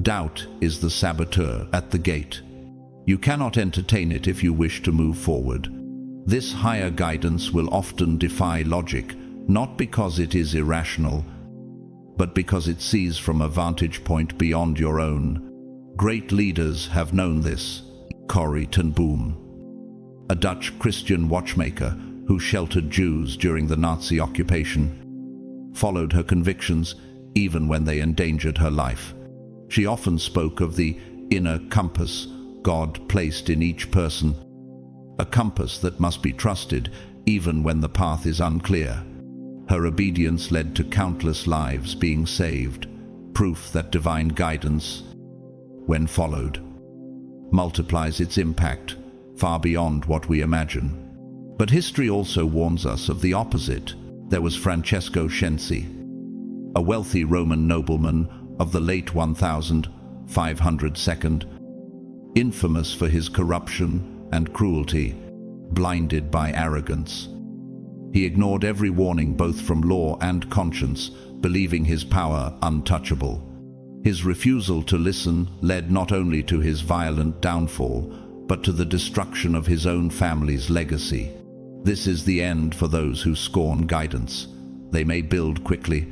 doubt is the saboteur at the gate. You cannot entertain it if you wish to move forward. This higher guidance will often defy logic, not because it is irrational, but because it sees from a vantage point beyond your own. Great leaders have known this. Corrie ten Boom, a Dutch Christian watchmaker who sheltered Jews during the Nazi occupation, followed her convictions even when they endangered her life. She often spoke of the inner compass God placed in each person, a compass that must be trusted even when the path is unclear. Her obedience led to countless lives being saved, proof that divine guidance, when followed, multiplies its impact far beyond what we imagine. But history also warns us of the opposite. There was Francesco Scenzi, a wealthy Roman nobleman of the late 1500s, infamous for his corruption and cruelty, blinded by arrogance. He ignored every warning both from law and conscience, believing his power untouchable. His refusal to listen led not only to his violent downfall, but to the destruction of his own family's legacy. This is the end for those who scorn guidance. They may build quickly,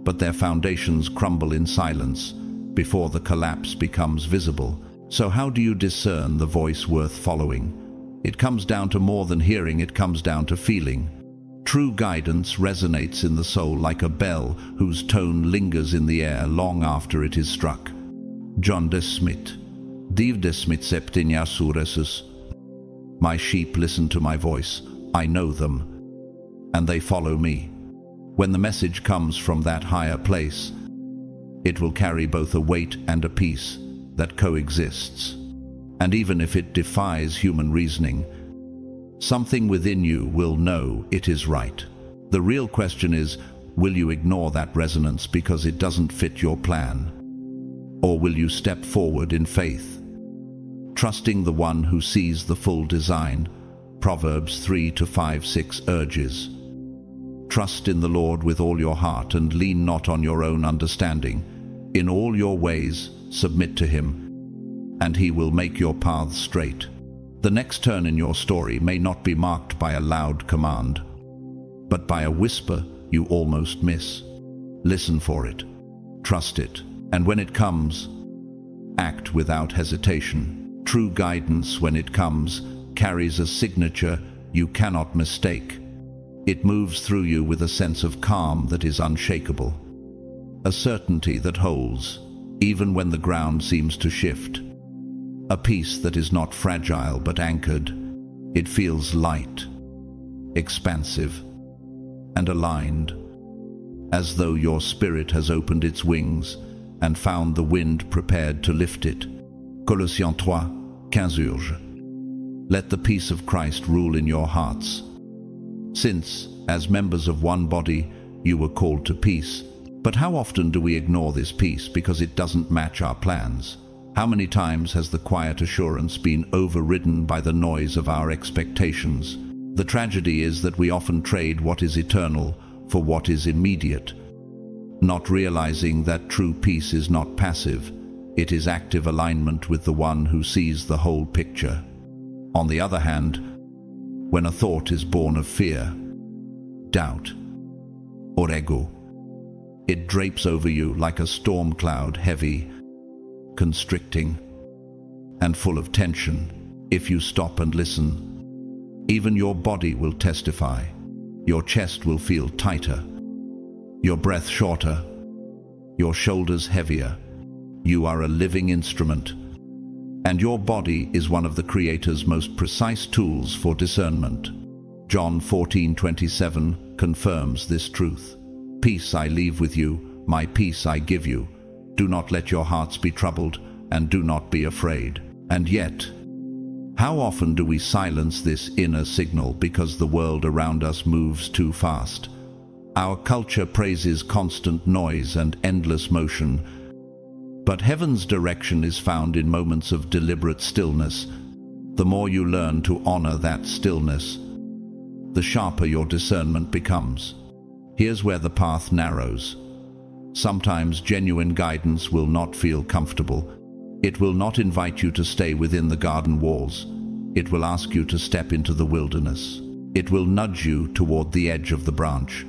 but their foundations crumble in silence before the collapse becomes visible. So how do you discern the voice worth following? It comes down to more than hearing, it comes down to feeling. True guidance resonates in the soul like a bell whose tone lingers in the air long after it is struck. John de Smith. Div de Smith septinia suresus. My sheep listen to my voice. I know them, and they follow me. When the message comes from that higher place, it will carry both a weight and a peace that coexists. And even if it defies human reasoning, something within you will know it is right. The real question is, will you ignore that resonance because it doesn't fit your plan? Or will you step forward in faith, trusting the one who sees the full design? Proverbs 3-5-6 urges, trust in the Lord with all your heart and lean not on your own understanding. In all your ways submit to him, and he will make your paths straight. The next turn in your story may not be marked by a loud command, but by a whisper you almost miss. Listen for it, trust it, and when it comes, act without hesitation. True guidance, when it comes, carries a signature you cannot mistake. It moves through you with a sense of calm that is unshakable, a certainty that holds, even when the ground seems to shift. A peace that is not fragile but anchored. It feels light, expansive, and aligned, as though your spirit has opened its wings and found the wind prepared to lift it. Colossiens 3:15. Let the peace of Christ rule in your hearts. Since, as members of one body, you were called to peace. But how often do we ignore this peace because it doesn't match our plans? How many times has the quiet assurance been overridden by the noise of our expectations? The tragedy is that we often trade what is eternal for what is immediate, not realizing that true peace is not passive. It is active alignment with the one who sees the whole picture. On the other hand, when a thought is born of fear, doubt, or ego, it drapes over you like a storm cloud, heavy, constricting, and full of tension. If you stop and listen, even your body will testify. Your chest will feel tighter, your breath shorter, your shoulders heavier. You are a living instrument, and your body is one of the Creator's most precise tools for discernment. John 14:27 confirms this truth. Peace I leave with you, my peace I give you. Do not let your hearts be troubled, and do not be afraid. And yet, how often do we silence this inner signal because the world around us moves too fast? Our culture praises constant noise and endless motion, but heaven's direction is found in moments of deliberate stillness. The more you learn to honor that stillness, the sharper your discernment becomes. Here's where the path narrows. Sometimes genuine guidance will not feel comfortable. It will not invite you to stay within the garden walls. It will ask you to step into the wilderness. It will nudge you toward the edge of the branch,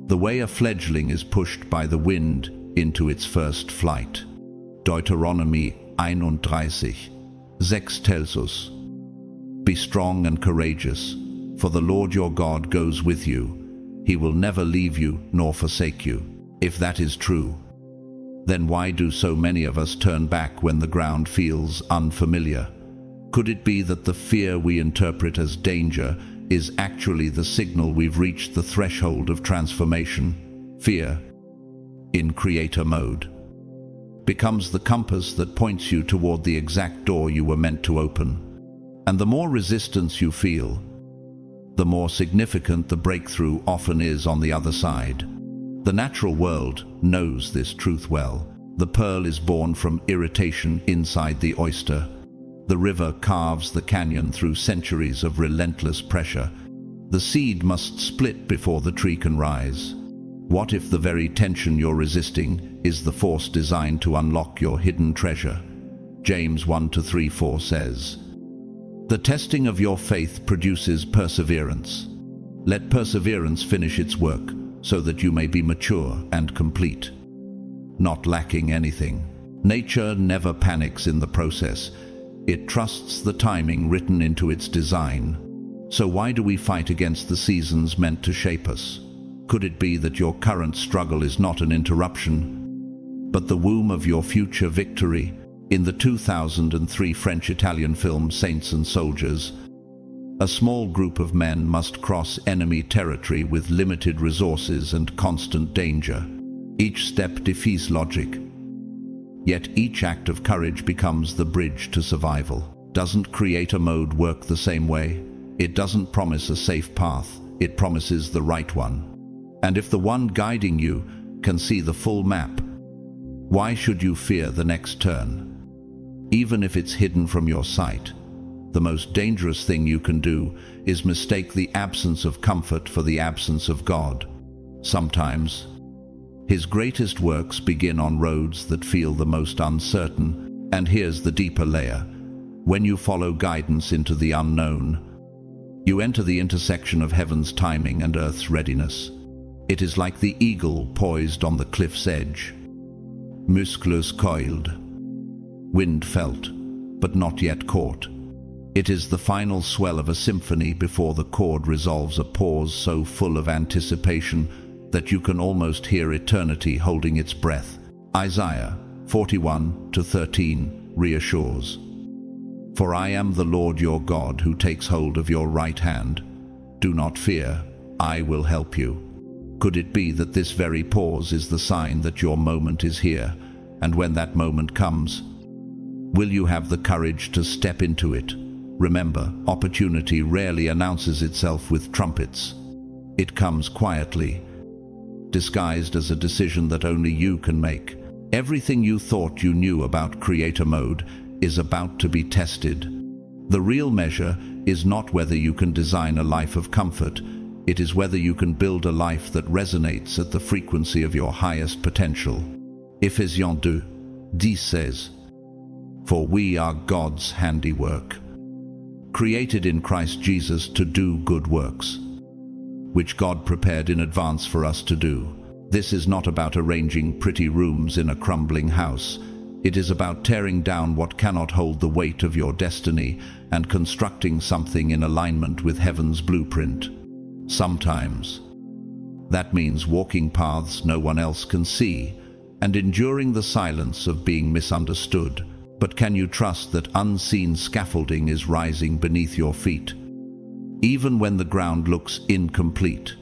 the way a fledgling is pushed by the wind into its first flight. Deuteronomy 31:6 tells us, "Be strong and courageous, for the Lord your God goes with you. He will never leave you nor forsake you." If that is true, Then why do so many of us turn back when the ground feels unfamiliar? Could it be that the fear we interpret as danger is actually the signal we've reached the threshold of transformation? Fear, in creator mode, becomes the compass that points you toward the exact door you were meant to open. And the more resistance you feel, the more significant the breakthrough often is on the other side. The natural world knows this truth well. The pearl is born from irritation inside the oyster. The river carves the canyon through centuries of relentless pressure. The seed must split before the tree can rise. What if the very tension you're resisting is the force designed to unlock your hidden treasure? James 1-3-4 says, "The testing of your faith produces perseverance. Let perseverance finish its work, so that you may be mature and complete, not lacking anything." Nature never panics in the process. It trusts the timing written into its design. So why do we fight against the seasons meant to shape us? Could it be that your current struggle is not an interruption, but the womb of your future victory? In the 2003 French-Italian film Saints and Soldiers, a small group of men must cross enemy territory with limited resources and constant danger. Each step defies logic. Yet each act of courage becomes the bridge to survival. Doesn't creator mode work the same way? It doesn't promise a safe path, it promises the right one. And if the one guiding you can see the full map, why should you fear the next turn? Even if it's hidden from your sight, the most dangerous thing you can do is mistake the absence of comfort for the absence of God. Sometimes, His greatest works begin on roads that feel the most uncertain. And here's the deeper layer. When you follow guidance into the unknown, you enter the intersection of heaven's timing and earth's readiness. It is like the eagle poised on the cliff's edge. Muscles coiled, wind felt, but not yet caught. It is the final swell of a symphony before the chord resolves a pause so full of anticipation that you can almost hear eternity holding its breath. Isaiah 41-13 reassures, "For I am the Lord your God who takes hold of your right hand. Do not fear, I will help you." Could it be that this very pause is the sign that your moment is here? And when that moment comes, will you have the courage to step into it? Remember, opportunity rarely announces itself with trumpets. It comes quietly, disguised as a decision that only you can make. Everything you thought you knew about creator mode is about to be tested. The real measure is not whether you can design a life of comfort. It is whether you can build a life that resonates at the frequency of your highest potential. Ephesians 2:10 says, "For we are God's handiwork, created in Christ Jesus to do good works, which God prepared in advance for us to do." This is not about arranging pretty rooms in a crumbling house. It is about tearing down what cannot hold the weight of your destiny and constructing something in alignment with heaven's blueprint. Sometimes that means walking paths no one else can see and enduring the silence of being misunderstood. But can you trust that unseen scaffolding is rising beneath your feet, even when the ground looks incomplete?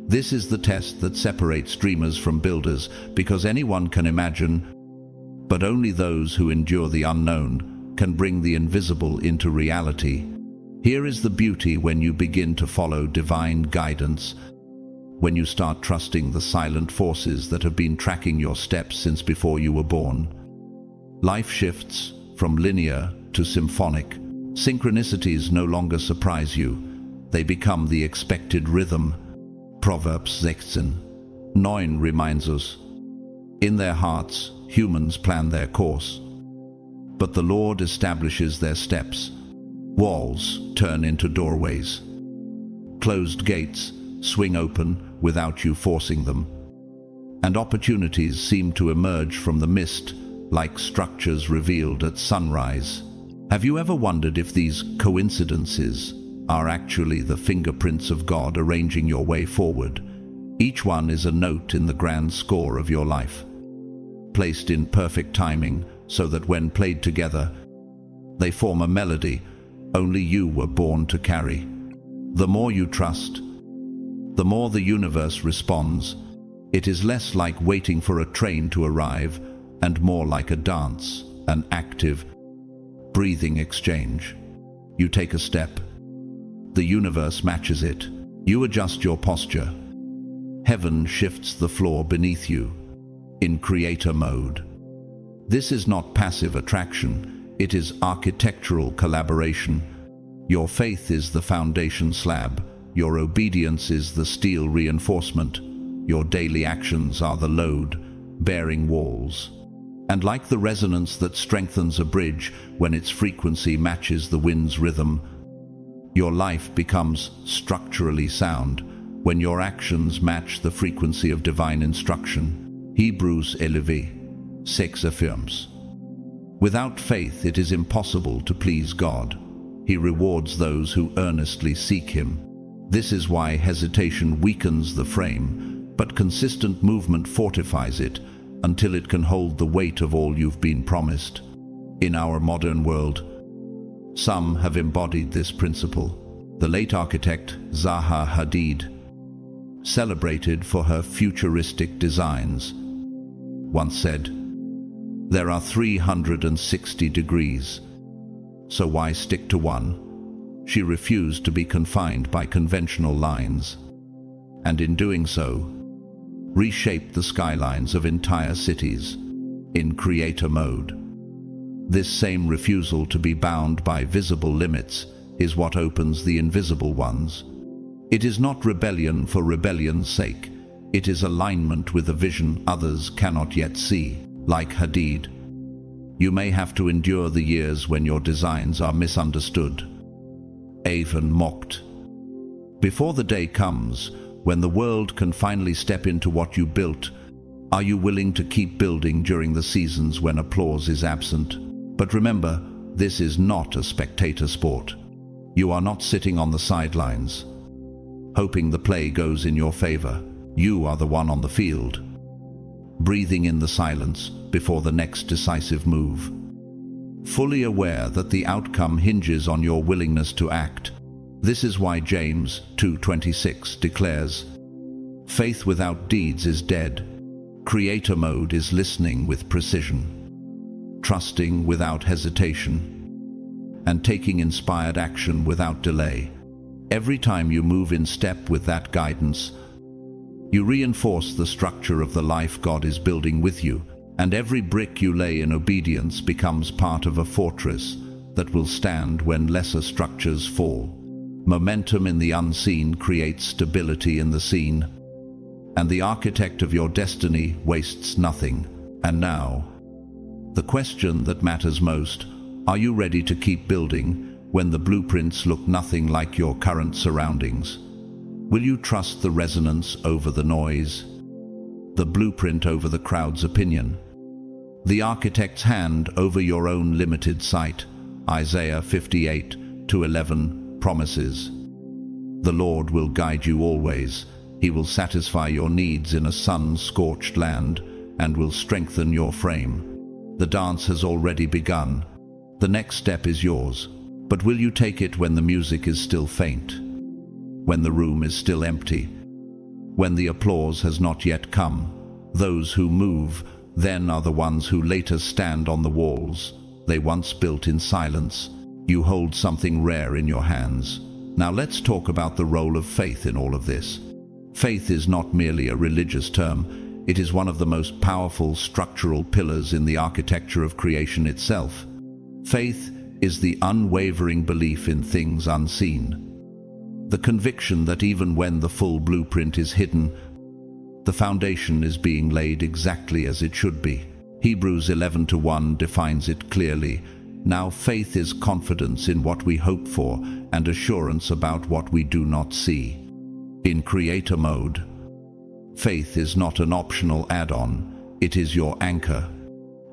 This is the test that separates dreamers from builders, because anyone can imagine, but only those who endure the unknown can bring the invisible into reality. Here is the beauty when you begin to follow divine guidance, when you start trusting the silent forces that have been tracking your steps since before you were born. Life shifts from linear to symphonic. Synchronicities no longer surprise you. They become the expected rhythm. Proverbs 16:9 reminds us, "In their hearts, humans plan their course, but the Lord establishes their steps." Walls turn into doorways. Closed gates swing open without you forcing them. And opportunities seem to emerge from the mist like structures revealed at sunrise. Have you ever wondered if these coincidences are actually the fingerprints of God arranging your way forward? Each one is a note in the grand score of your life. placed in perfect timing so that when played together, they form a melody only you were born to carry. The more you trust, the more the universe responds. It is less like waiting for a train to arrive and more like a dance, an active, breathing exchange. You take a step, the universe matches it. You adjust your posture. Heaven shifts the floor beneath you, in creator mode. This is not passive attraction, it is architectural collaboration. Your faith is the foundation slab, your obedience is the steel reinforcement, your daily actions are the load, bearing walls. And like the resonance that strengthens a bridge when its frequency matches the wind's rhythm, your life becomes structurally sound when your actions match the frequency of divine instruction. Hebrews 11:6 affirms, "Without faith it is impossible to please God. He rewards those who earnestly seek Him." This is why hesitation weakens the frame, but consistent movement fortifies it until it can hold the weight of all you've been promised. In our modern world, some have embodied this principle. The late architect Zaha Hadid, celebrated for her futuristic designs, once said, "There are 360 degrees, so why stick to one?" She refused to be confined by conventional lines, and in doing so, reshaped the skylines of entire cities in creator mode. This same refusal to be bound by visible limits is what opens the invisible ones. It is not rebellion for rebellion's sake. It is alignment with a vision others cannot yet see. Like Hadid, you may have to endure the years when your designs are misunderstood, even mocked. Before the day comes when the world can finally step into what you built, are you willing to keep building during the seasons when applause is absent? But remember, this is not a spectator sport. You are not sitting on the sidelines, hoping the play goes in your favor. You are the one on the field, breathing in the silence before the next decisive move, fully aware that the outcome hinges on your willingness to act. This is why James 2:26 declares, "Faith without deeds is dead." Creator mode is listening with precision, trusting without hesitation, and taking inspired action without delay. Every time you move in step with that guidance, you reinforce the structure of the life God is building with you, and every brick you lay in obedience becomes part of a fortress that will stand when lesser structures fall. Momentum in the unseen creates stability in the seen, and the architect of your destiny wastes nothing. And now, the question that matters most: are you ready to keep building when the blueprints look nothing like your current surroundings? Will you trust the resonance over the noise, the blueprint over the crowd's opinion, the architect's hand over your own limited sight? Isaiah 58:11 promises, "The Lord will guide you always. He will satisfy your needs in a sun-scorched land and will strengthen your frame." The dance has already begun. The next step is yours. But will you take it when the music is still faint, when the room is still empty, when the applause has not yet come? Those who move then are the ones who later stand on the walls they once built in silence. You hold something rare in your hands. Now let's talk about the role of faith in all of this. Faith is not merely a religious term. It is one of the most powerful structural pillars in the architecture of creation itself. Faith is the unwavering belief in things unseen, the conviction that even when the full blueprint is hidden, the foundation is being laid exactly as it should be. Hebrews 11:1 defines it clearly. Now faith is confidence in what we hope for and assurance about what we do not see. In creator mode, faith is not an optional add-on, it is your anchor.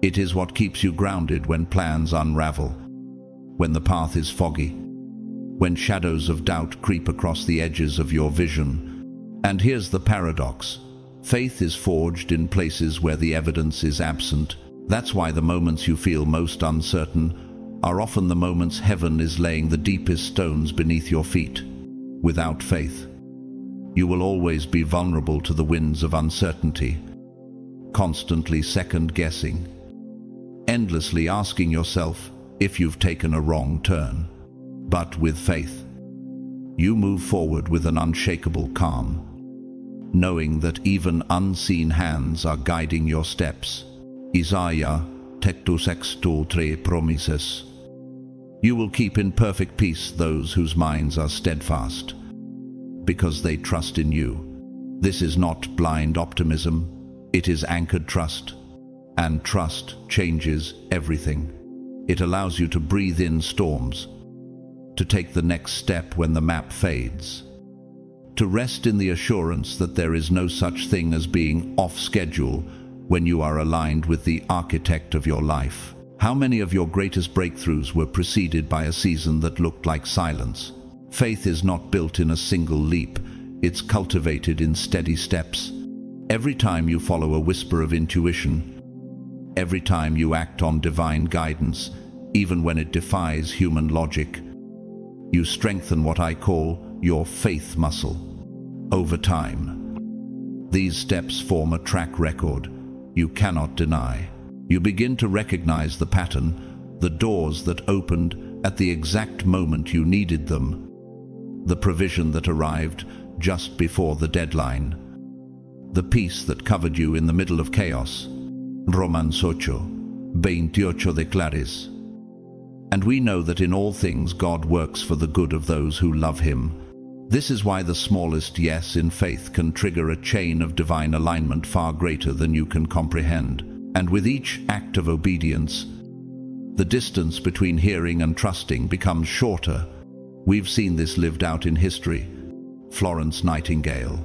It is what keeps you grounded when plans unravel, when the path is foggy, when shadows of doubt creep across the edges of your vision. And here's the paradox: Faith is forged in places where the evidence is absent. That's why the moments you feel most uncertain are often the moments heaven is laying the deepest stones beneath your feet. Without faith, you will always be vulnerable to the winds of uncertainty, constantly second-guessing, endlessly asking yourself if you've taken a wrong turn. But with faith, you move forward with an unshakable calm, knowing that even unseen hands are guiding your steps. Isaiah textus extul 3 promises. You will keep in perfect peace those whose minds are steadfast, because they trust in you. This is not blind optimism, it is anchored trust. And trust changes everything. It allows you to breathe in storms, to take the next step when the map fades, to rest in the assurance that there is no such thing as being off schedule when you are aligned with the architect of your life. How many of your greatest breakthroughs were preceded by a season that looked like silence? Faith is not built in a single leap, it's cultivated in steady steps. Every time you follow a whisper of intuition, every time you act on divine guidance, even when it defies human logic, you strengthen what I call your faith muscle. Over time, these steps form a track record you cannot deny. You begin to recognize the pattern, the doors that opened at the exact moment you needed them, the provision that arrived just before the deadline, the peace that covered you in the middle of chaos. Romans 8:28 declares. And we know that in all things God works for the good of those who love Him. This is why the smallest yes in faith can trigger a chain of divine alignment far greater than you can comprehend. And with each act of obedience, the distance between hearing and trusting becomes shorter. We've seen this lived out in history. Florence Nightingale,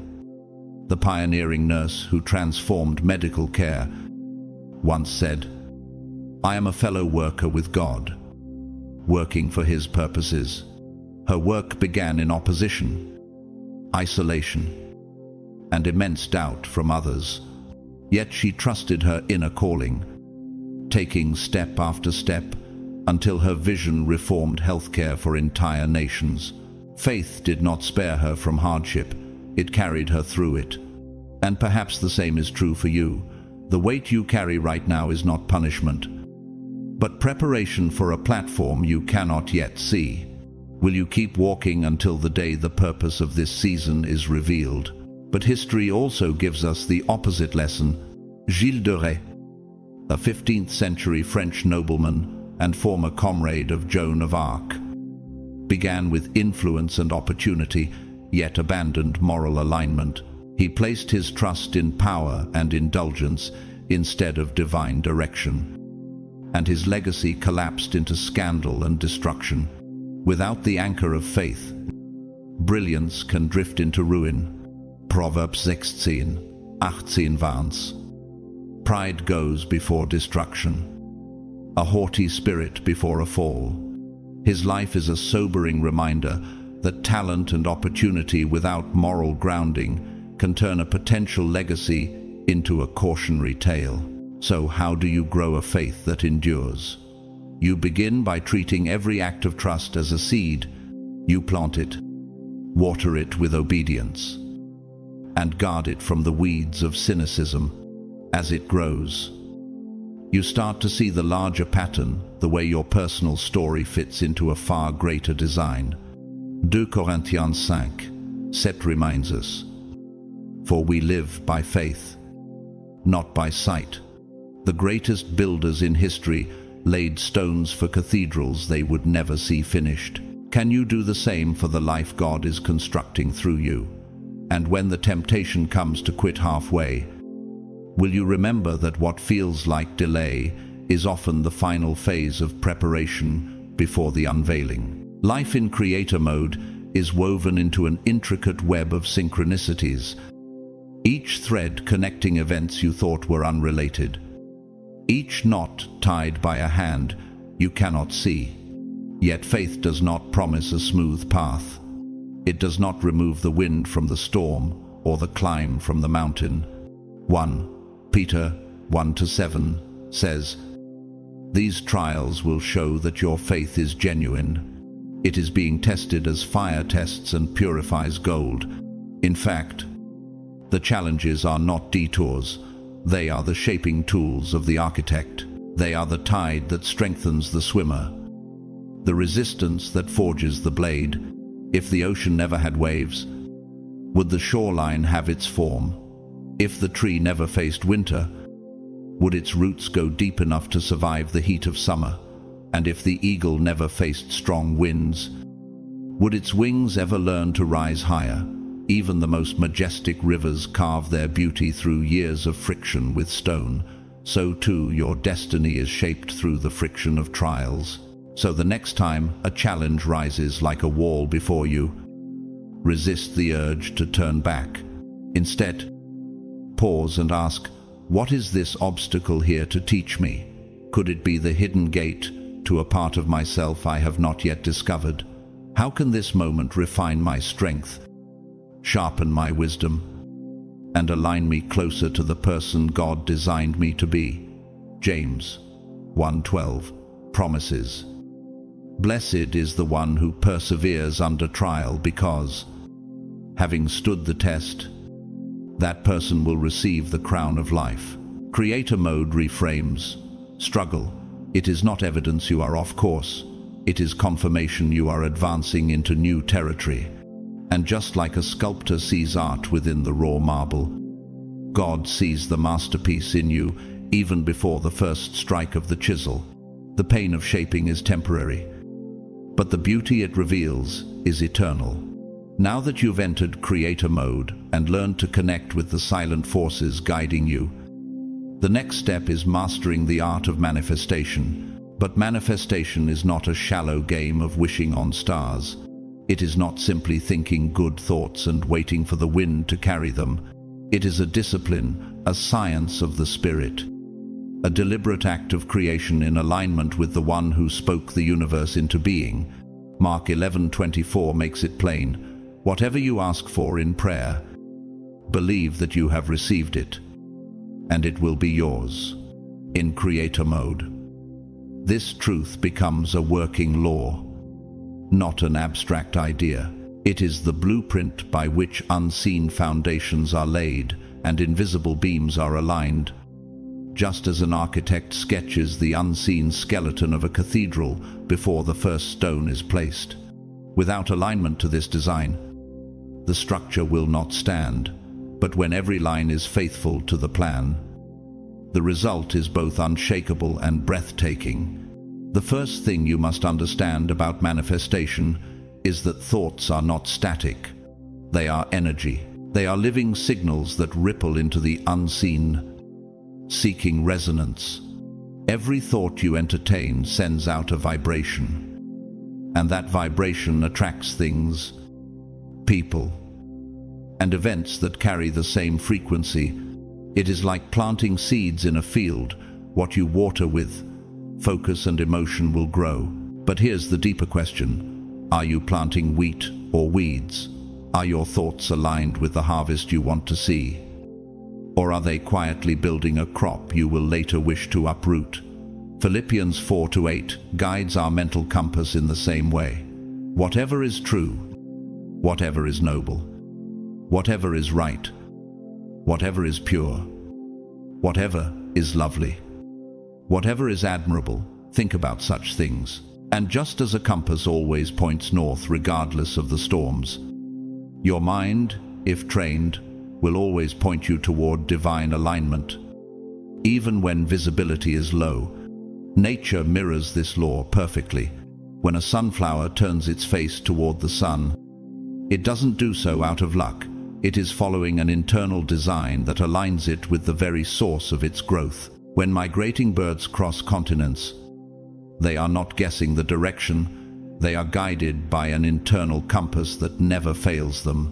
the pioneering nurse who transformed medical care, once said, "I am a fellow worker with God, working for His purposes." Her work began in opposition, isolation, and immense doubt from others. Yet she trusted her inner calling, taking step after step until her vision reformed healthcare for entire nations. Faith did not spare her from hardship, it carried her through it. And perhaps the same is true for you. The weight you carry right now is not punishment, but preparation for a platform you cannot yet see. Will you keep walking until the day the purpose of this season is revealed? But history also gives us the opposite lesson. Gilles de Rais, a 15th century French nobleman and former comrade of Joan of Arc, began with influence and opportunity, yet abandoned moral alignment. He placed his trust in power and indulgence instead of divine direction, and his legacy collapsed into scandal and destruction. Without the anchor of faith, brilliance can drift into ruin. Proverbs 16:18 warns. Pride goes before destruction, a haughty spirit before a fall. His life is a sobering reminder that talent and opportunity without moral grounding can turn a potential legacy into a cautionary tale. So how do you grow a faith that endures? You begin by treating every act of trust as a seed. You plant it, water it with obedience, and guard it from the weeds of cynicism. As it grows, you start to see the larger pattern, the way your personal story fits into a far greater design. 2 Corinthians 5:7 reminds us, "For we live by faith, not by sight." The greatest builders in history laid stones for cathedrals they would never see finished. Can you do the same for the life God is constructing through you? And when the temptation comes to quit halfway, will you remember that what feels like delay is often the final phase of preparation before the unveiling? Life in creator mode is woven into an intricate web of synchronicities, each thread connecting events you thought were unrelated, each knot tied by a hand you cannot see. Yet faith does not promise a smooth path. It does not remove the wind from the storm or the climb from the mountain. 1 Peter 1-7 says, "These trials will show that your faith is genuine. It is being tested as fire tests and purifies gold." In fact, the challenges are not detours. They are the shaping tools of the architect. They are the tide that strengthens the swimmer, the resistance that forges the blade. If the ocean never had waves, would the shoreline have its form? If the tree never faced winter, would its roots go deep enough to survive the heat of summer? And if the eagle never faced strong winds, would its wings ever learn to rise higher? Even the most majestic rivers carve their beauty through years of friction with stone. So too your destiny is shaped through the friction of trials. So the next time a challenge rises like a wall before you, resist the urge to turn back. Instead, pause and ask, what is this obstacle here to teach me? Could it be the hidden gate to a part of myself I have not yet discovered? How can this moment refine my strength, sharpen my wisdom, and align me closer to the person God designed me to be? James 1:12 promises, "Blessed is the one who perseveres under trial, because, having stood the test, that person will receive the crown of life." Creator mode reframes struggle. It is not evidence you are off course. It is confirmation you are advancing into new territory. And just like a sculptor sees art within the raw marble, God sees the masterpiece in you even before the first strike of the chisel. The pain of shaping is temporary, but the beauty it reveals is eternal. Now that you've entered creator mode and learned to connect with the silent forces guiding you, the next step is mastering the art of manifestation. But manifestation is not a shallow game of wishing on stars. It is not simply thinking good thoughts and waiting for the wind to carry them. It is a discipline, a science of the spirit, a deliberate act of creation in alignment with the one who spoke the universe into being. Mark 11:24 makes it plain, "Whatever you ask for in prayer, believe that you have received it, and it will be yours." In creator mode, this truth becomes a working law, not an abstract idea. It is the blueprint by which unseen foundations are laid and invisible beams are aligned. Just as an architect sketches the unseen skeleton of a cathedral before the first stone is placed. Without alignment to this design, the structure will not stand. But when every line is faithful to the plan, the result is both unshakable and breathtaking. The first thing you must understand about manifestation is that thoughts are not static. They are energy. They are living signals that ripple into the unseen, seeking resonance. Every thought you entertain sends out a vibration, and that vibration attracts things, people, and events that carry the same frequency. It is like planting seeds in a field. What you water with, focus and emotion will grow. But here's the deeper question. Are you planting wheat or weeds? Are your thoughts aligned with the harvest you want to see? Or are they quietly building a crop you will later wish to uproot? Philippians 4:8 guides our mental compass in the same way. Whatever is true, whatever is noble, whatever is right, whatever is pure, whatever is lovely, whatever is admirable, think about such things. And just as a compass always points north regardless of the storms, your mind, if trained, will always point you toward divine alignment. Even when visibility is low, nature mirrors this law perfectly. When a sunflower turns its face toward the sun, it doesn't do so out of luck. It is following an internal design that aligns it with the very source of its growth. When migrating birds cross continents, they are not guessing the direction. They are guided by an internal compass that never fails them.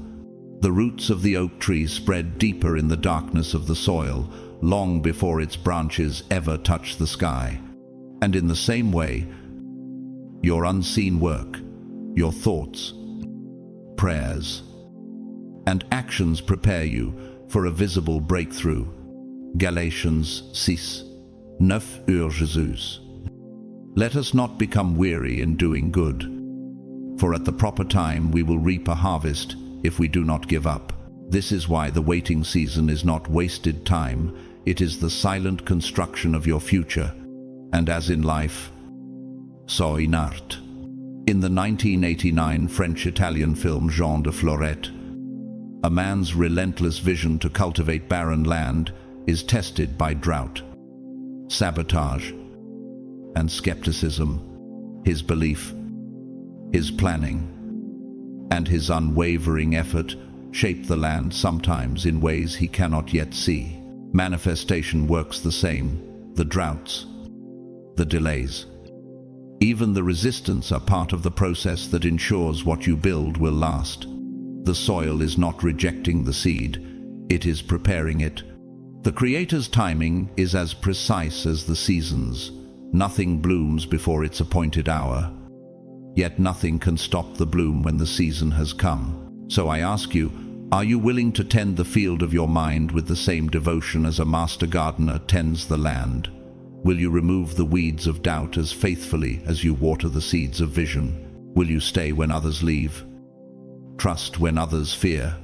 The roots of the oak tree spread deeper in the darkness of the soil, long before its branches ever touch the sky. And in the same way, your unseen work, your thoughts, prayers, and actions prepare you for a visible breakthrough. Galatians 6:9 Jesus. Let us not become weary in doing good, for at the proper time we will reap a harvest if we do not give up. This is why the waiting season is not wasted time, it is the silent construction of your future. And as in life, so in art. In the 1989 French-Italian film Jean de Florette, a man's relentless vision to cultivate barren land is tested by drought, sabotage, and skepticism. His belief, his planning, and his unwavering effort shape the land, sometimes in ways he cannot yet see. Manifestation works the same. The droughts, the delays, even the resistance are part of the process that ensures what you build will last. The soil is not rejecting the seed, it is preparing it. The Creator's timing is as precise as the seasons. Nothing blooms before its appointed hour, yet nothing can stop the bloom when the season has come. So I ask you, are you willing to tend the field of your mind with the same devotion as a master gardener tends the land? Will you remove the weeds of doubt as faithfully as you water the seeds of vision? Will you stay when others leave, trust when others fear,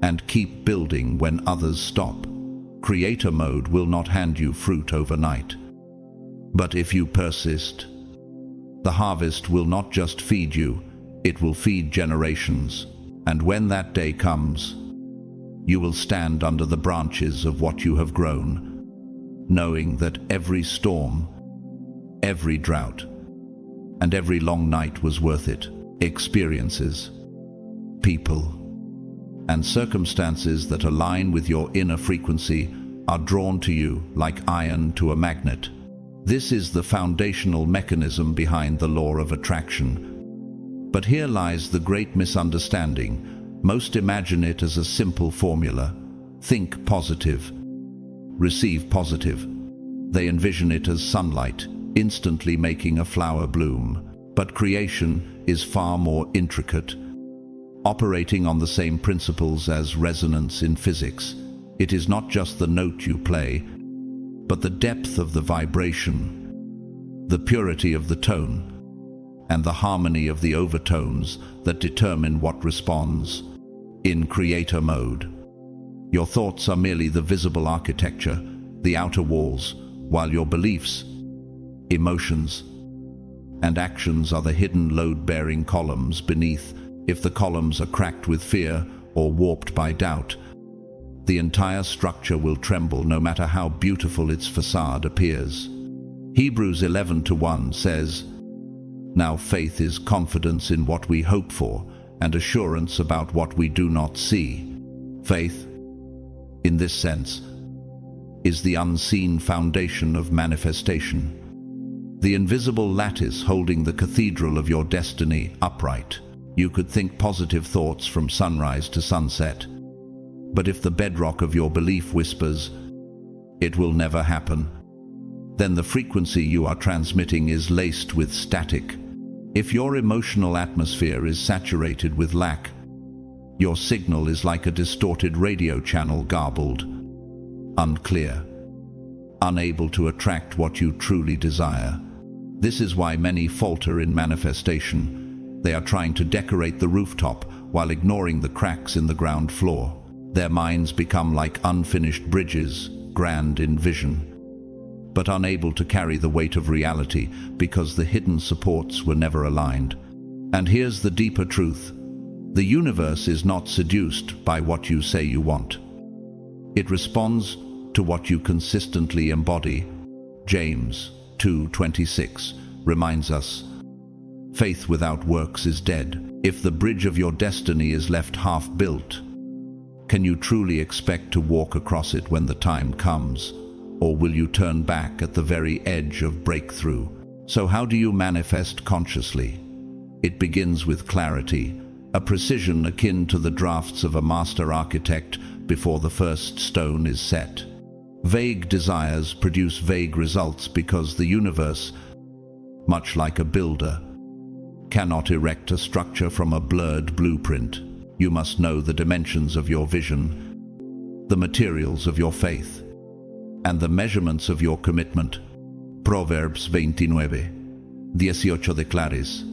and keep building when others stop? Creator mode will not hand you fruit overnight. But if you persist, the harvest will not just feed you, it will feed generations. And when that day comes, you will stand under the branches of what you have grown, knowing that every storm, every drought, and every long night was worth it. Experiences, people, and circumstances that align with your inner frequency are drawn to you like iron to a magnet. This is the foundational mechanism behind the law of attraction. But here lies the great misunderstanding. Most imagine it as a simple formula. Think positive, receive positive. They envision it as sunlight, instantly making a flower bloom. But creation is far more intricate, operating on the same principles as resonance in physics. It is not just the note you play, but the depth of the vibration, the purity of the tone, and the harmony of the overtones that determine what responds. In creator mode, your thoughts are merely the visible architecture, the outer walls, while your beliefs, emotions, and actions are the hidden load-bearing columns beneath. If the columns are cracked with fear or warped by doubt, the entire structure will tremble no matter how beautiful its facade appears. Hebrews 11:1 says, "Now faith is confidence in what we hope for and assurance about what we do not see." Faith, in this sense, is the unseen foundation of manifestation, the invisible lattice holding the cathedral of your destiny upright. You could think positive thoughts from sunrise to sunset, but if the bedrock of your belief whispers, "It will never happen," then the frequency you are transmitting is laced with static. If your emotional atmosphere is saturated with lack, your signal is like a distorted radio channel, garbled, unclear, unable to attract what you truly desire. This is why many falter in manifestation. They are trying to decorate the rooftop while ignoring the cracks in the ground floor. Their minds become like unfinished bridges, grand in vision, but unable to carry the weight of reality because the hidden supports were never aligned. And here's the deeper truth. The universe is not seduced by what you say you want. It responds to what you consistently embody. James 2:26 reminds us, "Faith without works is dead." If the bridge of your destiny is left half-built, can you truly expect to walk across it when the time comes? Or will you turn back at the very edge of breakthrough? So how do you manifest consciously? It begins with clarity, a precision akin to the drafts of a master architect before the first stone is set. Vague desires produce vague results because the universe, much like a builder, cannot erect a structure from a blurred blueprint. You must know the dimensions of your vision, the materials of your faith, and the measurements of your commitment. Proverbs 29:18 declares,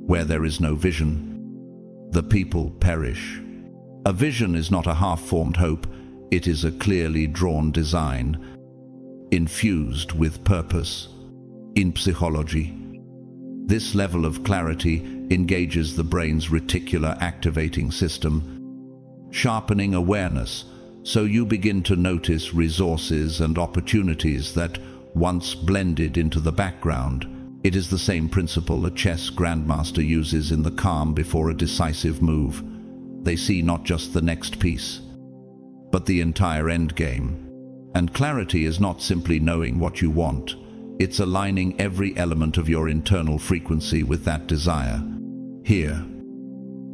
"Where there is no vision, the people perish." A vision is not a half-formed hope, it is a clearly drawn design, infused with purpose. In psychology, this level of clarity engages the brain's reticular activating system, sharpening awareness, so you begin to notice resources and opportunities that once blended into the background. It is the same principle a chess grandmaster uses in the calm before a decisive move. They see not just the next piece, but the entire endgame. And clarity is not simply knowing what you want, it's aligning every element of your internal frequency with that desire. Here,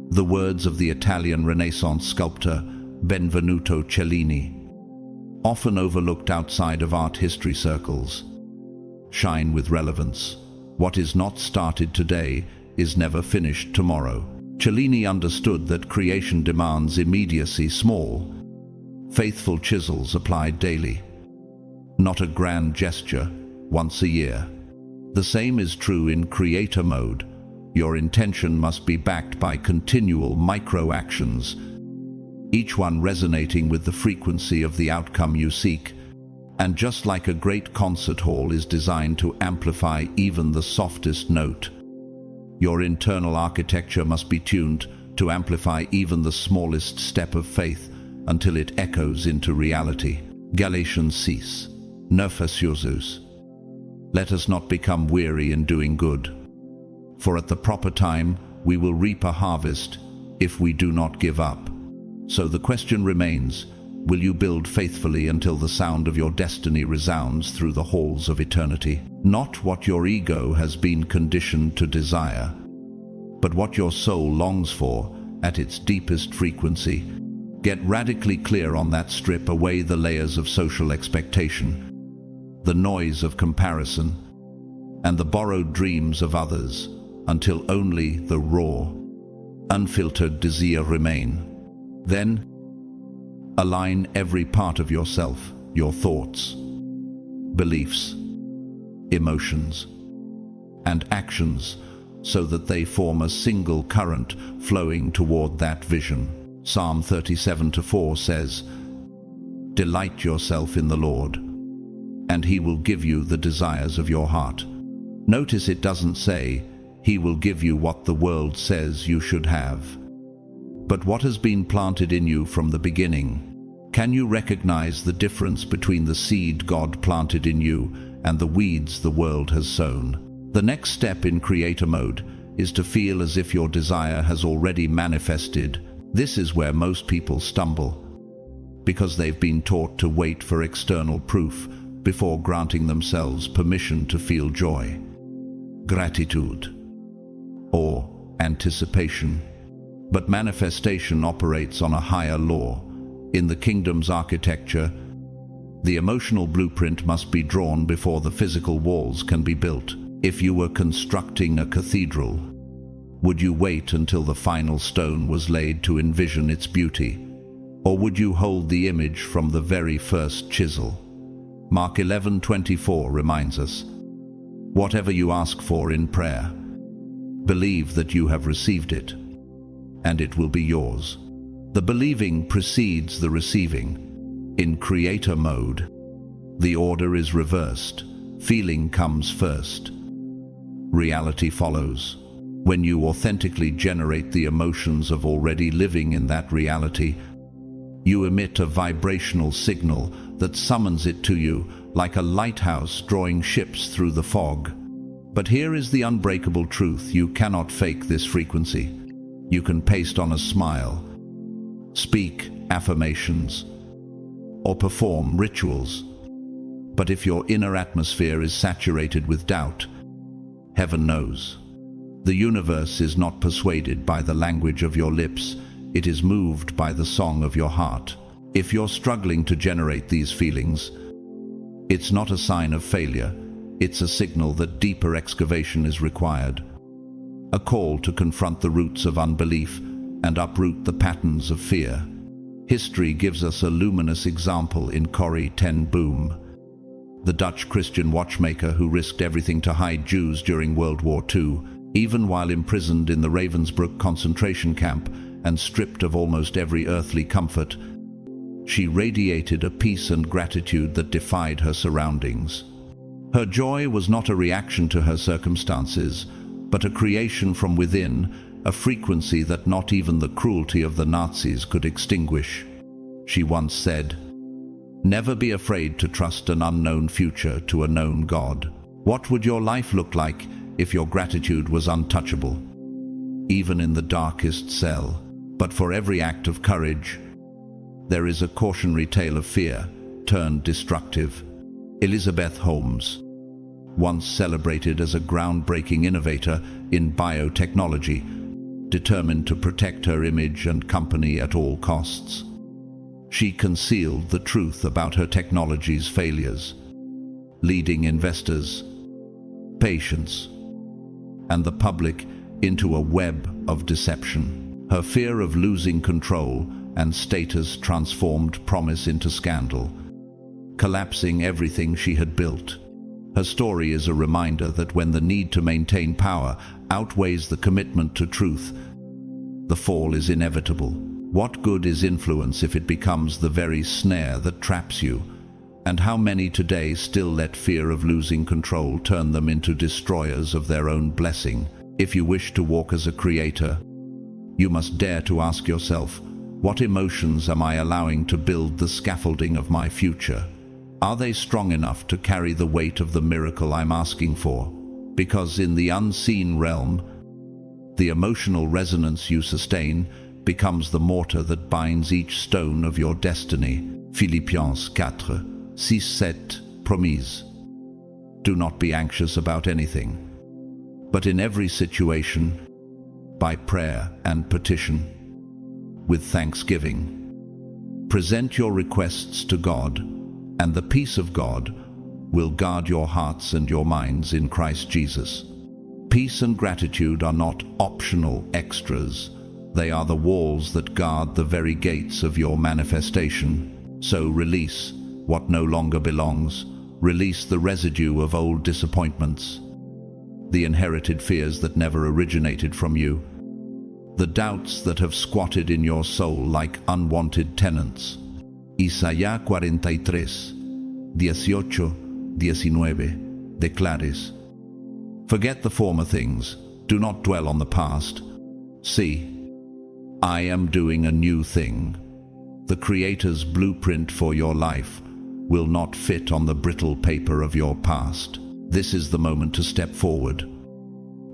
the words of the Italian Renaissance sculptor Benvenuto Cellini, often overlooked outside of art history circles, shine with relevance. What is not started today is never finished tomorrow. Cellini understood that creation demands immediacy, small, faithful chisels applied daily, not a grand gesture once a year. The same is true in creator mode. Your intention must be backed by continual micro-actions, each one resonating with the frequency of the outcome you seek. And just like a great concert hall is designed to amplify even the softest note, your internal architecture must be tuned to amplify even the smallest step of faith until it echoes into reality. Galatians 6:9. Let us not become weary in doing good, for at the proper time we will reap a harvest if we do not give up. So the question remains, will you build faithfully until the sound of your destiny resounds through the halls of eternity? Not what your ego has been conditioned to desire, but what your soul longs for at its deepest frequency. Get radically clear on that. Strip away the layers of social expectation, the noise of comparison, and the borrowed dreams of others, until only the raw, unfiltered desire remain. Then, align every part of yourself, your thoughts, beliefs, emotions, and actions, so that they form a single current flowing toward that vision. Psalm 37:4 says, "Delight yourself in the Lord, and He will give you the desires of your heart." Notice it doesn't say, "He will give you what the world says you should have," but what has been planted in you from the beginning. Can you recognize the difference between the seed God planted in you and the weeds the world has sown? The next step in creator mode is to feel as if your desire has already manifested. This is where most people stumble, because they've been taught to wait for external proof before granting themselves permission to feel joy, gratitude, or anticipation. But manifestation operates on a higher law. In the kingdom's architecture, the emotional blueprint must be drawn before the physical walls can be built. If you were constructing a cathedral, would you wait until the final stone was laid to envision its beauty? Or would you hold the image from the very first chisel? Mark 11:24 reminds us, "Whatever you ask for in prayer, believe that you have received it, and it will be yours." The believing precedes the receiving. In creator mode, the order is reversed. Feeling comes first. Reality follows. When you authentically generate the emotions of already living in that reality, you emit a vibrational signal that summons it to you, like a lighthouse drawing ships through the fog. But here is the unbreakable truth: you cannot fake this frequency. You can paste on a smile, speak affirmations, or perform rituals. But if your inner atmosphere is saturated with doubt, heaven knows. The universe is not persuaded by the language of your lips, it is moved by the song of your heart. If you're struggling to generate these feelings, it's not a sign of failure, it's a signal that deeper excavation is required. A call to confront the roots of unbelief and uproot the patterns of fear. History gives us a luminous example in Corrie ten Boom, the Dutch Christian watchmaker who risked everything to hide Jews during World War II, even while imprisoned in the Ravensbrück concentration camp and stripped of almost every earthly comfort. She radiated a peace and gratitude that defied her surroundings. Her joy was not a reaction to her circumstances, but a creation from within, a frequency that not even the cruelty of the Nazis could extinguish. She once said, "Never be afraid to trust an unknown future to a known God." What would your life look like if your gratitude was untouchable, even in the darkest cell? But for every act of courage, there is a cautionary tale of fear turned destructive. Elizabeth Holmes, once celebrated as a groundbreaking innovator in biotechnology, determined to protect her image and company at all costs. She concealed the truth about her technology's failures, leading investors, patients, and the public into a web of deception. Her fear of losing control and status transformed promise into scandal, collapsing everything she had built. Her story is a reminder that when the need to maintain power outweighs the commitment to truth, the fall is inevitable. What good is influence if it becomes the very snare that traps you? And how many today still let fear of losing control turn them into destroyers of their own blessing? If you wish to walk as a creator, you must dare to ask yourself, what emotions am I allowing to build the scaffolding of my future? Are they strong enough to carry the weight of the miracle I'm asking for? Because in the unseen realm, the emotional resonance you sustain becomes the mortar that binds each stone of your destiny. Philippians 4, 6, 7, promise. Do not be anxious about anything, but in every situation, by prayer and petition, with thanksgiving, present your requests to God, and the peace of God will guard your hearts and your minds in Christ Jesus. Peace and gratitude are not optional extras. They are the walls that guard the very gates of your manifestation. So release what no longer belongs. Release the residue of old disappointments, the inherited fears that never originated from you, the doubts that have squatted in your soul like unwanted tenants. Isaías 43, 18, 19, declares, "Forget the former things, do not dwell on the past. See, I am doing a new thing." The Creator's blueprint for your life will not fit on the brittle paper of your past. This is the moment to step forward,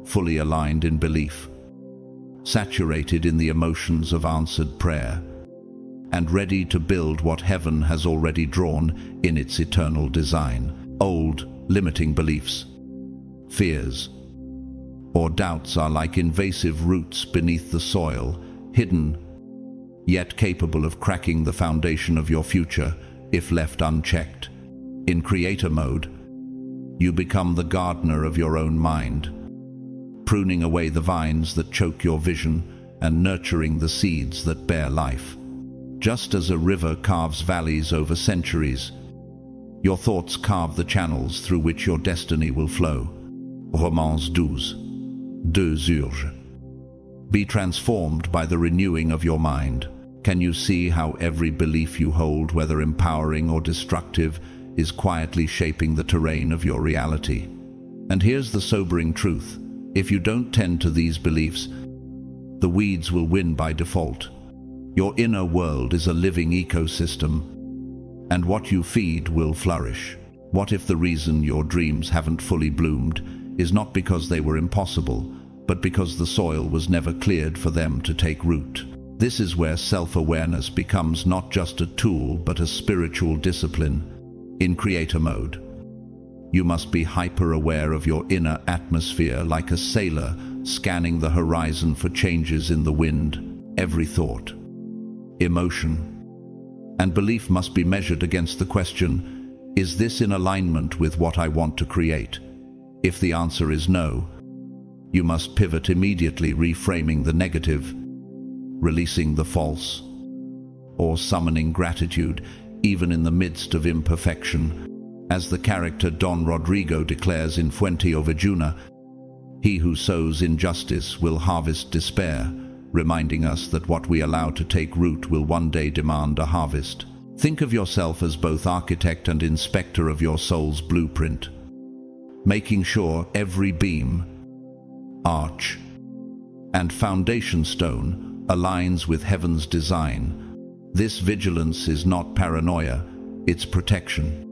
fully aligned in belief, saturated in the emotions of answered prayer, and ready to build what heaven has already drawn in its eternal design. Old, limiting beliefs, fears, or doubts are like invasive roots beneath the soil, hidden, yet capable of cracking the foundation of your future if left unchecked. In creator mode, you become the gardener of your own mind, pruning away the vines that choke your vision and nurturing the seeds that bear life. Just as a river carves valleys over centuries, your thoughts carve the channels through which your destiny will flow. Romans 12, 2. Be transformed by the renewing of your mind. Can you see how every belief you hold, whether empowering or destructive, is quietly shaping the terrain of your reality? And here's the sobering truth. If you don't tend to these beliefs, the weeds will win by default. Your inner world is a living ecosystem, and what you feed will flourish. What if the reason your dreams haven't fully bloomed is not because they were impossible, but because the soil was never cleared for them to take root? This is where self-awareness becomes not just a tool, but a spiritual discipline. In creator mode, you must be hyper-aware of your inner atmosphere, like a sailor scanning the horizon for changes in the wind. Every thought, emotion, and belief must be measured against the question, is this in alignment with what I want to create? If the answer is no, you must pivot immediately, reframing the negative, releasing the false, or summoning gratitude, even in the midst of imperfection. As the character Don Rodrigo declares in Fuente Ovejuna, "He who sows injustice will harvest despair," reminding us that what we allow to take root will one day demand a harvest. Think of yourself as both architect and inspector of your soul's blueprint, making sure every beam, arch, and foundation stone aligns with heaven's design. This vigilance is not paranoia, it's protection,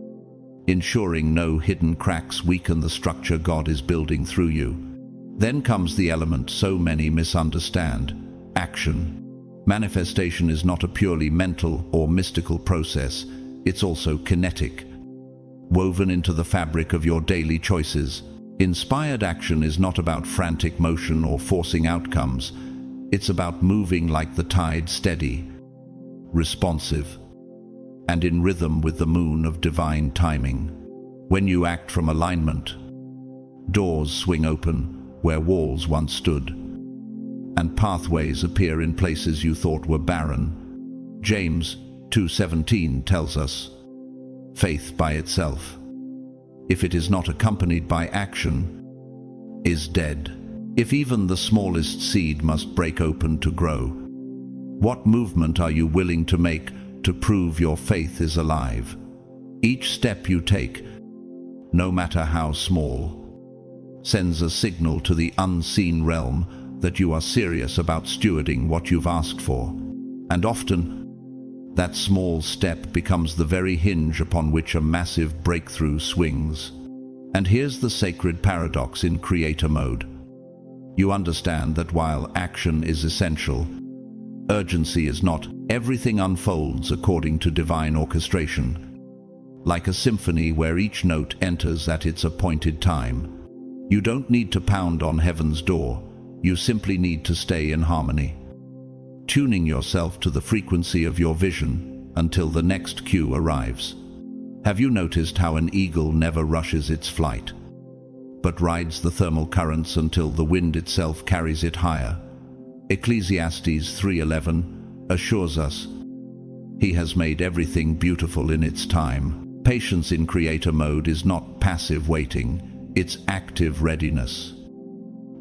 ensuring no hidden cracks weaken the structure God is building through you. Then comes the element so many misunderstand: action. Manifestation is not a purely mental or mystical process, it's also kinetic, woven into the fabric of your daily choices. Inspired action is not about frantic motion or forcing outcomes, it's about moving like the tide, steady, responsive, and in rhythm with the moon of divine timing. When you act from alignment, doors swing open where walls once stood, and pathways appear in places you thought were barren. James 2:17 tells us, "Faith by itself, if it is not accompanied by action, is dead." If even the smallest seed must break open to grow, what movement are you willing to make to prove your faith is alive? Each step you take, no matter how small, sends a signal to the unseen realm that you are serious about stewarding what you've asked for. And often, that small step becomes the very hinge upon which a massive breakthrough swings. And here's the sacred paradox in creator mode. You understand that while action is essential, urgency is not. Everything unfolds according to divine orchestration, like a symphony where each note enters at its appointed time. You don't need to pound on heaven's door, you simply need to stay in harmony, tuning yourself to the frequency of your vision until the next cue arrives. Have you noticed how an eagle never rushes its flight, but rides the thermal currents until the wind itself carries it higher? Ecclesiastes 3:11 assures us, "He has made everything beautiful in its time." Patience in creator mode is not passive waiting, it's active readiness.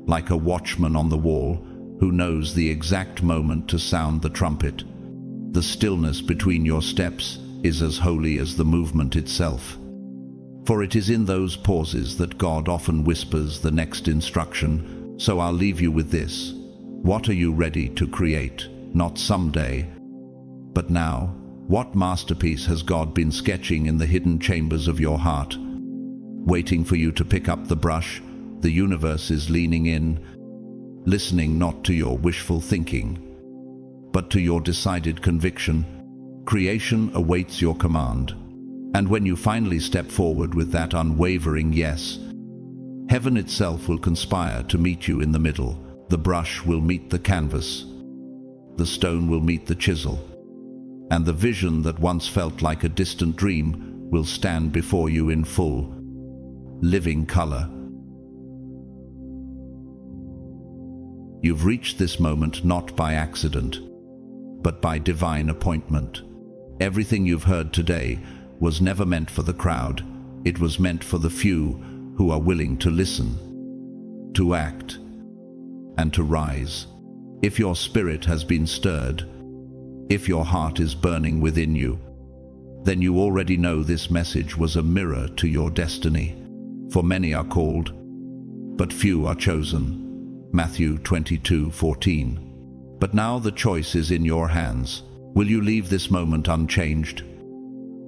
Like a watchman on the wall who knows the exact moment to sound the trumpet, the stillness between your steps is as holy as the movement itself. For it is in those pauses that God often whispers the next instruction. So I'll leave you with this. What are you ready to create? Not someday, but now. What masterpiece has God been sketching in the hidden chambers of your heart? Waiting for you to pick up the brush, the universe is leaning in, listening not to your wishful thinking, but to your decided conviction. Creation awaits your command. And when you finally step forward with that unwavering yes, heaven itself will conspire to meet you in the middle. The brush will meet the canvas, the stone will meet the chisel, and the vision that once felt like a distant dream will stand before you in full, living color. You've reached this moment not by accident, but by divine appointment. Everything you've heard today was never meant for the crowd. It was meant for the few who are willing to listen, to act, and to rise. If your spirit has been stirred, if your heart is burning within you, then you already know this message was a mirror to your destiny. For many are called, but few are chosen. Matthew 22:14. But now the choice is in your hands. Will you leave this moment unchanged,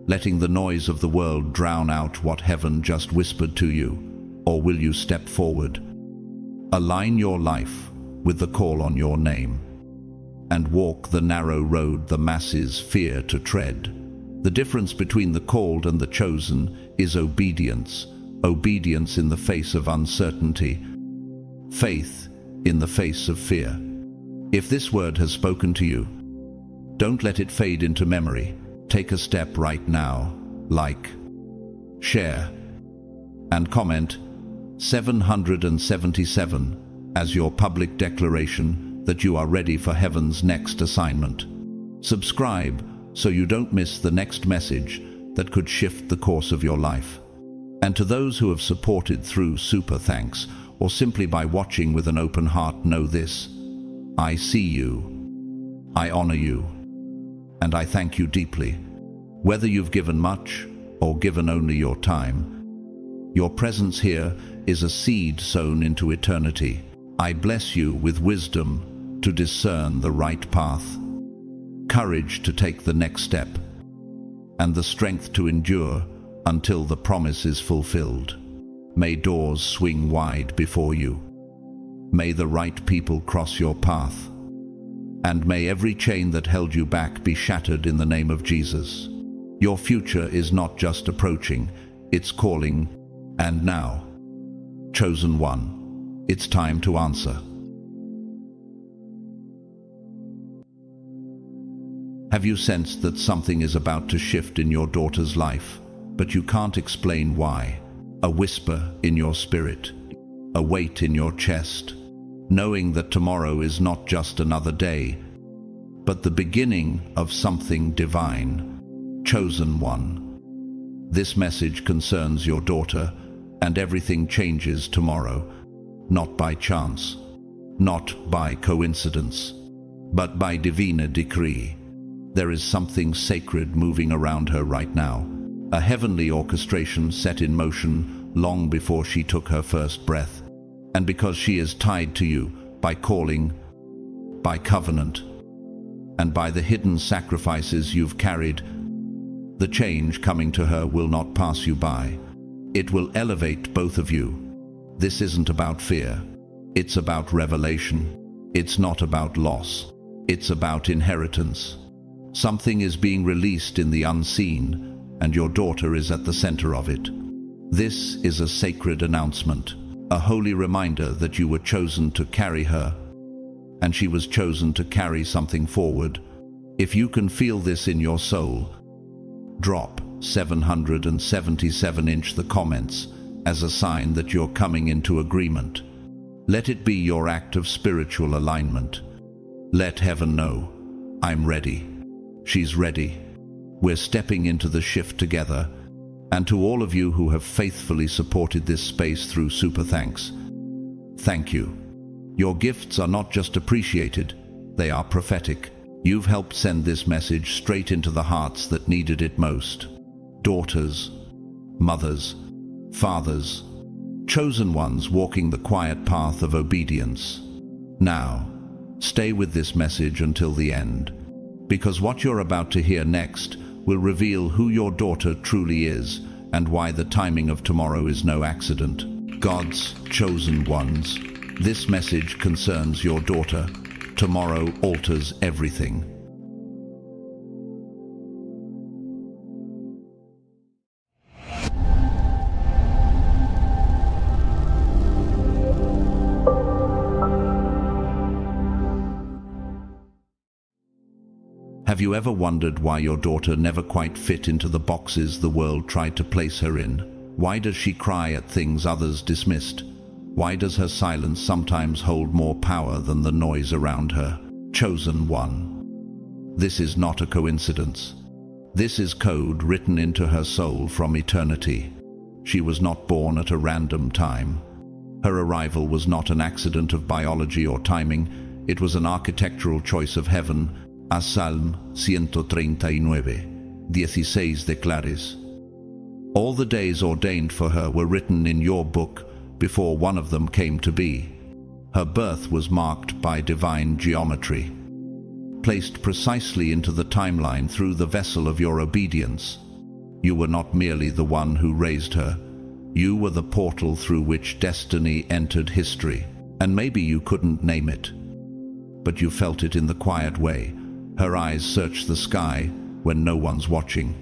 letting the noise of the world drown out what heaven just whispered to you? Or will you step forward, align your life with the call on your name, and walk the narrow road the masses fear to tread? The difference between the called and the chosen is obedience. Obedience in the face of uncertainty, faith in the face of fear. If this word has spoken to you, don't let it fade into memory. Take a step right now. Like, share, and comment 777 as your public declaration that you are ready for heaven's next assignment. Subscribe so you don't miss the next message that could shift the course of your life. And to those who have supported through super thanks or simply by watching with an open heart, know this: I see you, I honor you, and I thank you deeply. Whether you've given much or given only your time, your presence here is a seed sown into eternity. I bless you with wisdom to discern the right path, courage to take the next step, and the strength to endure until the promise is fulfilled. May doors swing wide before you. May the right people cross your path. And may every chain that held you back be shattered in the name of Jesus. Your future is not just approaching, it's calling. And now, chosen one, it's time to answer. Have you sensed that something is about to shift in your daughter's life, but you can't explain why? A whisper in your spirit, a weight in your chest, knowing that tomorrow is not just another day, but the beginning of something divine. Chosen one. This message concerns your daughter, and everything changes tomorrow, not by chance, not by coincidence, but by divine decree. There is something sacred moving around her right now, a heavenly orchestration set in motion long before she took her first breath. And because she is tied to you by calling, by covenant, and by the hidden sacrifices you've carried, the change coming to her will not pass you by. It will elevate both of you. This isn't about fear. It's about revelation. It's not about loss. It's about inheritance. Something is being released in the unseen, and your daughter is at the center of it. This is a sacred announcement, a holy reminder that you were chosen to carry her, and she was chosen to carry something forward. If you can feel this in your soul, drop 777 the comments as a sign that you're coming into agreement. Let it be your act of spiritual alignment. Let heaven know, I'm ready. She's ready. We're stepping into the shift together. And to all of you who have faithfully supported this space through super thanks, thank you. Your gifts are not just appreciated, they are prophetic. You've helped send this message straight into the hearts that needed it most. Daughters, mothers, fathers, chosen ones walking the quiet path of obedience. Now, stay with this message until the end, because what you're about to hear next will reveal who your daughter truly is and why the timing of tomorrow is no accident. God's chosen ones. This message concerns your daughter. Tomorrow alters everything. Have you ever wondered why your daughter never quite fit into the boxes the world tried to place her in? Why does she cry at things others dismissed? Why does her silence sometimes hold more power than the noise around her? Chosen one. This is not a coincidence. This is code written into her soul from eternity. She was not born at a random time. Her arrival was not an accident of biology or timing. It was an architectural choice of heaven. A Salm 139, 16 declares, all the days ordained for her were written in your book before one of them came to be. Her birth was marked by divine geometry, placed precisely into the timeline through the vessel of your obedience. You were not merely the one who raised her. You were the portal through which destiny entered history. And maybe you couldn't name it, but you felt it in the quiet way. Her eyes search the sky when no one's watching,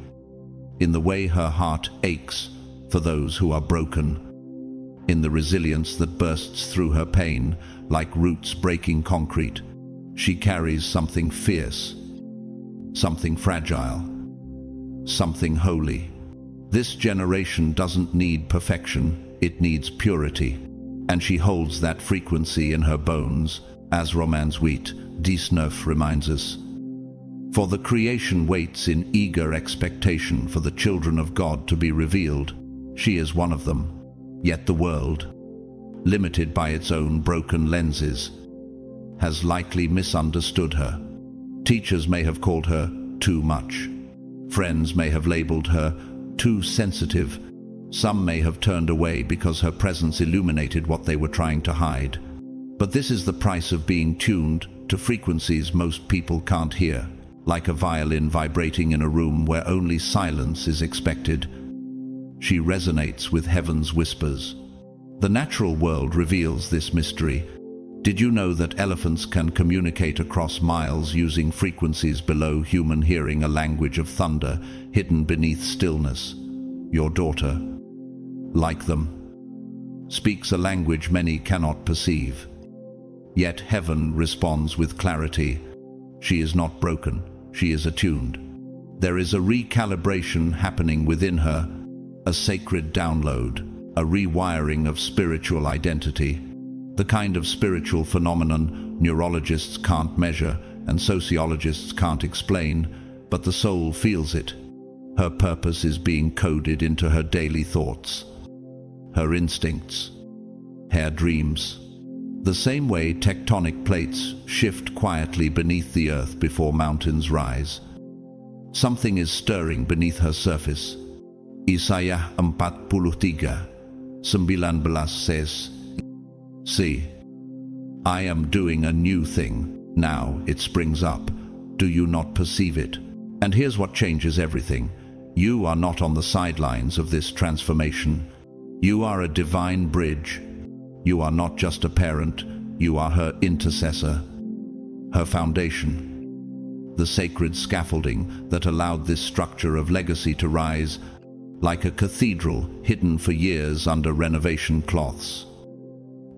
in the way her heart aches for those who are broken, in the resilience that bursts through her pain like roots breaking concrete. She carries something fierce, something fragile, something holy. This generation doesn't need perfection, it needs purity, and she holds that frequency in her bones, as Romans 8:19 reminds us. For the creation waits in eager expectation for the children of God to be revealed. She is one of them. Yet the world, limited by its own broken lenses, has likely misunderstood her. Teachers may have called her too much. Friends may have labeled her too sensitive. Some may have turned away because her presence illuminated what they were trying to hide. But this is the price of being tuned to frequencies most people can't hear, like a violin vibrating in a room where only silence is expected. She resonates with heaven's whispers. The natural world reveals this mystery. Did you know that elephants can communicate across miles using frequencies below human hearing, a language of thunder hidden beneath stillness? Your daughter, like them, speaks a language many cannot perceive. Yet heaven responds with clarity. She is not broken, she is attuned. There is a recalibration happening within her, a sacred download, a rewiring of spiritual identity, the kind of spiritual phenomenon neurologists can't measure and sociologists can't explain, but the soul feels it. Her purpose is being coded into her daily thoughts, her instincts, her dreams. The same way tectonic plates shift quietly beneath the earth before mountains rise. Something is stirring beneath her surface. Isaiah 43:19 says, "See, I am doing a new thing. Now it springs up. Do you not perceive it?" And here's what changes everything. You are not on the sidelines of this transformation. You are a divine bridge. You are not just a parent, you are her intercessor, her foundation, the sacred scaffolding that allowed this structure of legacy to rise like a cathedral hidden for years under renovation cloths.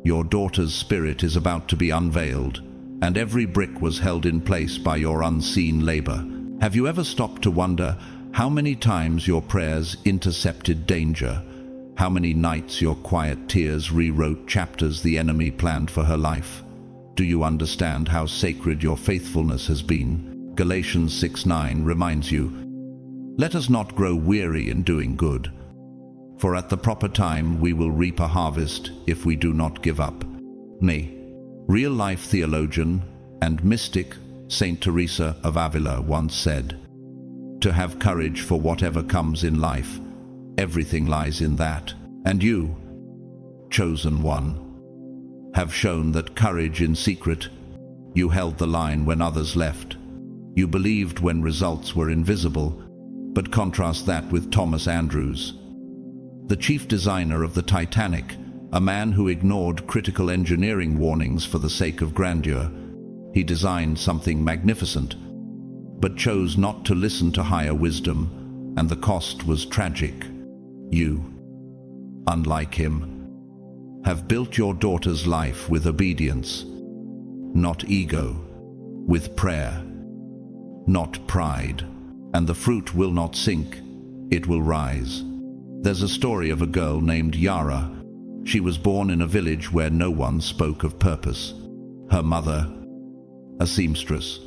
Your daughter's spirit is about to be unveiled, and every brick was held in place by your unseen labor. Have you ever stopped to wonder how many times your prayers intercepted danger? How many nights your quiet tears rewrote chapters the enemy planned for her life? Do you understand how sacred your faithfulness has been? Galatians 6:9 reminds you, "Let us not grow weary in doing good, for at the proper time we will reap a harvest if we do not give up." Me, real-life theologian and mystic Saint Teresa of Avila once said, "To have courage for whatever comes in life, everything lies in that." And you, chosen one, have shown that courage in secret. You held the line when others left. You believed when results were invisible. But contrast that with Thomas Andrews, the chief designer of the Titanic, a man who ignored critical engineering warnings for the sake of grandeur. He designed something magnificent, but chose not to listen to higher wisdom, and the cost was tragic. You, unlike him, have built your daughter's life with obedience, not ego, with prayer, not pride, and the fruit will not sink, it will rise. There's a story of a girl named Yara. She was born in a village where no one spoke of purpose. Her mother, a seamstress,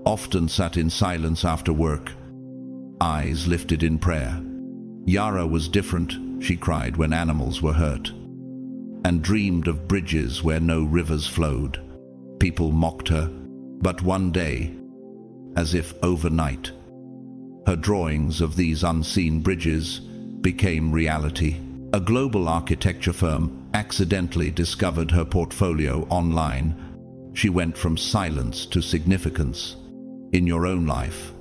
often sat in silence after work, eyes lifted in prayer. Yara was different, she cried when animals were hurt, and dreamed of bridges where no rivers flowed. People mocked her, but one day, as if overnight, her drawings of these unseen bridges became reality. A global architecture firm accidentally discovered her portfolio online. She went from silence to significance. In your own life,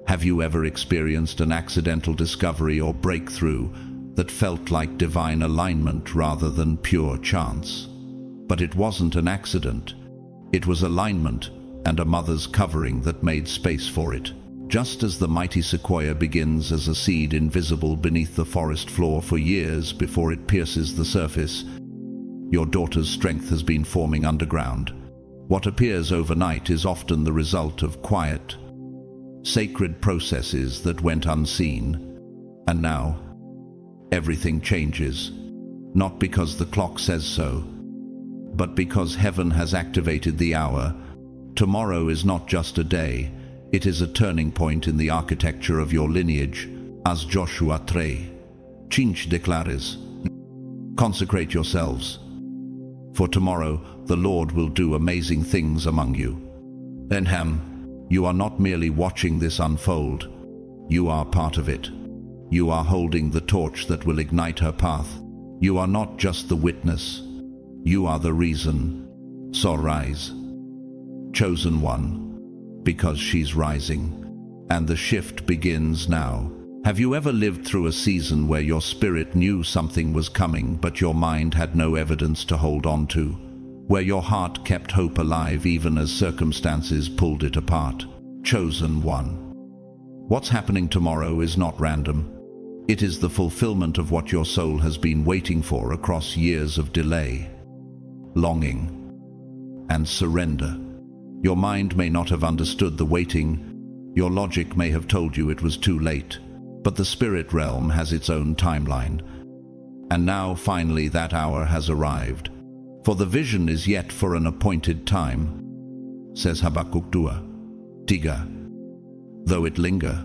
have you ever experienced an accidental discovery or breakthrough that felt like divine alignment rather than pure chance? But it wasn't an accident. It was alignment and a mother's covering that made space for it. Just as the mighty sequoia begins as a seed invisible beneath the forest floor for years before it pierces the surface, your daughter's strength has been forming underground. What appears overnight is often the result of quiet, sacred processes that went unseen. And now, everything changes, not because the clock says so, but because heaven has activated the hour. Tomorrow is not just a day, It is a turning point in the architecture of your lineage, as Joshua 3:5 declares. Consecrate yourselves, for tomorrow the Lord will do amazing things among you. Enham, you are not merely watching this unfold, you are part of it. You are holding the torch that will ignite her path. You are not just the witness, you are the reason. So rise, chosen one, because she's rising, and the shift begins now. Have you ever lived through a season where your spirit knew something was coming, but your mind had no evidence to hold on to? Where your heart kept hope alive even as circumstances pulled it apart? Chosen one. What's happening tomorrow is not random. It is the fulfillment of what your soul has been waiting for across years of delay, longing, and surrender. Your mind may not have understood the waiting. Your logic may have told you it was too late. But the spirit realm has its own timeline. And now finally that hour has arrived. For the vision is yet for an appointed time, says Habakkuk 2:3. Though it linger,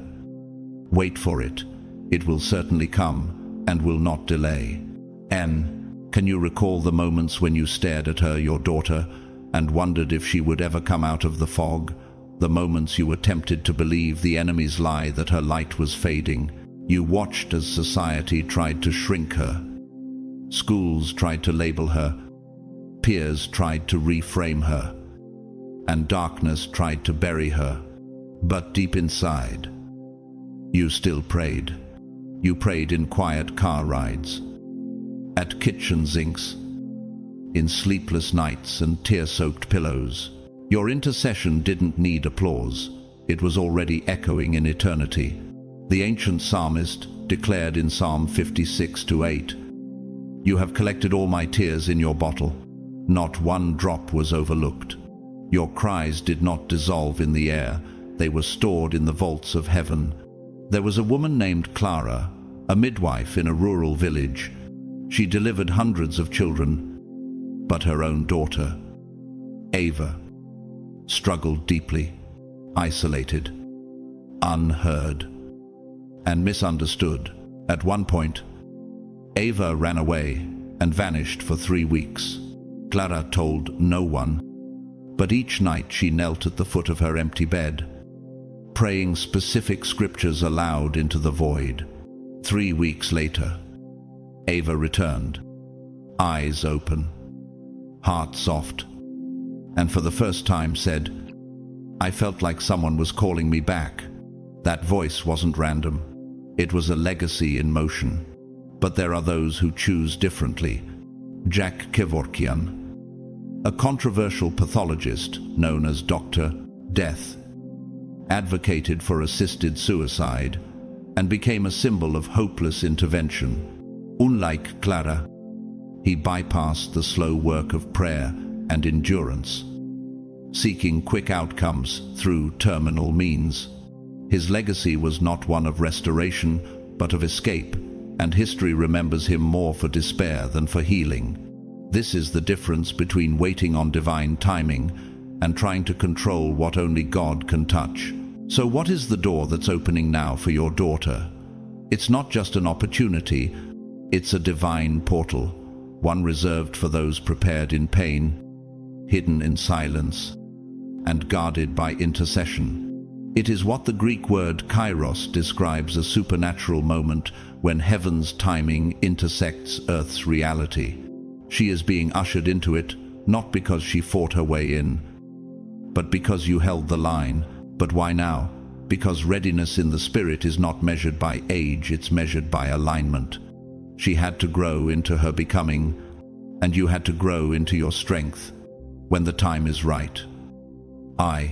wait for it. It will certainly come and will not delay. Can you recall the moments when you stared at her, your daughter, and wondered if she would ever come out of the fog? The moments you were tempted to believe the enemy's lie that her light was fading. You watched as society tried to shrink her. Schools tried to label her. Peers tried to reframe her. And darkness tried to bury her. But deep inside, you still prayed. You prayed in quiet car rides, at kitchen sinks, in sleepless nights and tear-soaked pillows. Your intercession didn't need applause. It was already echoing in eternity. The ancient psalmist declared in Psalm 56:8, "You have collected all my tears in your bottle. Not one drop was overlooked." Your cries did not dissolve in the air. They were stored in the vaults of heaven. There was a woman named Clara, a midwife in a rural village. She delivered hundreds of children, but her own daughter, Ava, struggled deeply, isolated, unheard, and misunderstood. At one point, Ava ran away and vanished for 3 weeks. Clara told no one, but each night she knelt at the foot of her empty bed, praying specific scriptures aloud into the void. 3 weeks later, Ava returned, eyes open, heart soft, and for the first time said, "I felt like someone was calling me back." That voice wasn't random. It was a legacy in motion. But there are those who choose differently. Jack Kevorkian, a controversial pathologist known as Dr. Death, advocated for assisted suicide and became a symbol of hopeless intervention. Unlike Clara, he bypassed the slow work of prayer and endurance, seeking quick outcomes through terminal means. His legacy was not one of restoration, but of escape, and history remembers him more for despair than for healing. This is the difference between waiting on divine timing and trying to control what only God can touch. So what is the door that's opening now for your daughter? It's not just an opportunity, it's a divine portal, one reserved for those prepared in pain, hidden in silence, and guarded by intercession. It is what the Greek word kairos describes, a supernatural moment when heaven's timing intersects Earth's reality. She is being ushered into it, not because she fought her way in, but because you held the line. But why now? Because readiness in the spirit is not measured by age, it's measured by alignment. She had to grow into her becoming, and you had to grow into your strength when the time is right. I,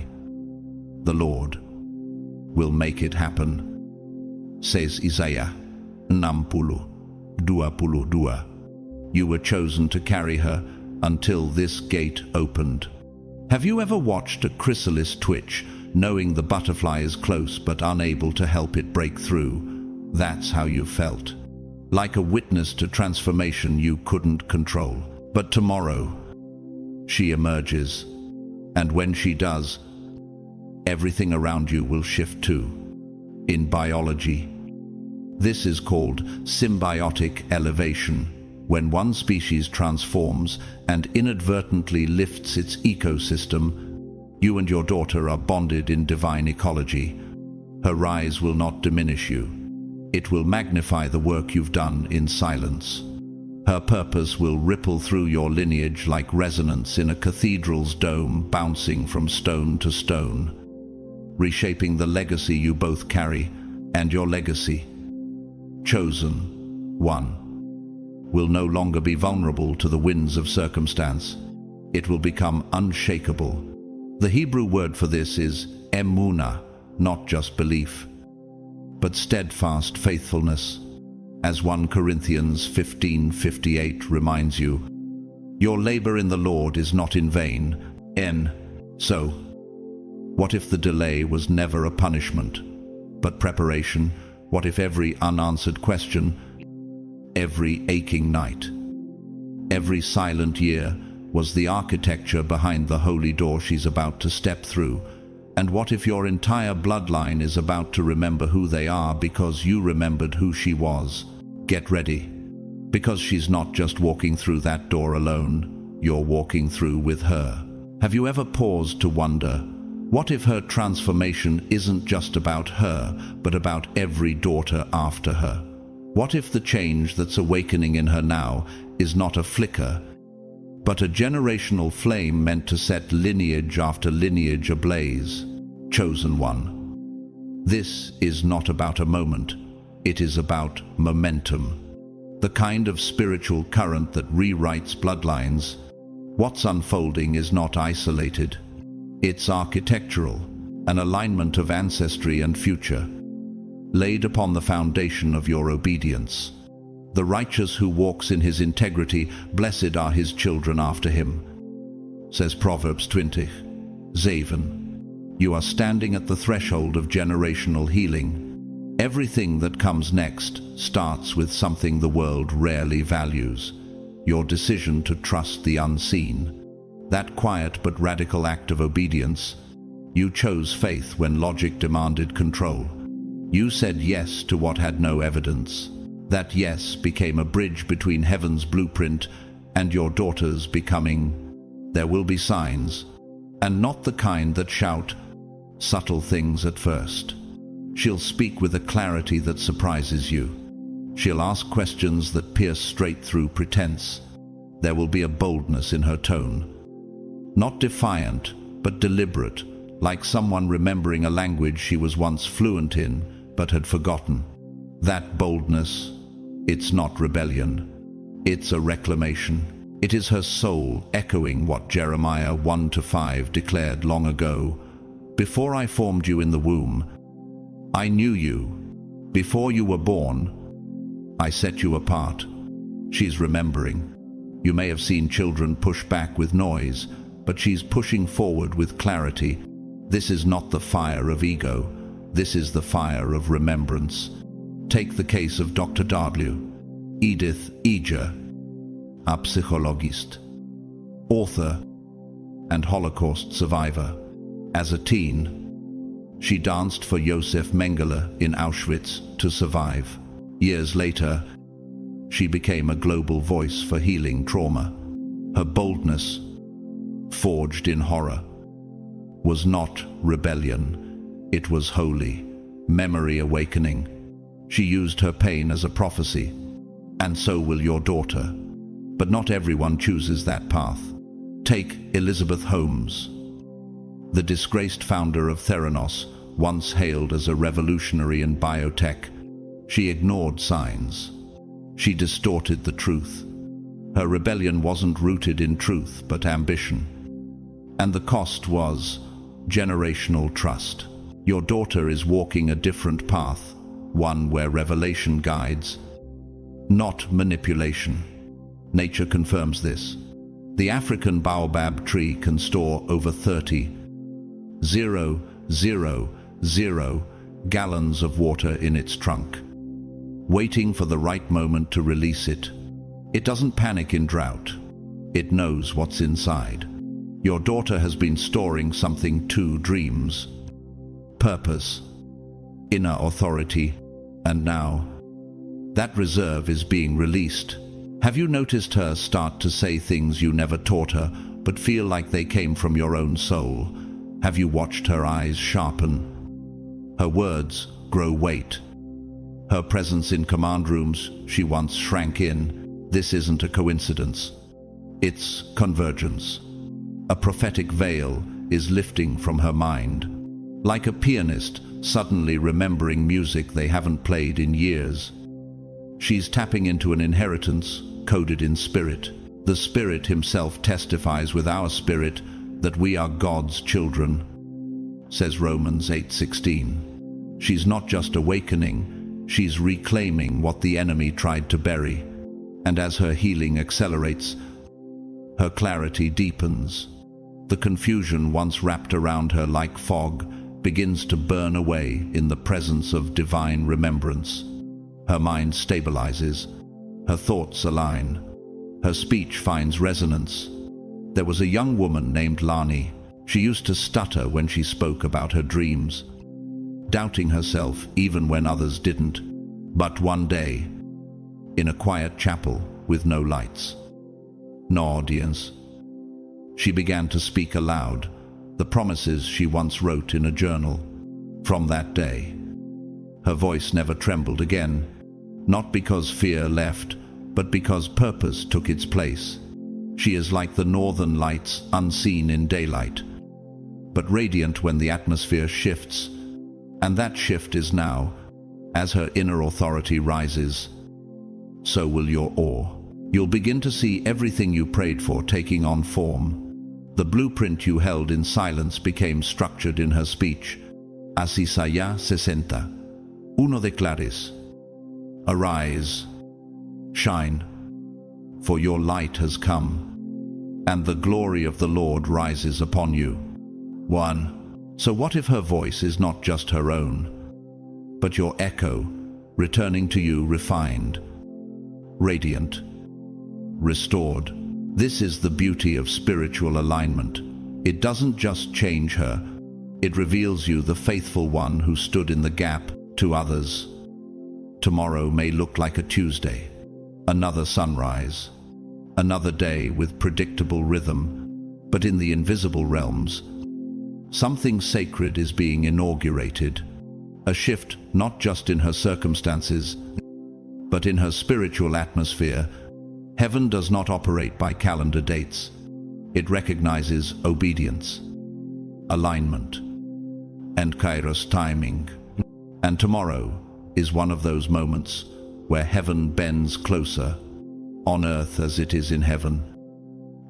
the Lord, will make it happen, says Isaiah 60:22. You were chosen to carry her until this gate opened. Have you ever watched a chrysalis twitch, knowing the butterfly is close but unable to help it break through? That's how you felt. Like a witness to transformation you couldn't control. But tomorrow, she emerges. And when she does, everything around you will shift too. In biology, this is called symbiotic elevation, when one species transforms and inadvertently lifts its ecosystem. You and your daughter are bonded in divine ecology. Her rise will not diminish you. It will magnify the work you've done in silence. Her purpose will ripple through your lineage like resonance in a cathedral's dome, bouncing from stone to stone, reshaping the legacy you both carry. And your legacy, chosen one, will no longer be vulnerable to the winds of circumstance. It will become unshakable. The Hebrew word for this is emunah, not just belief, but steadfast faithfulness. As 1 Corinthians 15:58 reminds you, your labor in the Lord is not in vain. So, what if the delay was never a punishment, but preparation? What if every unanswered question, every aching night, every silent year was the architecture behind the holy door she's about to step through? And what if your entire bloodline is about to remember who they are because you remembered who she was? Get ready, because she's not just walking through that door alone, you're walking through with her. Have you ever paused to wonder, what if her transformation isn't just about her, but about every daughter after her? What if the change that's awakening in her now is not a flicker, but a generational flame meant to set lineage after lineage ablaze? Chosen one. This is not about a moment. It is about momentum. The kind of spiritual current that rewrites bloodlines. What's unfolding is not isolated. It's architectural, an alignment of ancestry and future, laid upon the foundation of your obedience. The righteous who walks in his integrity, blessed are his children after him, says Proverbs 20:7. You are standing at the threshold of generational healing. Everything that comes next starts with something the world rarely values: your decision to trust the unseen. That quiet but radical act of obedience. You chose faith when logic demanded control. You said yes to what had no evidence. That yes became a bridge between heaven's blueprint and your daughter's becoming. There will be signs, and not the kind that shout subtle things at first. She'll speak with a clarity that surprises you. She'll ask questions that pierce straight through pretense. There will be a boldness in her tone. Not defiant, but deliberate, like someone remembering a language she was once fluent in, but had forgotten. That boldness, it's not rebellion. It's a reclamation. It is her soul echoing what Jeremiah 1:5 declared long ago. Before I formed you in the womb, I knew you. Before you were born, I set you apart. She's remembering. You may have seen children push back with noise, but she's pushing forward with clarity. This is not the fire of ego. This is the fire of remembrance. Take the case of Dr. W. Edith Eger, a psychologist, author, and Holocaust survivor. As a teen, she danced for Josef Mengele in Auschwitz to survive. Years later, she became a global voice for healing trauma. Her boldness, forged in horror, was not rebellion. It was holy, memory awakening. She used her pain as a prophecy, and so will your daughter. But not everyone chooses that path. Take Elizabeth Holmes, the disgraced founder of Theranos, once hailed as a revolutionary in biotech. She ignored signs. She distorted the truth. Her rebellion wasn't rooted in truth, but ambition. And the cost was generational trust. Your daughter is walking a different path, one where revelation guides, not manipulation. Nature confirms this. The African baobab tree can store over 30,000 gallons of water in its trunk, waiting for the right moment to release it. It doesn't panic in drought. It knows what's inside. Your daughter has been storing something too: dreams, purpose, inner authority, and now that reserve is being released. Have you noticed her start to say things you never taught her, but feel like they came from your own soul? Have you watched her eyes sharpen? Her words grow weight. Her presence in command rooms she once shrank in. This isn't a coincidence. It's convergence. A prophetic veil is lifting from her mind, like a pianist suddenly remembering music they haven't played in years. She's tapping into an inheritance coded in spirit. The Spirit himself testifies with our spirit that we are God's children, says Romans 8:16. She's not just awakening, she's reclaiming what the enemy tried to bury. And as her healing accelerates, her clarity deepens. The confusion once wrapped around her like fog begins to burn away in the presence of divine remembrance. Her mind stabilizes, her thoughts align, her speech finds resonance. There was a young woman named Lani. She used to stutter when she spoke about her dreams, doubting herself even when others didn't. But one day, in a quiet chapel with no lights, no audience, she began to speak aloud the promises she once wrote in a journal. From that day, her voice never trembled again, not because fear left, but because purpose took its place. She is like the northern lights, unseen in daylight, but radiant when the atmosphere shifts. And that shift is now. As her inner authority rises, so will your awe. You'll begin to see everything you prayed for taking on form. The blueprint you held in silence became structured in her speech. Así ya 60. Uno de claris. Arise, shine, for your light has come, and the glory of the Lord rises upon you. 1. So what if her voice is not just her own, but your echo, returning to you refined, radiant, restored? This is the beauty of spiritual alignment. It doesn't just change her, it reveals you the faithful one who stood in the gap to others. Tomorrow may look like a Tuesday, another sunrise, another day with predictable rhythm, but in the invisible realms, something sacred is being inaugurated. A shift not just in her circumstances, but in her spiritual atmosphere. Heaven does not operate by calendar dates. It recognizes obedience, alignment, and Kairos timing. And tomorrow is one of those moments where heaven bends closer, on earth as it is in heaven.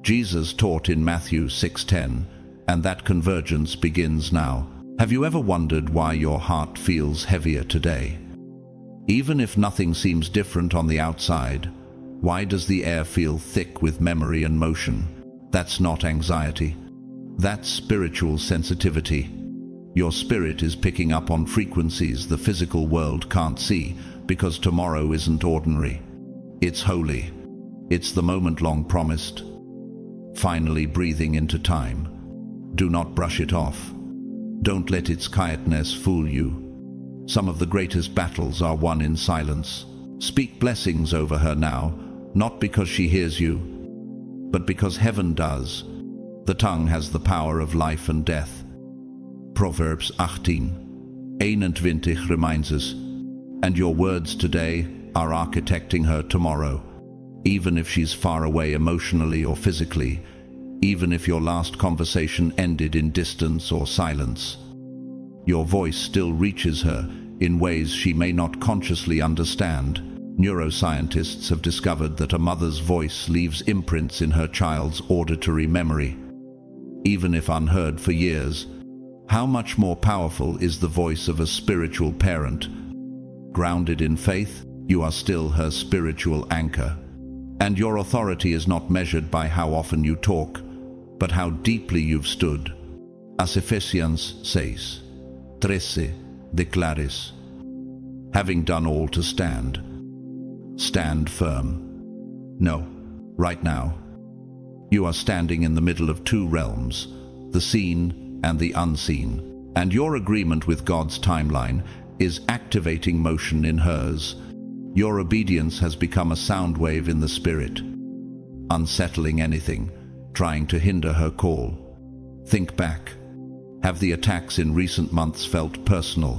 Jesus taught in Matthew 6:10, and that convergence begins now. Have you ever wondered why your heart feels heavier today? Even if nothing seems different on the outside, why does the air feel thick with memory and motion? That's not anxiety. That's spiritual sensitivity. Your spirit is picking up on frequencies the physical world can't see, because tomorrow isn't ordinary. It's holy. It's the moment long promised. Finally breathing into time. Do not brush it off. Don't let its quietness fool you. Some of the greatest battles are won in silence. Speak blessings over her now, not because she hears you, but because heaven does. The tongue has the power of life and death. Proverbs 18:21 reminds us, and your words today are architecting her tomorrow. Even if she's far away emotionally or physically, even if your last conversation ended in distance or silence, your voice still reaches her in ways she may not consciously understand. Neuroscientists have discovered that a mother's voice leaves imprints in her child's auditory memory. Even if unheard for years, how much more powerful is the voice of a spiritual parent? Grounded in faith, you are still her spiritual anchor. And your authority is not measured by how often you talk, but how deeply you've stood. As Ephesians 6:13 declares, having done all to stand, stand firm. No, right now, you are standing in the middle of two realms, the seen and the unseen. And your agreement with God's timeline is activating motion in hers. Your obedience has become a sound wave in the spirit, unsettling anything, trying to hinder her call. Think back. Have the attacks in recent months felt personal,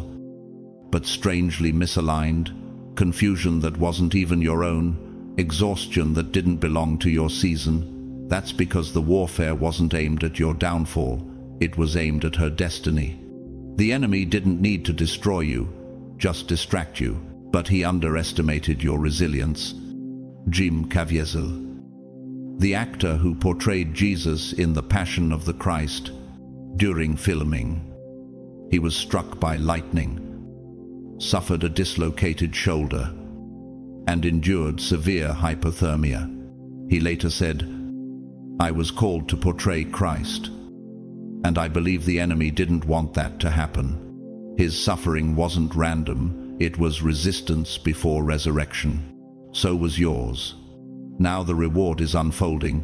but strangely misaligned? Confusion that wasn't even your own? Exhaustion that didn't belong to your season? That's because the warfare wasn't aimed at your downfall. It was aimed at her destiny. The enemy didn't need to destroy you, just distract you, but he underestimated your resilience. Jim Caviezel, the actor who portrayed Jesus in The Passion of the Christ, during filming, he was struck by lightning, suffered a dislocated shoulder, and endured severe hypothermia. He later said, "I was called to portray Christ, and I believe the enemy didn't want that to happen." His suffering wasn't random, it was resistance before resurrection. So was yours. Now the reward is unfolding.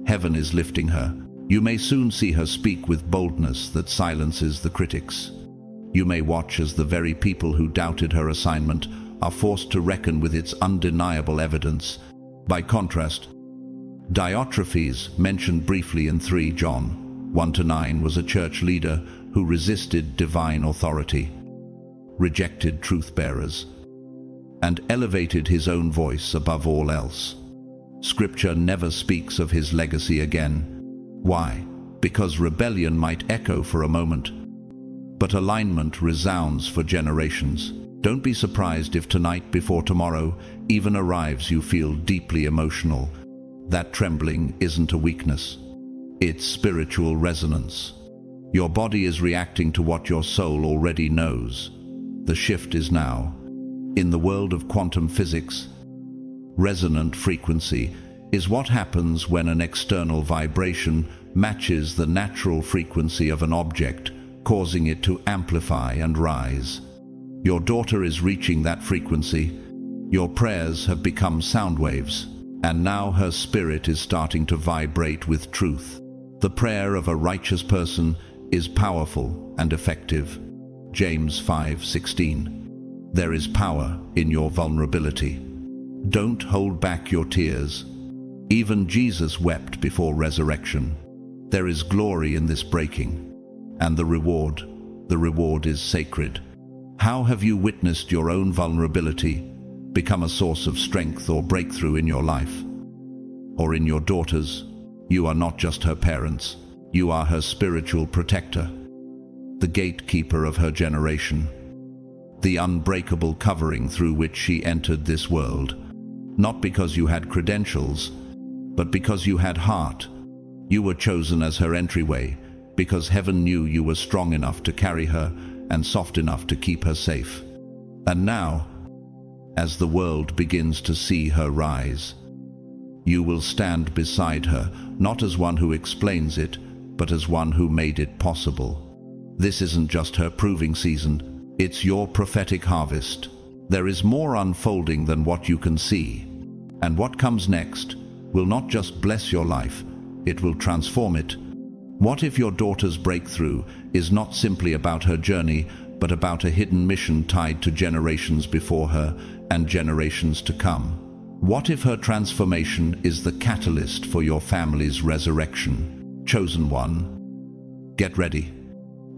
Heaven is lifting her. You may soon see her speak with boldness that silences the critics. You may watch as the very people who doubted her assignment are forced to reckon with its undeniable evidence. By contrast, Diotrephes, mentioned briefly in 3 John 1-9, was a church leader who resisted divine authority, rejected truth-bearers, and elevated his own voice above all else. Scripture never speaks of his legacy again. Why? Because rebellion might echo for a moment, but alignment resounds for generations. Don't be surprised if tonight before tomorrow even arrives you feel deeply emotional. That trembling isn't a weakness. It's spiritual resonance. Your body is reacting to what your soul already knows. The shift is now. In the world of quantum physics, resonant frequency is what happens when an external vibration matches the natural frequency of an object, causing it to amplify and rise. Your daughter is reaching that frequency. Your prayers have become sound waves, and now her spirit is starting to vibrate with truth. The prayer of a righteous person is powerful and effective. James 5:16. There is power in your vulnerability. Don't hold back your tears. Even Jesus wept before resurrection. There is glory in this breaking, and the reward is sacred. How have you witnessed your own vulnerability become a source of strength or breakthrough in your life? Or in your daughter's? You are not just her parents, you are her spiritual protector, the gatekeeper of her generation, the unbreakable covering through which she entered this world. Not because you had credentials, but because you had heart. You were chosen as her entryway, because heaven knew you were strong enough to carry her and soft enough to keep her safe. And now, as the world begins to see her rise, you will stand beside her, not as one who explains it, but as one who made it possible. This isn't just her proving season, it's your prophetic harvest. There is more unfolding than what you can see. And what comes next will not just bless your life, it will transform it. What if your daughter's breakthrough is not simply about her journey, but about a hidden mission tied to generations before her and generations to come? What if her transformation is the catalyst for your family's resurrection? Chosen one, get ready.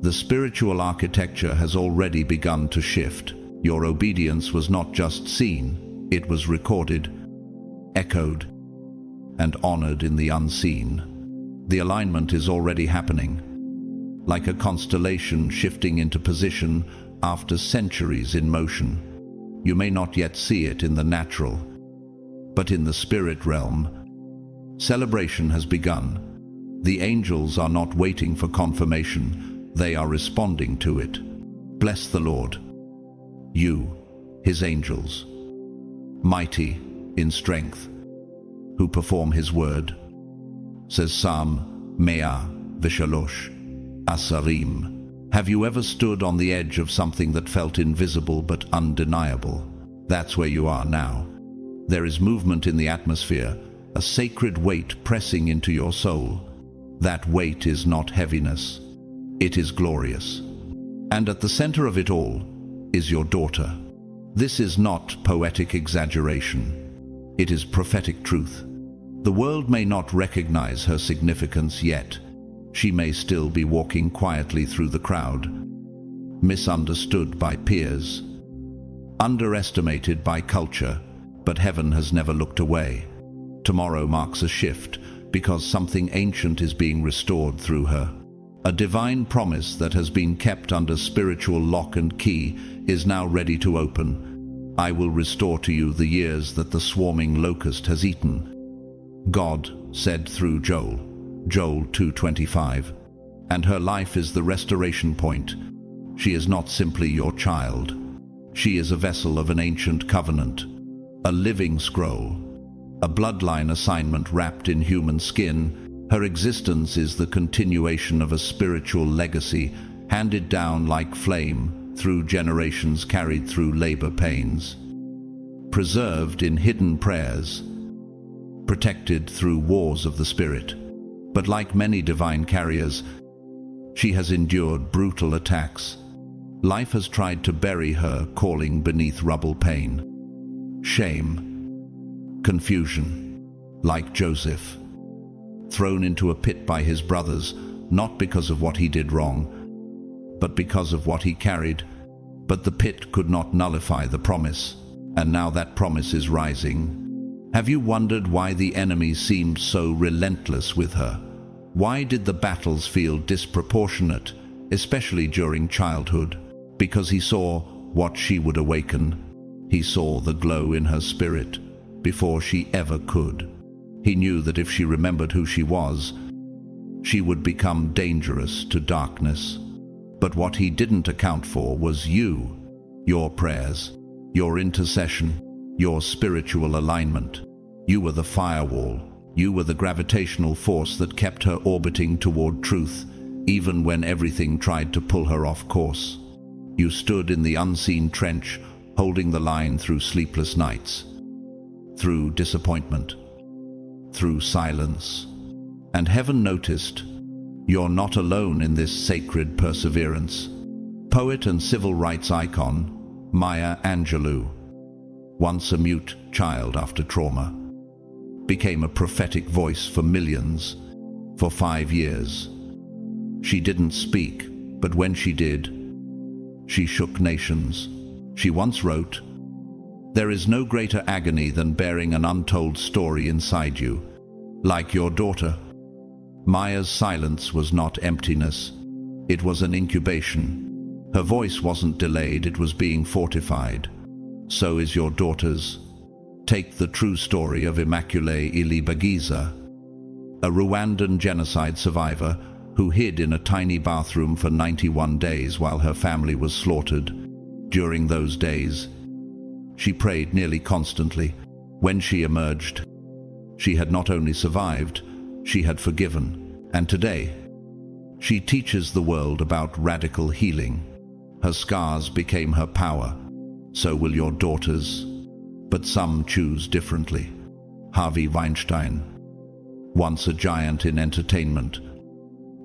The spiritual architecture has already begun to shift. Your obedience was not just seen, it was recorded, echoed, and honored in the unseen. The alignment is already happening, like a constellation shifting into position after centuries in motion. You may not yet see it in the natural, but in the spirit realm, celebration has begun. The angels are not waiting for confirmation, they are responding to it. Bless the Lord, you, his angels, mighty in strength, who perform his word. Says Psalm 103, Asarim. Have you ever stood on the edge of something that felt invisible but undeniable? That's where you are now. There is movement in the atmosphere, a sacred weight pressing into your soul. That weight is not heaviness, it is glorious. And at the center of it all is your daughter. This is not poetic exaggeration. It is prophetic truth. The world may not recognize her significance yet. She may still be walking quietly through the crowd, misunderstood by peers, underestimated by culture, but heaven has never looked away. Tomorrow marks a shift because something ancient is being restored through her. A divine promise that has been kept under spiritual lock and key is now ready to open. I will restore to you the years that the swarming locust has eaten. God said through Joel 2:25, and her life is the restoration point. She is not simply your child. She is a vessel of an ancient covenant, a living scroll, a bloodline assignment wrapped in human skin. Her existence is the continuation of a spiritual legacy handed down like flame through generations, carried through labor pains, preserved in hidden prayers, protected through wars of the spirit. But like many divine carriers, she has endured brutal attacks. Life has tried to bury her, calling beneath rubble pain, shame, confusion. Like Joseph, thrown into a pit by his brothers, not because of what he did wrong, but because of what he carried. But the pit could not nullify the promise, and now that promise is rising. Have you wondered why the enemy seemed so relentless with her? Why did the battles feel disproportionate, especially during childhood? Because he saw what she would awaken. He saw the glow in her spirit before she ever could. He knew that if she remembered who she was, she would become dangerous to darkness. But what he didn't account for was you, your prayers, your intercession, your spiritual alignment. You were the firewall. You were the gravitational force that kept her orbiting toward truth, even when everything tried to pull her off course. You stood in the unseen trench, holding the line through sleepless nights, through disappointment, through silence. And heaven noticed. You're not alone in this sacred perseverance. Poet and civil rights icon Maya Angelou, once a mute child after trauma, became a prophetic voice for millions. For 5 years, she didn't speak, but when she did, she shook nations. She once wrote, "There is no greater agony than bearing an untold story inside you." Like your daughter, Maya's silence was not emptiness. It was an incubation. Her voice wasn't delayed, it was being fortified. So is your daughter's. Take the true story of Immaculée Ilibagiza, a Rwandan genocide survivor who hid in a tiny bathroom for 91 days while her family was slaughtered. During those days, she prayed nearly constantly. When she emerged, she had not only survived, she had forgiven. And today, she teaches the world about radical healing. Her scars became her power. So will your daughters. But some choose differently. Harvey Weinstein, once a giant in entertainment,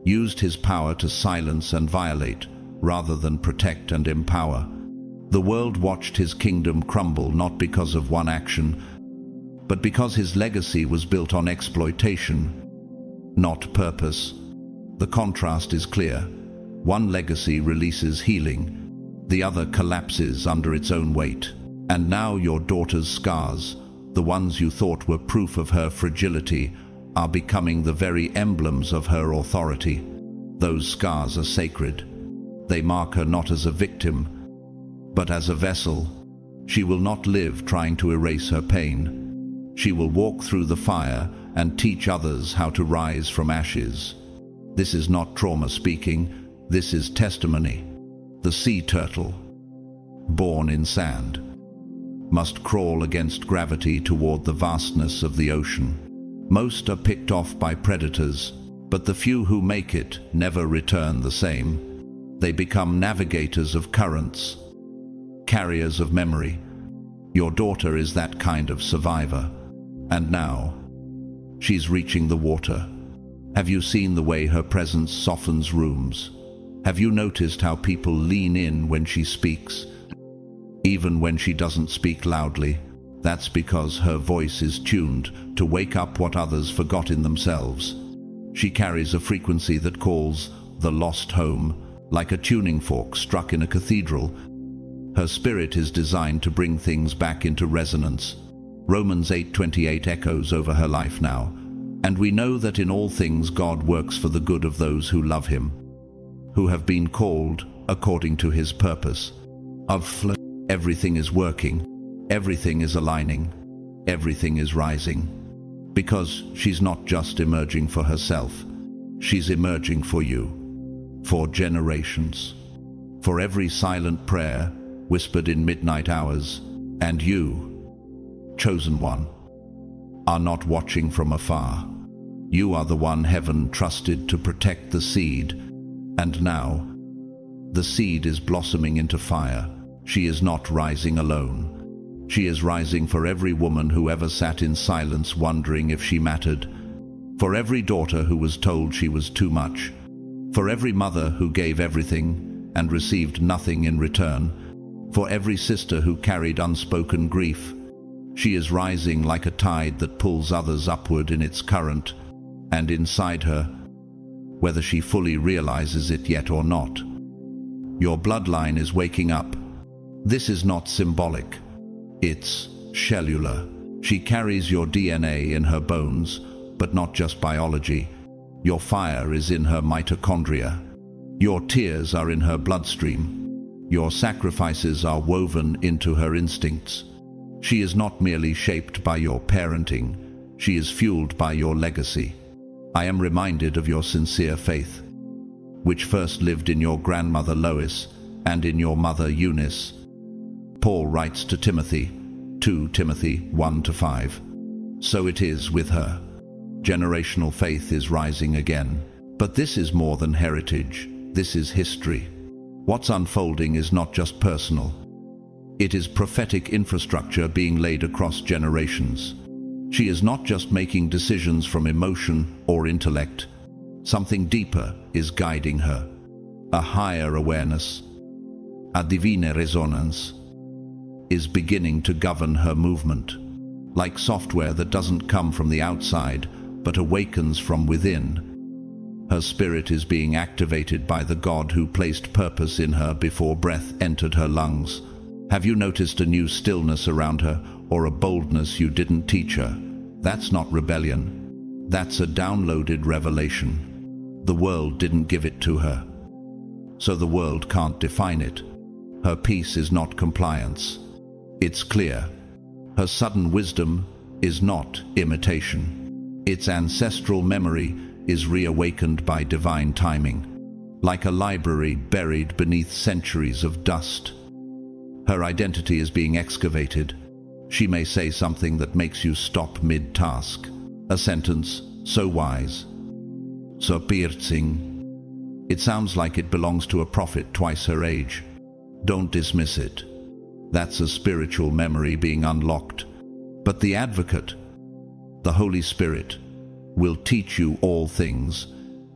used his power to silence and violate rather than protect and empower. The world watched his kingdom crumble not because of one action, but because his legacy was built on exploitation, not purpose. The contrast is clear. One legacy releases healing, the other collapses under its own weight. And now your daughter's scars, the ones you thought were proof of her fragility, are becoming the very emblems of her authority. Those scars are sacred. They mark her not as a victim, but as a vessel. She will not live trying to erase her pain. She will walk through the fire and teach others how to rise from ashes. This is not trauma speaking, this is testimony. The sea turtle, born in sand, must crawl against gravity toward the vastness of the ocean. Most are picked off by predators, but the few who make it never return the same. They become navigators of currents, carriers of memory. Your daughter is that kind of survivor. And now, she's reaching the water. Have you seen the way her presence softens rooms, Have you noticed how people lean in when she speaks? Even when she doesn't speak loudly, that's because her voice is tuned to wake up what others forgot in themselves. She carries a frequency that calls the lost home, like a tuning fork struck in a cathedral. Her spirit is designed to bring things back into resonance. Romans 8:28 echoes over her life now, and we know that in all things God works for the good of those who love him, who have been called according to his purpose. Everything is working, everything is aligning, everything is rising. Because she's not just emerging for herself, she's emerging for you, for generations, for every silent prayer whispered in midnight hours. And you, chosen one, are not watching from afar. You are the one heaven trusted to protect the seed, and now the seed is blossoming into fire. She is not rising alone. She is rising for every woman who ever sat in silence wondering if she mattered, for every daughter who was told she was too much, for every mother who gave everything and received nothing in return, for every sister who carried unspoken grief. She is rising like a tide that pulls others upward in its current, and inside her, whether she fully realizes it yet or not, your bloodline is waking up. This is not symbolic. It's cellular. She carries your DNA in her bones, but not just biology. Your fire is in her mitochondria. Your tears are in her bloodstream. Your sacrifices are woven into her instincts. She is not merely shaped by your parenting. She is fueled by your legacy. I am reminded of your sincere faith, which first lived in your grandmother Lois and in your mother Eunice. Paul writes to Timothy, 2 Timothy 1-5. So it is with her. Generational faith is rising again. But this is more than heritage. This is history. What's unfolding is not just personal. It is prophetic infrastructure being laid across generations. She is not just making decisions from emotion or intellect. Something deeper is guiding her. A higher awareness, a divine resonance, is beginning to govern her movement. Like software that doesn't come from the outside, but awakens from within. Her spirit is being activated by the God who placed purpose in her before breath entered her lungs. Have you noticed a new stillness around her, or a boldness you didn't teach her? That's not rebellion. That's a downloaded revelation. The world didn't give it to her, so the world can't define it. Her peace is not compliance. It's clear. Her sudden wisdom is not imitation. Its ancestral memory is reawakened by divine timing, like a library buried beneath centuries of dust. Her identity is being excavated. She may say something that makes you stop mid-task. A sentence so wise, so piercing. It sounds like it belongs to a prophet twice her age. Don't dismiss it. That's a spiritual memory being unlocked. But the advocate, the Holy Spirit, will teach you all things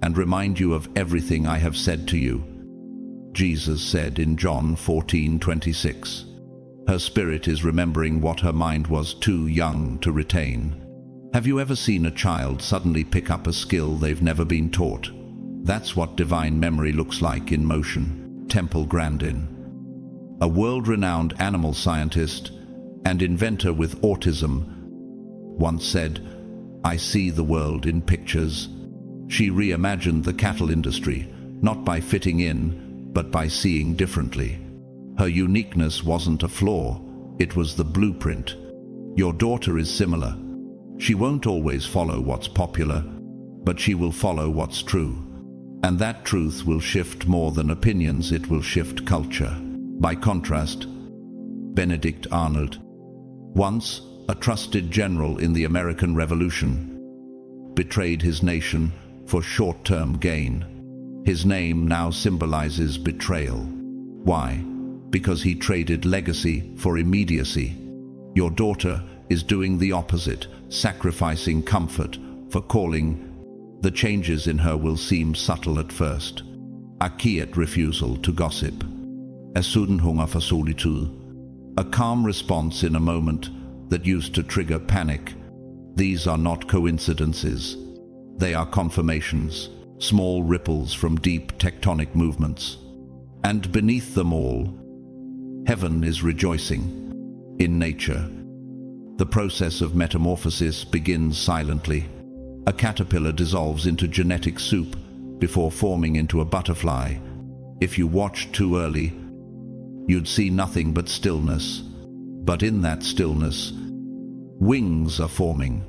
and remind you of everything I have said to you. Jesus said in John 14:26. Her spirit is remembering what her mind was too young to retain. Have you ever seen a child suddenly pick up a skill they've never been taught? That's what divine memory looks like in motion. Temple Grandin, a world-renowned animal scientist and inventor with autism, once said, "I see the world in pictures." She reimagined the cattle industry, not by fitting in, but by seeing differently. Her uniqueness wasn't a flaw, it was the blueprint. Your daughter is similar. She won't always follow what's popular, but she will follow what's true. And that truth will shift more than opinions, it will shift culture. By contrast, Benedict Arnold, once a trusted general in the American Revolution, betrayed his nation for short-term gain. His name now symbolizes betrayal. Why? Because he traded legacy for immediacy. Your daughter is doing the opposite, sacrificing comfort for calling. The changes in her will seem subtle at first, a quiet refusal to gossip. A sudden hunger for solitude. A calm response in a moment that used to trigger panic. These are not coincidences. They are confirmations, small ripples from deep tectonic movements. And beneath them all, heaven is rejoicing. In nature, the process of metamorphosis begins silently. A caterpillar dissolves into genetic soup before forming into a butterfly. If you watched too early, you'd see nothing but stillness. But in that stillness, wings are forming.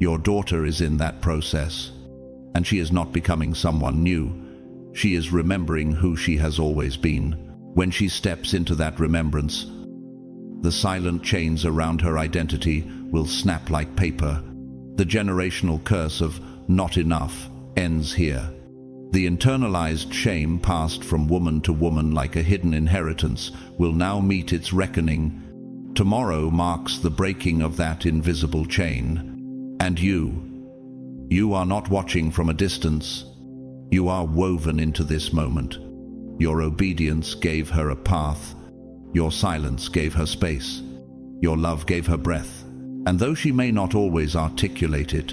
Your daughter is in that process, and she is not becoming someone new. She is remembering who she has always been. When she steps into that remembrance, the silent chains around her identity will snap like paper. The generational curse of not enough ends here. The internalized shame passed from woman to woman like a hidden inheritance will now meet its reckoning. Tomorrow marks the breaking of that invisible chain. And you are not watching from a distance. You are woven into this moment. Your obedience gave her a path. Your silence gave her space. Your love gave her breath. And though she may not always articulate it,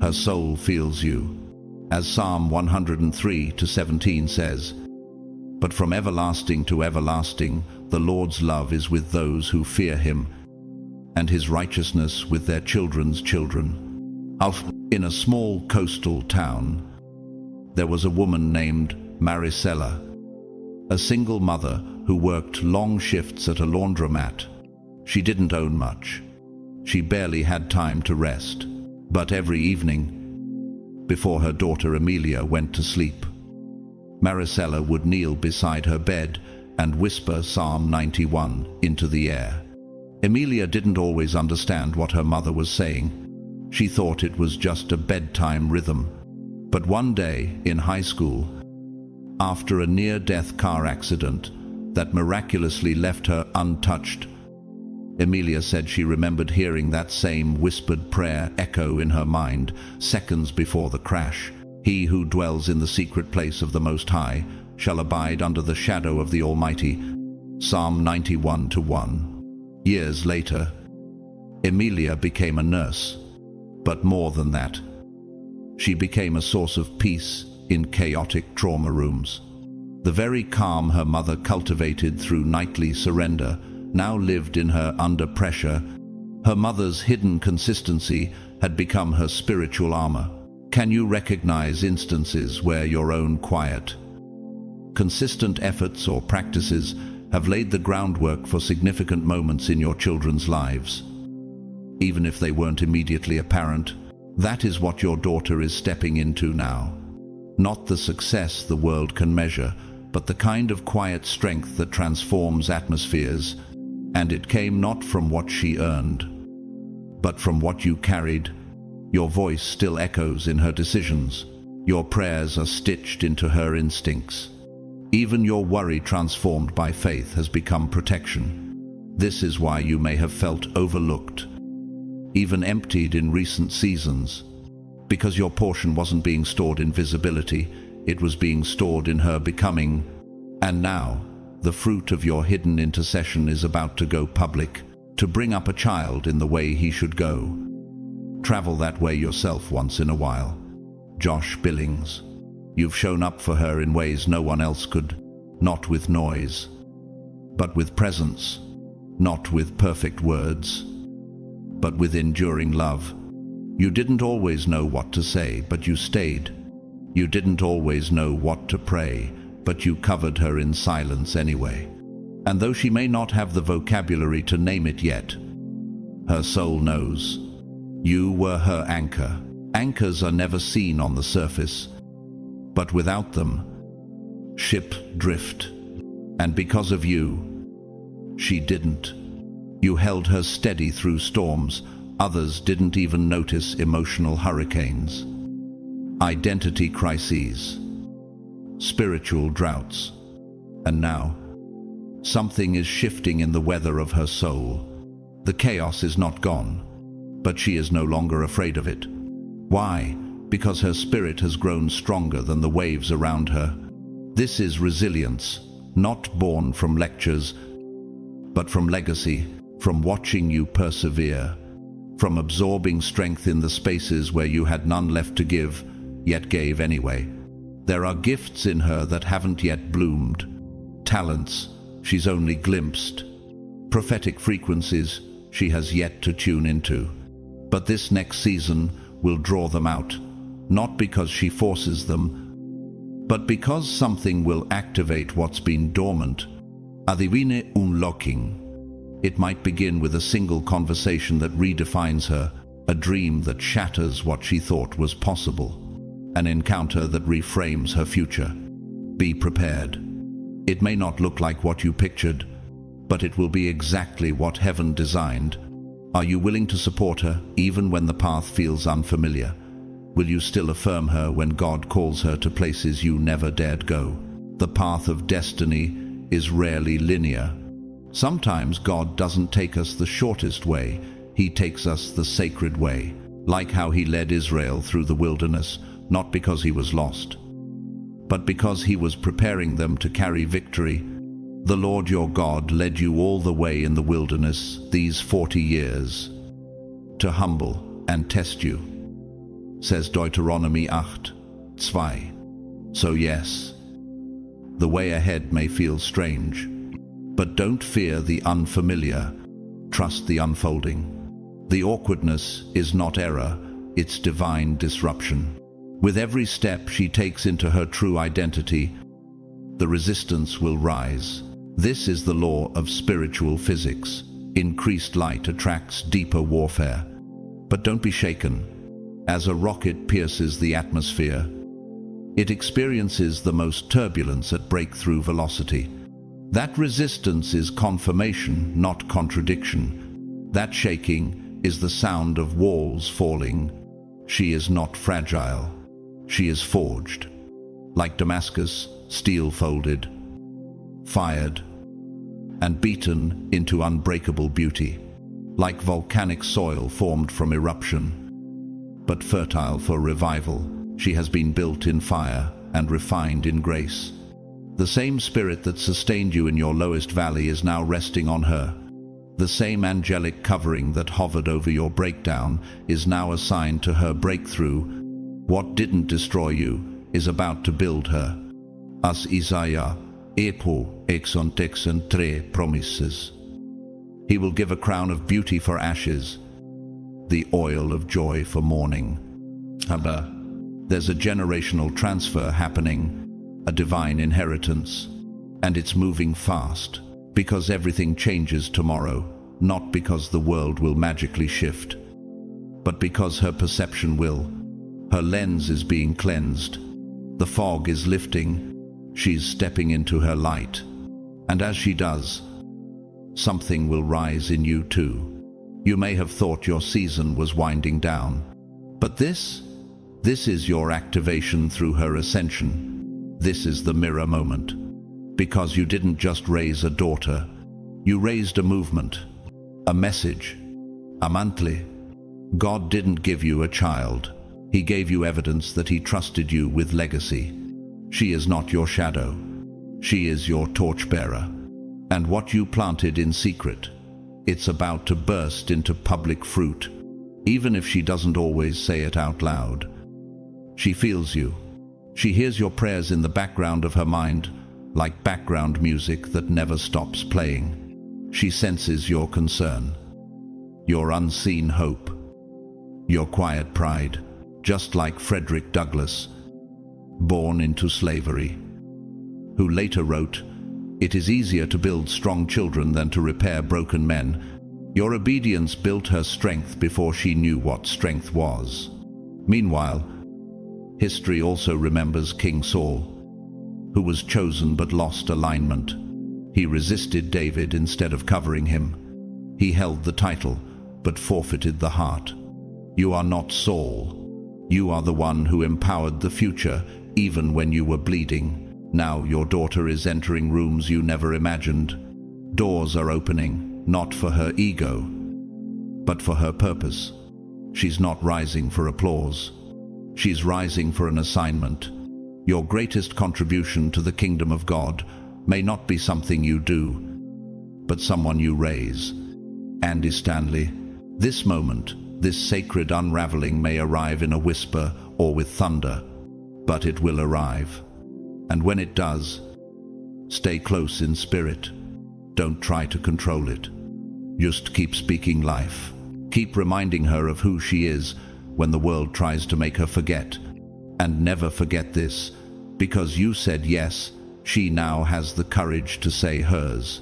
her soul feels you. As Psalm 103:17 says, "But from everlasting to everlasting, the Lord's love is with those who fear him, and his righteousness with their children's children." In a small coastal town, there was a woman named Maricela, a single mother who worked long shifts at a laundromat. She didn't own much. She barely had time to rest. But every evening, before her daughter Emilia went to sleep, Maricela would kneel beside her bed and whisper Psalm 91 into the air. Emilia didn't always understand what her mother was saying. She thought it was just a bedtime rhythm. But one day, in high school, after a near-death car accident that miraculously left her untouched, Emilia said she remembered hearing that same whispered prayer echo in her mind seconds before the crash. "He who dwells in the secret place of the Most High shall abide under the shadow of the Almighty." Psalm 91:1. Years later, Emilia became a nurse. But more than that, she became a source of peace in chaotic trauma rooms. The very calm her mother cultivated through nightly surrender now lived in her under pressure. Her mother's hidden consistency had become her spiritual armor. Can you recognize instances where your own quiet, consistent efforts or practices have laid the groundwork for significant moments in your children's lives? Even if they weren't immediately apparent, that is what your daughter is stepping into now. Not the success the world can measure, but the kind of quiet strength that transforms atmospheres. And it came not from what she earned, but from what you carried. Your voice still echoes in her decisions. Your prayers are stitched into her instincts. Even your worry transformed by faith has become protection. This is why you may have felt overlooked, even emptied in recent seasons, because your portion wasn't being stored in visibility, it was being stored in her becoming. And now, the fruit of your hidden intercession is about to go public, to bring up a child in the way he should go. Travel that way yourself once in a while. Josh Billings. You've shown up for her in ways no one else could, not with noise, but with presence, not with perfect words, but with enduring love. You didn't always know what to say, but you stayed. You didn't always know what to pray, but you covered her in silence anyway. And though she may not have the vocabulary to name it yet, her soul knows. You were her anchor. Anchors are never seen on the surface, but without them, ship drift. And because of you, she didn't. You held her steady through storms. Others didn't even notice emotional hurricanes, identity crises, spiritual droughts. And now, something is shifting in the weather of her soul. The chaos is not gone, but she is no longer afraid of it. Why? Because her spirit has grown stronger than the waves around her. This is resilience, not born from lectures, but from legacy, from watching you persevere, from absorbing strength in the spaces where you had none left to give, yet gave anyway. There are gifts in her that haven't yet bloomed, talents she's only glimpsed, prophetic frequencies she has yet to tune into. But this next season will draw them out, not because she forces them, but because something will activate what's been dormant. Adivine unlocking. It might begin with a single conversation that redefines her, a dream that shatters what she thought was possible, an encounter that reframes her future. Be prepared. It may not look like what you pictured, but it will be exactly what heaven designed. Are you willing to support her, even when the path feels unfamiliar? Will you still affirm her when God calls her to places you never dared go? The path of destiny is rarely linear. Sometimes God doesn't take us the shortest way, He takes us the sacred way, like how He led Israel through the wilderness, not because He was lost, but because He was preparing them to carry victory. The Lord your God led you all the way in the wilderness these 40 years to humble and test you, says Deuteronomy 8:2. So yes, the way ahead may feel strange, but don't fear the unfamiliar. Trust the unfolding. The awkwardness is not error, it's divine disruption. With every step she takes into her true identity, the resistance will rise. This is the law of spiritual physics. Increased light attracts deeper warfare. But don't be shaken. As a rocket pierces the atmosphere, it experiences the most turbulence at breakthrough velocity. That resistance is confirmation, not contradiction. That shaking is the sound of walls falling. She is not fragile. She is forged. Like Damascus, steel folded, fired, and beaten into unbreakable beauty. Like volcanic soil formed from eruption, but fertile for revival, she has been built in fire and refined in grace. The same spirit that sustained you in your lowest valley is now resting on her. The same angelic covering that hovered over your breakdown is now assigned to her breakthrough. What didn't destroy you is about to build her. As Isaiah 8:3 promises. He will give a crown of beauty for ashes, the oil of joy for mourning. There's a generational transfer happening, a divine inheritance, and it's moving fast, because everything changes tomorrow, not because the world will magically shift, but because her perception will. Her lens is being cleansed. The fog is lifting. She's stepping into her light. And as she does, something will rise in you too. You may have thought your season was winding down, but this is your activation through her ascension. This is the mirror moment. Because you didn't just raise a daughter, you raised a movement, a message, a mantle. God didn't give you a child. He gave you evidence that He trusted you with legacy. She is not your shadow. She is your torchbearer. And what you planted in secret, it's about to burst into public fruit, even if she doesn't always say it out loud. She feels you. She hears your prayers in the background of her mind, like background music that never stops playing. She senses your concern, your unseen hope, your quiet pride, just like Frederick Douglass, born into slavery, who later wrote, "It is easier to build strong children than to repair broken men." Your obedience built her strength before she knew what strength was. Meanwhile, history also remembers King Saul, who was chosen but lost alignment. He resisted David instead of covering him. He held the title, but forfeited the heart. You are not Saul. You are the one who empowered the future, even when you were bleeding. Now your daughter is entering rooms you never imagined. Doors are opening, not for her ego, but for her purpose. She's not rising for applause. She's rising for an assignment. Your greatest contribution to the kingdom of God may not be something you do, but someone you raise. Andy Stanley. This moment, this sacred unraveling may arrive in a whisper or with thunder, but it will arrive. And when it does, stay close in spirit. Don't try to control it. Just keep speaking life. Keep reminding her of who she is when the world tries to make her forget. And never forget this, because you said yes, she now has the courage to say hers.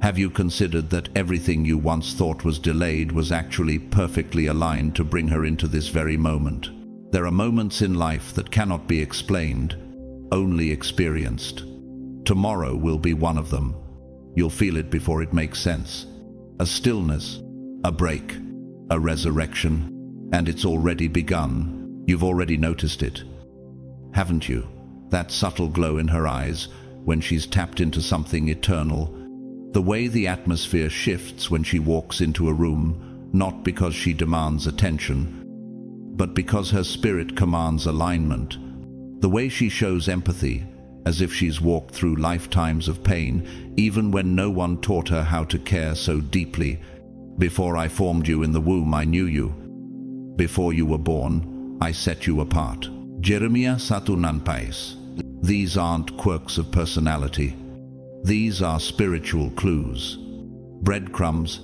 Have you considered that everything you once thought was delayed was actually perfectly aligned to bring her into this very moment? There are moments in life that cannot be explained, only experienced. Tomorrow will be one of them. You'll feel it before it makes sense. A stillness, a break, a resurrection, and it's already begun. You've already noticed it, haven't you? That subtle glow in her eyes when she's tapped into something eternal. The way the atmosphere shifts when she walks into a room, not because she demands attention, but because her spirit commands alignment. The way she shows empathy, as if she's walked through lifetimes of pain, even when no one taught her how to care so deeply. Before I formed you in the womb, I knew you. Before you were born, I set you apart. Jeremiah 1:6. These aren't quirks of personality. These are spiritual clues. Breadcrumbs,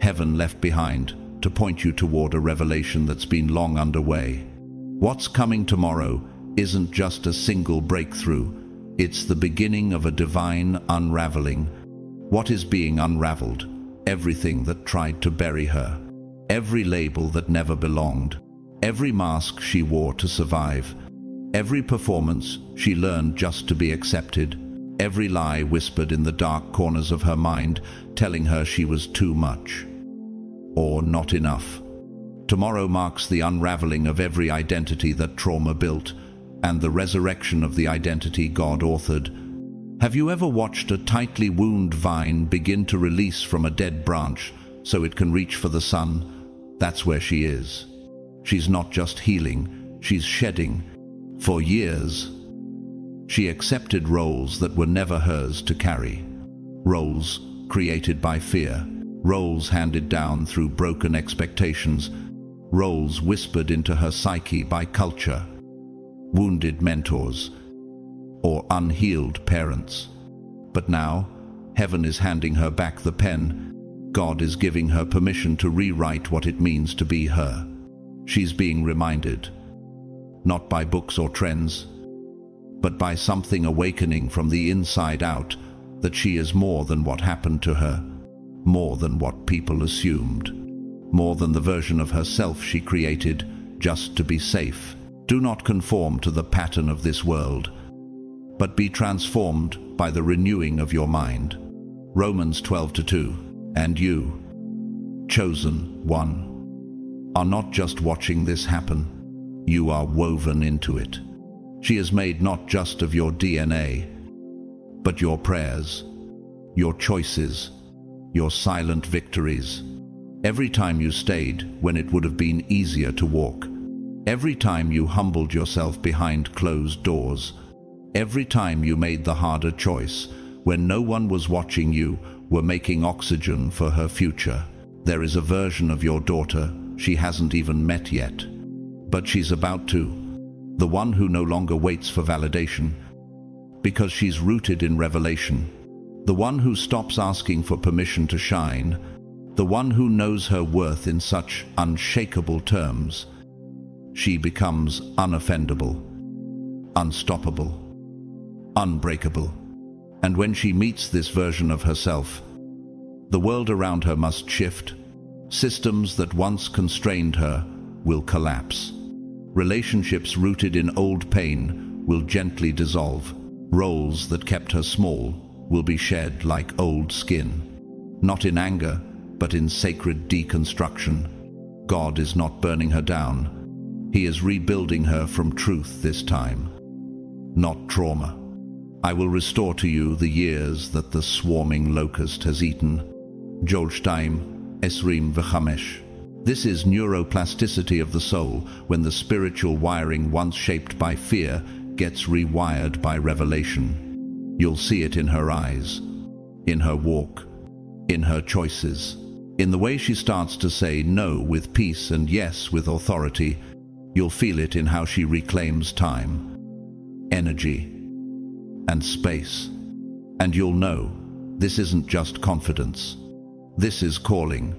heaven left behind, to point you toward a revelation that's been long underway. What's coming tomorrow isn't just a single breakthrough. It's the beginning of a divine unraveling. What is being unraveled? Everything that tried to bury her. Every label that never belonged. Every mask she wore to survive. Every performance she learned just to be accepted. Every lie whispered in the dark corners of her mind, telling her she was too much or not enough. Tomorrow marks the unraveling of every identity that trauma built, and the resurrection of the identity God authored. Have you ever watched a tightly wound vine begin to release from a dead branch so it can reach for the sun? That's where she is. She's not just healing, she's shedding. For years, she accepted roles that were never hers to carry. Roles created by fear, roles handed down through broken expectations, roles whispered into her psyche by culture, wounded mentors, or unhealed parents. But now, heaven is handing her back the pen. God is giving her permission to rewrite what it means to be her. She's being reminded, not by books or trends, but by something awakening from the inside out, that she is more than what happened to her, more than what people assumed, more than the version of herself she created just to be safe. Do not conform to the pattern of this world, but be transformed by the renewing of your mind. Romans 12:2. And you, chosen one, are not just watching this happen, you are woven into it. She is made not just of your DNA, but your prayers, your choices, your silent victories. Every time you stayed when it would have been easier to walk. Every time you humbled yourself behind closed doors. Every time you made the harder choice when no one was watching, you were making oxygen for her future. There is a version of your daughter she hasn't even met yet, but she's about to. The one who no longer waits for validation, because she's rooted in revelation. The one who stops asking for permission to shine. The one who knows her worth in such unshakable terms. She becomes unoffendable, unstoppable, unbreakable. And when she meets this version of herself, the world around her must shift. Systems that once constrained her will collapse. Relationships rooted in old pain will gently dissolve. Roles that kept her small will be shed like old skin. Not in anger, but in sacred deconstruction. God is not burning her down. He is rebuilding her from truth this time, not trauma. I will restore to you the years that the swarming locust has eaten. Joel 2:25. This is neuroplasticity of the soul, when the spiritual wiring once shaped by fear gets rewired by revelation. You'll see it in her eyes, in her walk, in her choices, in the way she starts to say no with peace and yes with authority. You'll feel it in how she reclaims time, energy, and space. And you'll know, this isn't just confidence. This is calling.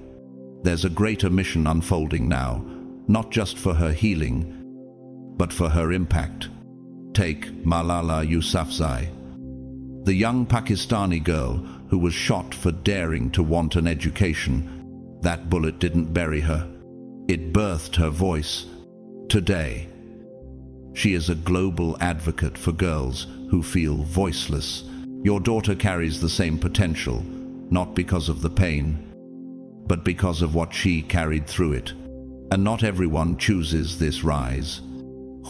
There's a greater mission unfolding now, not just for her healing, but for her impact. Take Malala Yousafzai, the young Pakistani girl who was shot for daring to want an education. That bullet didn't bury her. It birthed her voice. Today, she is a global advocate for girls who feel voiceless. Your daughter carries the same potential, not because of the pain, but because of what she carried through it. And not everyone chooses this rise.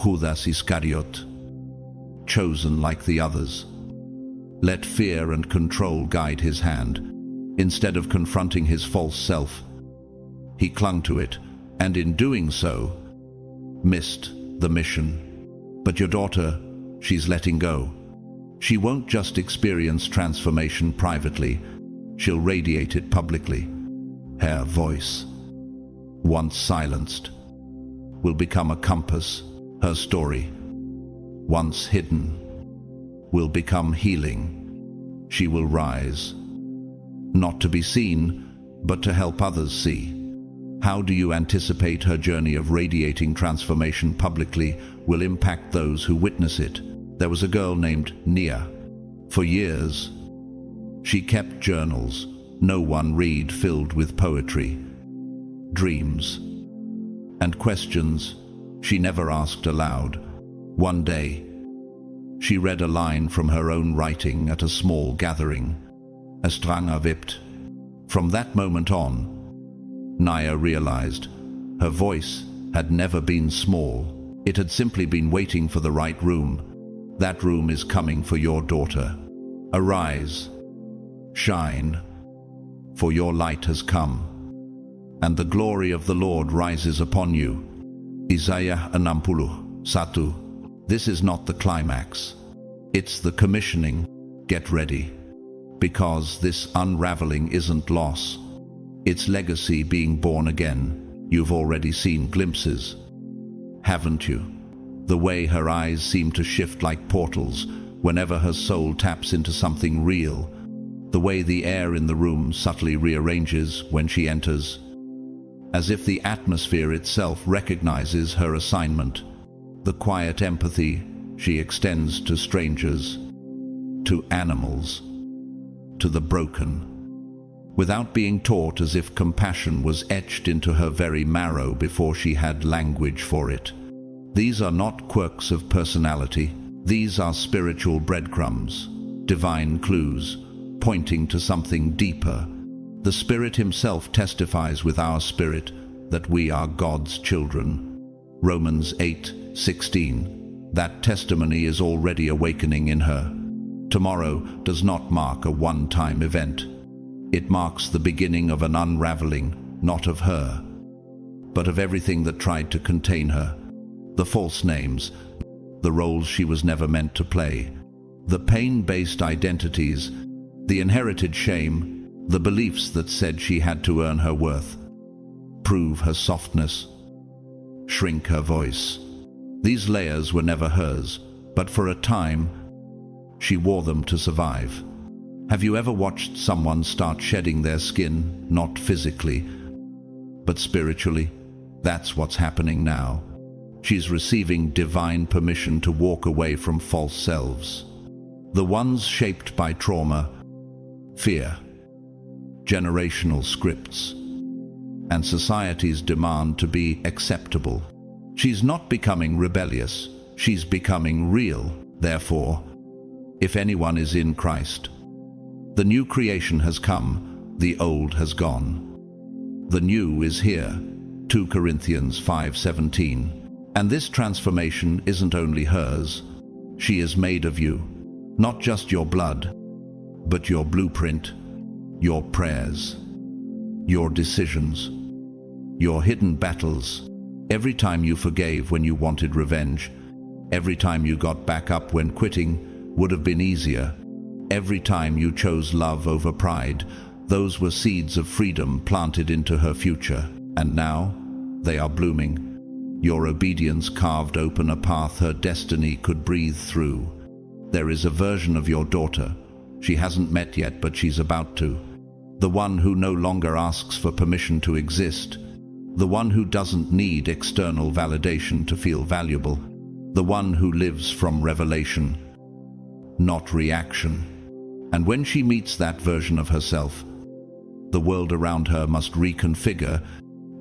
Judas Iscariot, chosen like the others. Let fear and control guide his hand. Instead of confronting his false self, he clung to it, and in doing so, missed the mission. But your daughter, she's letting go. She won't just experience transformation privately, she'll radiate it publicly. Her voice, once silenced, will become a compass. Her story, once hidden, will become healing. She will rise, not to be seen, but to help others see. How do you anticipate her journey of radiating transformation publicly will impact those who witness it? There was a girl named Nia. For years, she kept journals no one read, filled with poetry, dreams, and questions she never asked aloud. One day, she read a line from her own writing at a small gathering. A stranga vipt. From that moment on, Nia realized her voice had never been small. It had simply been waiting for the right room. That room is coming for your daughter. Arise, shine, for your light has come, and the glory of the Lord rises upon you. Isaiah 61. This is not the climax. It's the commissioning. Get ready, because this unraveling isn't loss. It's legacy being born again. You've already seen glimpses, haven't you? The way her eyes seem to shift like portals whenever her soul taps into something real. The way the air in the room subtly rearranges when she enters, as if the atmosphere itself recognizes her assignment. The quiet empathy she extends to strangers, to animals, to the broken, without being taught, as if compassion was etched into her very marrow before she had language for it. These are not quirks of personality. These are spiritual breadcrumbs, divine clues, pointing to something deeper. The Spirit Himself testifies with our spirit that we are God's children. Romans 8:16. That testimony is already awakening in her. Tomorrow does not mark a one-time event. It marks the beginning of an unraveling, not of her, but of everything that tried to contain her. The false names, the roles she was never meant to play, the pain-based identities, the inherited shame, the beliefs that said she had to earn her worth, prove her softness, shrink her voice. These layers were never hers, but for a time, she wore them to survive. Have you ever watched someone start shedding their skin, not physically, but spiritually? That's what's happening now. She's receiving divine permission to walk away from false selves, the ones shaped by trauma, fear, generational scripts, and society's demand to be acceptable. She's not becoming rebellious, she's becoming real. Therefore, if anyone is in Christ, the new creation has come, the old has gone. The new is here, 2 Corinthians 5:17. And this transformation isn't only hers, she is made of you. Not just your blood, but your blueprint, your prayers, your decisions, your hidden battles. Every time you forgave when you wanted revenge, Every time you got back up when quitting would have been easier. Every time you chose love over pride, those were seeds of freedom planted into her future. And now, they are blooming. Your obedience carved open a path her destiny could breathe through. There is a version of your daughter. She hasn't met yet, but she's about to. The one who no longer asks for permission to exist. The one who doesn't need external validation to feel valuable. The one who lives from revelation, not reaction. And when she meets that version of herself, the world around her must reconfigure.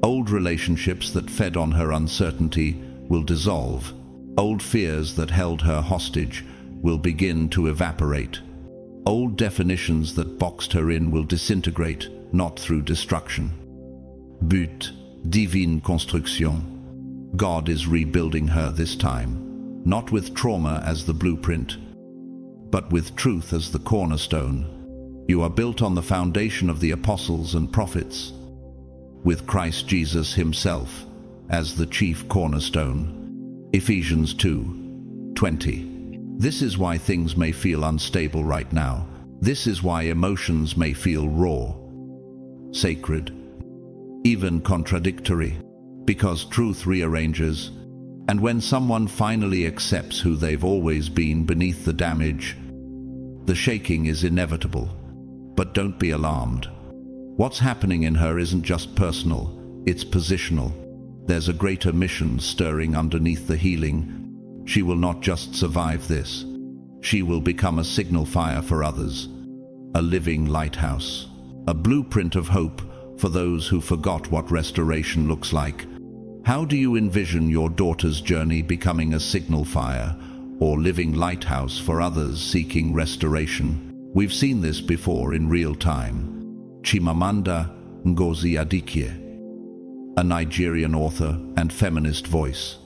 Old relationships that fed on her uncertainty will dissolve. Old fears that held her hostage will begin to evaporate. Old definitions that boxed her in will disintegrate, not through destruction. But, divine construction. God is rebuilding her this time, not with trauma as the blueprint, but with truth as the cornerstone. You are built on the foundation of the apostles and prophets, with Christ Jesus himself as the chief cornerstone. Ephesians 2:20. This is why things may feel unstable right now. This is why emotions may feel raw, sacred, even contradictory, because truth rearranges. And when someone finally accepts who they've always been beneath the damage, the shaking is inevitable. But don't be alarmed. What's happening in her isn't just personal, it's positional. There's a greater mission stirring underneath the healing. She will not just survive this. She will become a signal fire for others, a living lighthouse, a blueprint of hope for those who forgot what restoration looks like. How do you envision your daughter's journey becoming a signal fire or living lighthouse for others seeking restoration? We've seen this before in real time. Chimamanda Ngozi Adichie, a Nigerian author and feminist voice,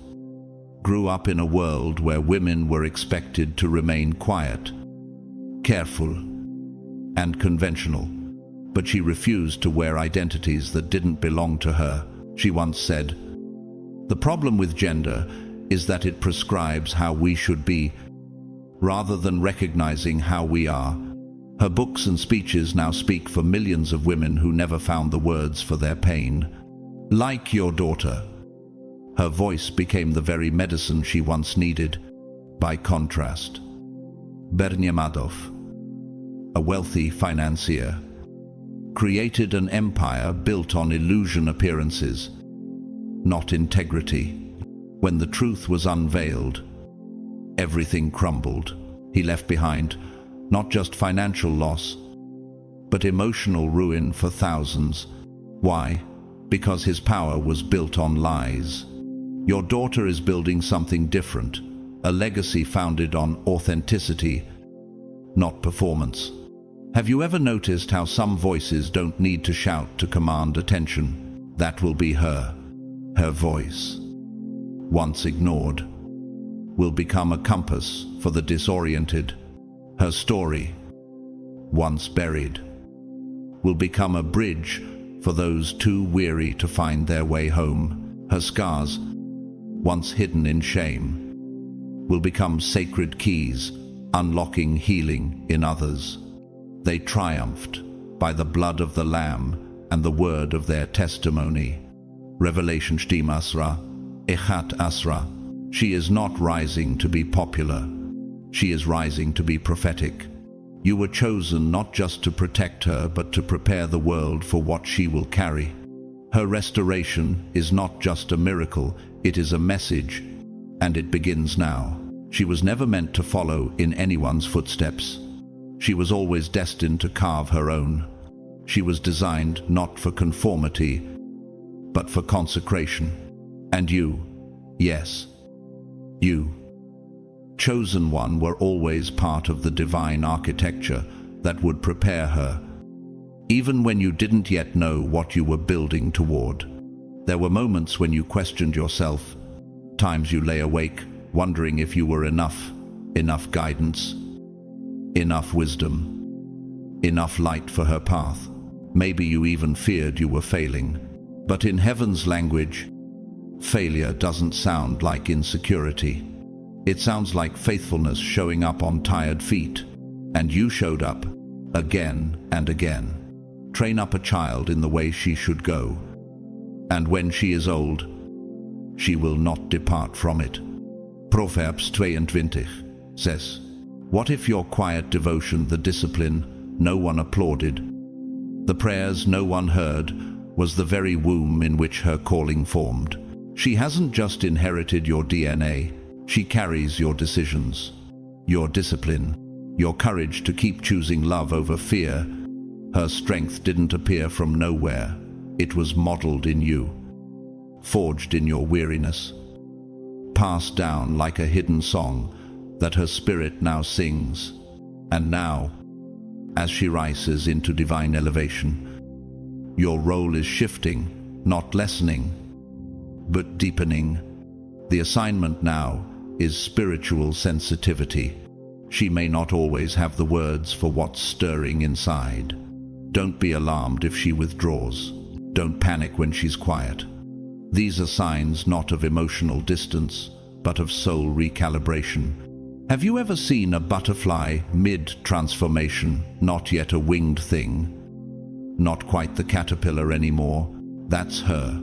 grew up in a world where women were expected to remain quiet, careful, and conventional. But she refused to wear identities that didn't belong to her. She once said, "The problem with gender is that it prescribes how we should be, rather than recognizing how we are." Her books and speeches now speak for millions of women who never found the words for their pain. Like your daughter, her voice became the very medicine she once needed. By contrast, Bernie Madoff, a wealthy financier, created an empire built on illusion appearances, not integrity. When the truth was unveiled, everything crumbled. He left behind not just financial loss, but emotional ruin for thousands. Why? Because his power was built on lies. Your daughter is building something different, a legacy founded on authenticity, not performance. Have you ever noticed how some voices don't need to shout to command attention? That will be her. Her voice, once ignored, will become a compass for the disoriented. Her story, once buried, will become a bridge for those too weary to find their way home. Her scars, once hidden in shame, will become sacred keys, unlocking healing in others. They triumphed by the blood of the Lamb and the word of their testimony. Revelation Shtim Asra, Echat Asra. She is not rising to be popular. She is rising to be prophetic. You were chosen not just to protect her, but to prepare the world for what she will carry. Her restoration is not just a miracle, it is a message, and it begins now. She was never meant to follow in anyone's footsteps. She was always destined to carve her own. She was designed not for conformity, but for consecration. And you, yes, you, chosen one, were always part of the divine architecture that would prepare her, even when you didn't yet know what you were building toward. There were moments when you questioned yourself, times you lay awake, wondering if you were enough guidance, enough wisdom, enough light for her path. Maybe you even feared you were failing. But in heaven's language, failure doesn't sound like insecurity. It sounds like faithfulness showing up on tired feet. And you showed up, again and again. Train up a child in the way she should go, and when she is old, she will not depart from it. Proverbs 22 says, "What if your quiet devotion, the discipline no one applauded, the prayers no one heard, was the very womb in which her calling formed?" She hasn't just inherited your DNA, she carries your decisions, your discipline, your courage to keep choosing love over fear. Her strength didn't appear from nowhere. It was modeled in you, forged in your weariness, passed down like a hidden song that her spirit now sings. And now, as she rises into divine elevation, your role is shifting, not lessening, but deepening. The assignment now is spiritual sensitivity. She may not always have the words for what's stirring inside. Don't be alarmed if she withdraws. Don't panic when she's quiet. These are signs not of emotional distance, but of soul recalibration. Have you ever seen a butterfly mid-transformation, not yet a winged thing? Not quite the caterpillar anymore. That's her.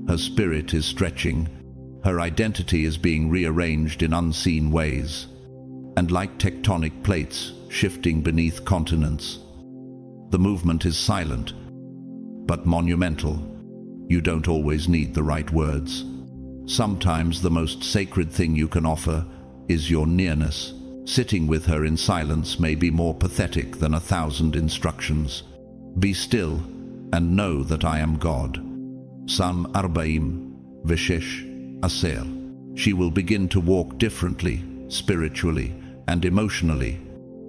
Her spirit is stretching. Her identity is being rearranged in unseen ways. And like tectonic plates shifting beneath continents, the movement is silent, but monumental. You don't always need the right words. Sometimes the most sacred thing you can offer is your nearness. Sitting with her in silence may be more pathetic than 1,000 instructions. Be still and know that I am God. Psalm 46:10. She will begin to walk differently, spiritually and emotionally.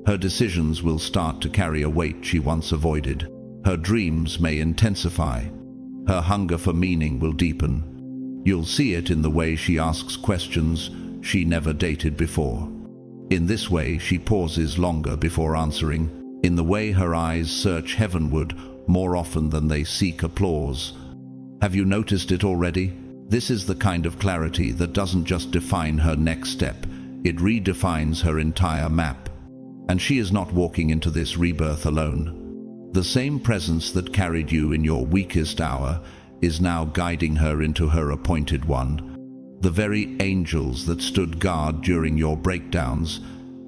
Her decisions will start to carry a weight she once avoided. Her dreams may intensify. Her hunger for meaning will deepen. You'll see it in the way she asks questions she never dated before. In this way, she pauses longer before answering. In the way her eyes search heavenward more often than they seek applause. Have you noticed it already? This is the kind of clarity that doesn't just define her next step, it redefines her entire map. And she is not walking into this rebirth alone. The same presence that carried you in your weakest hour is now guiding her into her appointed one. The very angels that stood guard during your breakdowns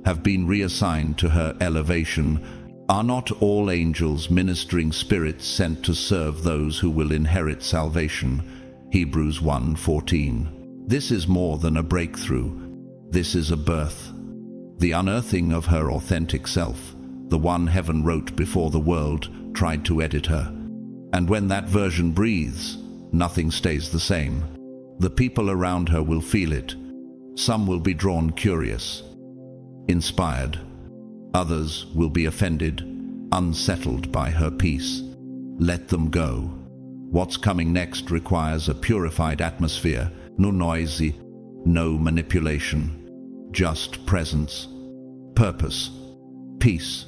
have been reassigned to her elevation. Are not all angels ministering spirits sent to serve those who will inherit salvation? Hebrews 1:14. This is more than a breakthrough. This is a birth. The unearthing of her authentic self, the one heaven wrote before the world tried to edit her. And when that version breathes, nothing stays the same. The people around her will feel it. Some will be drawn curious, inspired. Others will be offended, unsettled by her peace. Let them go. What's coming next requires a purified atmosphere, no noisy, no manipulation, just presence, purpose, peace.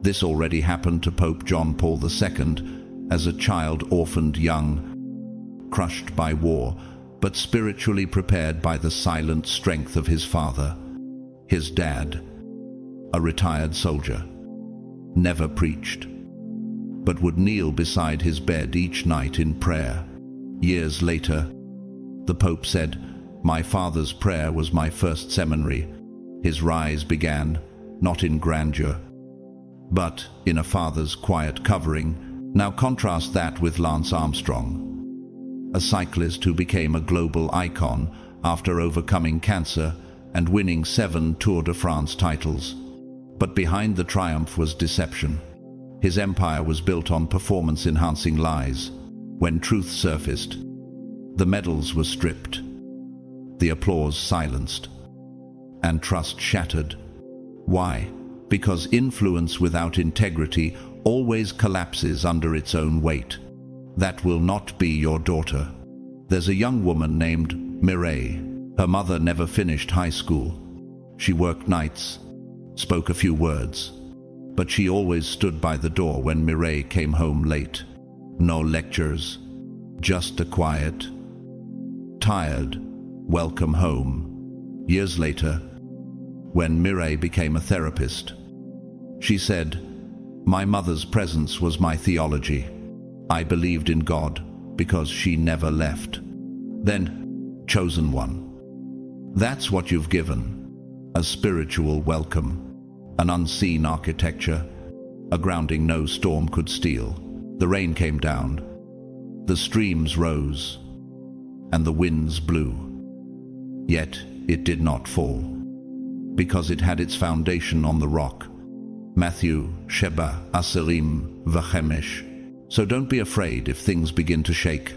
This already happened to Pope John Paul II as a child orphaned young, crushed by war, but spiritually prepared by the silent strength of his father. His dad, a retired soldier, never preached, but would kneel beside his bed each night in prayer. Years later, the Pope said, "My father's prayer was my first seminary." His rise began, not in grandeur, but in a father's quiet covering. Now contrast that with Lance Armstrong, a cyclist who became a global icon after overcoming cancer and winning 7 Tour de France titles. But behind the triumph was deception. His empire was built on performance-enhancing lies. When truth surfaced, the medals were stripped, the applause silenced, and trust shattered. Why? Because influence without integrity always collapses under its own weight. That will not be your daughter. There's a young woman named Mireille. Her mother never finished high school. She worked nights, spoke a few words, but she always stood by the door when Mireille came home late. No lectures, just a quiet, tired, welcome home. Years later, when Mireille became a therapist, she said, "My mother's presence was my theology. I believed in God because she never left." Then, chosen one. That's what you've given. A spiritual welcome, an unseen architecture, a grounding no storm could steal. The rain came down, the streams rose, and the winds blew. Yet it did not fall, because it had its foundation on the rock. Matthew, Sheba, Aserim, Vachemesh. So don't be afraid if things begin to shake.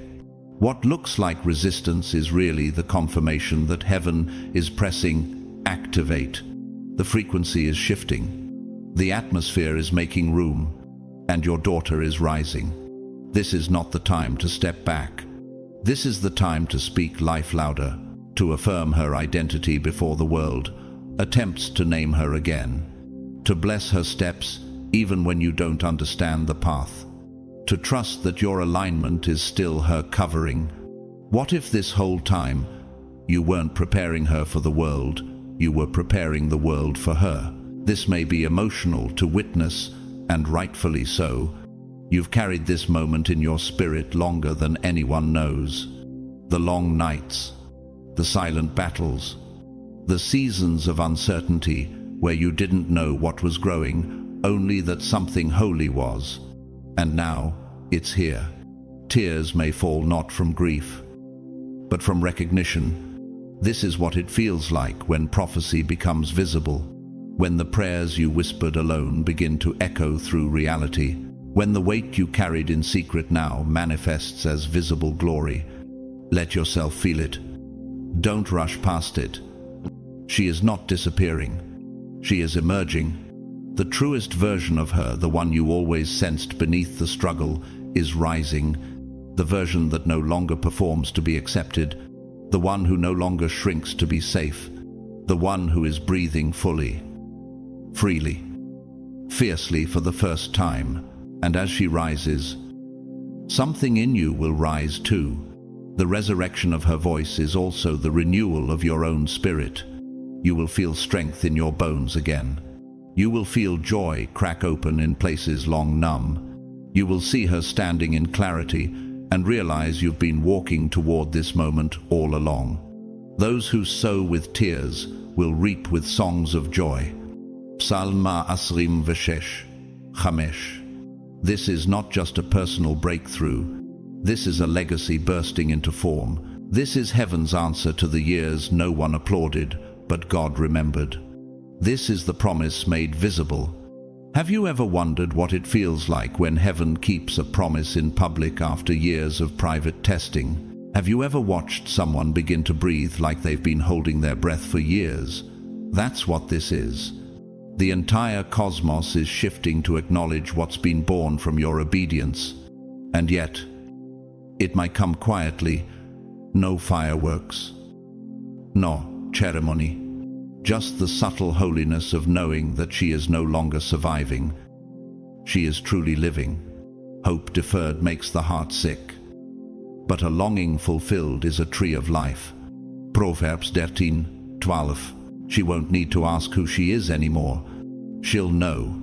What looks like resistance is really the confirmation that heaven is pressing activate. The frequency is shifting. The atmosphere is making room, and your daughter is rising. This is not the time to step back. This is the time to speak life louder, to affirm her identity before the world, attempts to name her again, to bless her steps even when you don't understand the path, to trust that your alignment is still her covering. What if this whole time you weren't preparing her for the world, you were preparing the world for her? This may be emotional to witness, and rightfully so. You've carried this moment in your spirit longer than anyone knows. The long nights, the silent battles, the seasons of uncertainty where you didn't know what was growing, only that something holy was. And now it's here. Tears may fall not from grief, but from recognition. This is what it feels like when prophecy becomes visible, when the prayers you whispered alone begin to echo through reality, when the weight you carried in secret now manifests as visible glory. Let yourself feel it. Don't rush past it. She is not disappearing. She is emerging. The truest version of her, the one you always sensed beneath the struggle, is rising. The version that no longer performs to be accepted. The one who no longer shrinks to be safe. The one who is breathing fully, freely, fiercely for the first time. And as she rises, something in you will rise too. The resurrection of her voice is also the renewal of your own spirit. You will feel strength in your bones again. You will feel joy crack open in places long numb. You will see her standing in clarity and realize you've been walking toward this moment all along. Those who sow with tears will reap with songs of joy. Psalma Asrim Veshesh, Chamesh. This is not just a personal breakthrough. This is a legacy bursting into form. This is heaven's answer to the years no one applauded, but God remembered. This is the promise made visible. Have you ever wondered what it feels like when heaven keeps a promise in public after years of private testing? Have you ever watched someone begin to breathe like they've been holding their breath for years? That's what this is. The entire cosmos is shifting to acknowledge what's been born from your obedience. And yet, it might come quietly. No fireworks, no ceremony. Just the subtle holiness of knowing that she is no longer surviving. She is truly living. Hope deferred makes the heart sick, but a longing fulfilled is a tree of life. Proverbs 13:12. She won't need to ask who she is anymore. She'll know,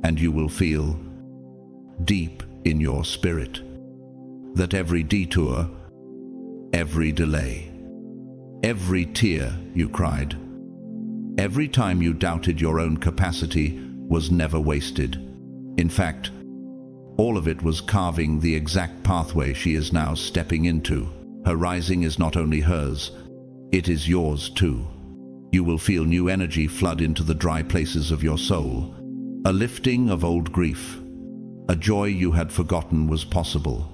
and you will feel deep in your spirit that every detour, every delay, every tear you cried, every time you doubted your own capacity was never wasted. In fact, all of it was carving the exact pathway she is now stepping into. Her rising is not only hers, it is yours too. You will feel new energy flood into the dry places of your soul, a lifting of old grief, a joy you had forgotten was possible.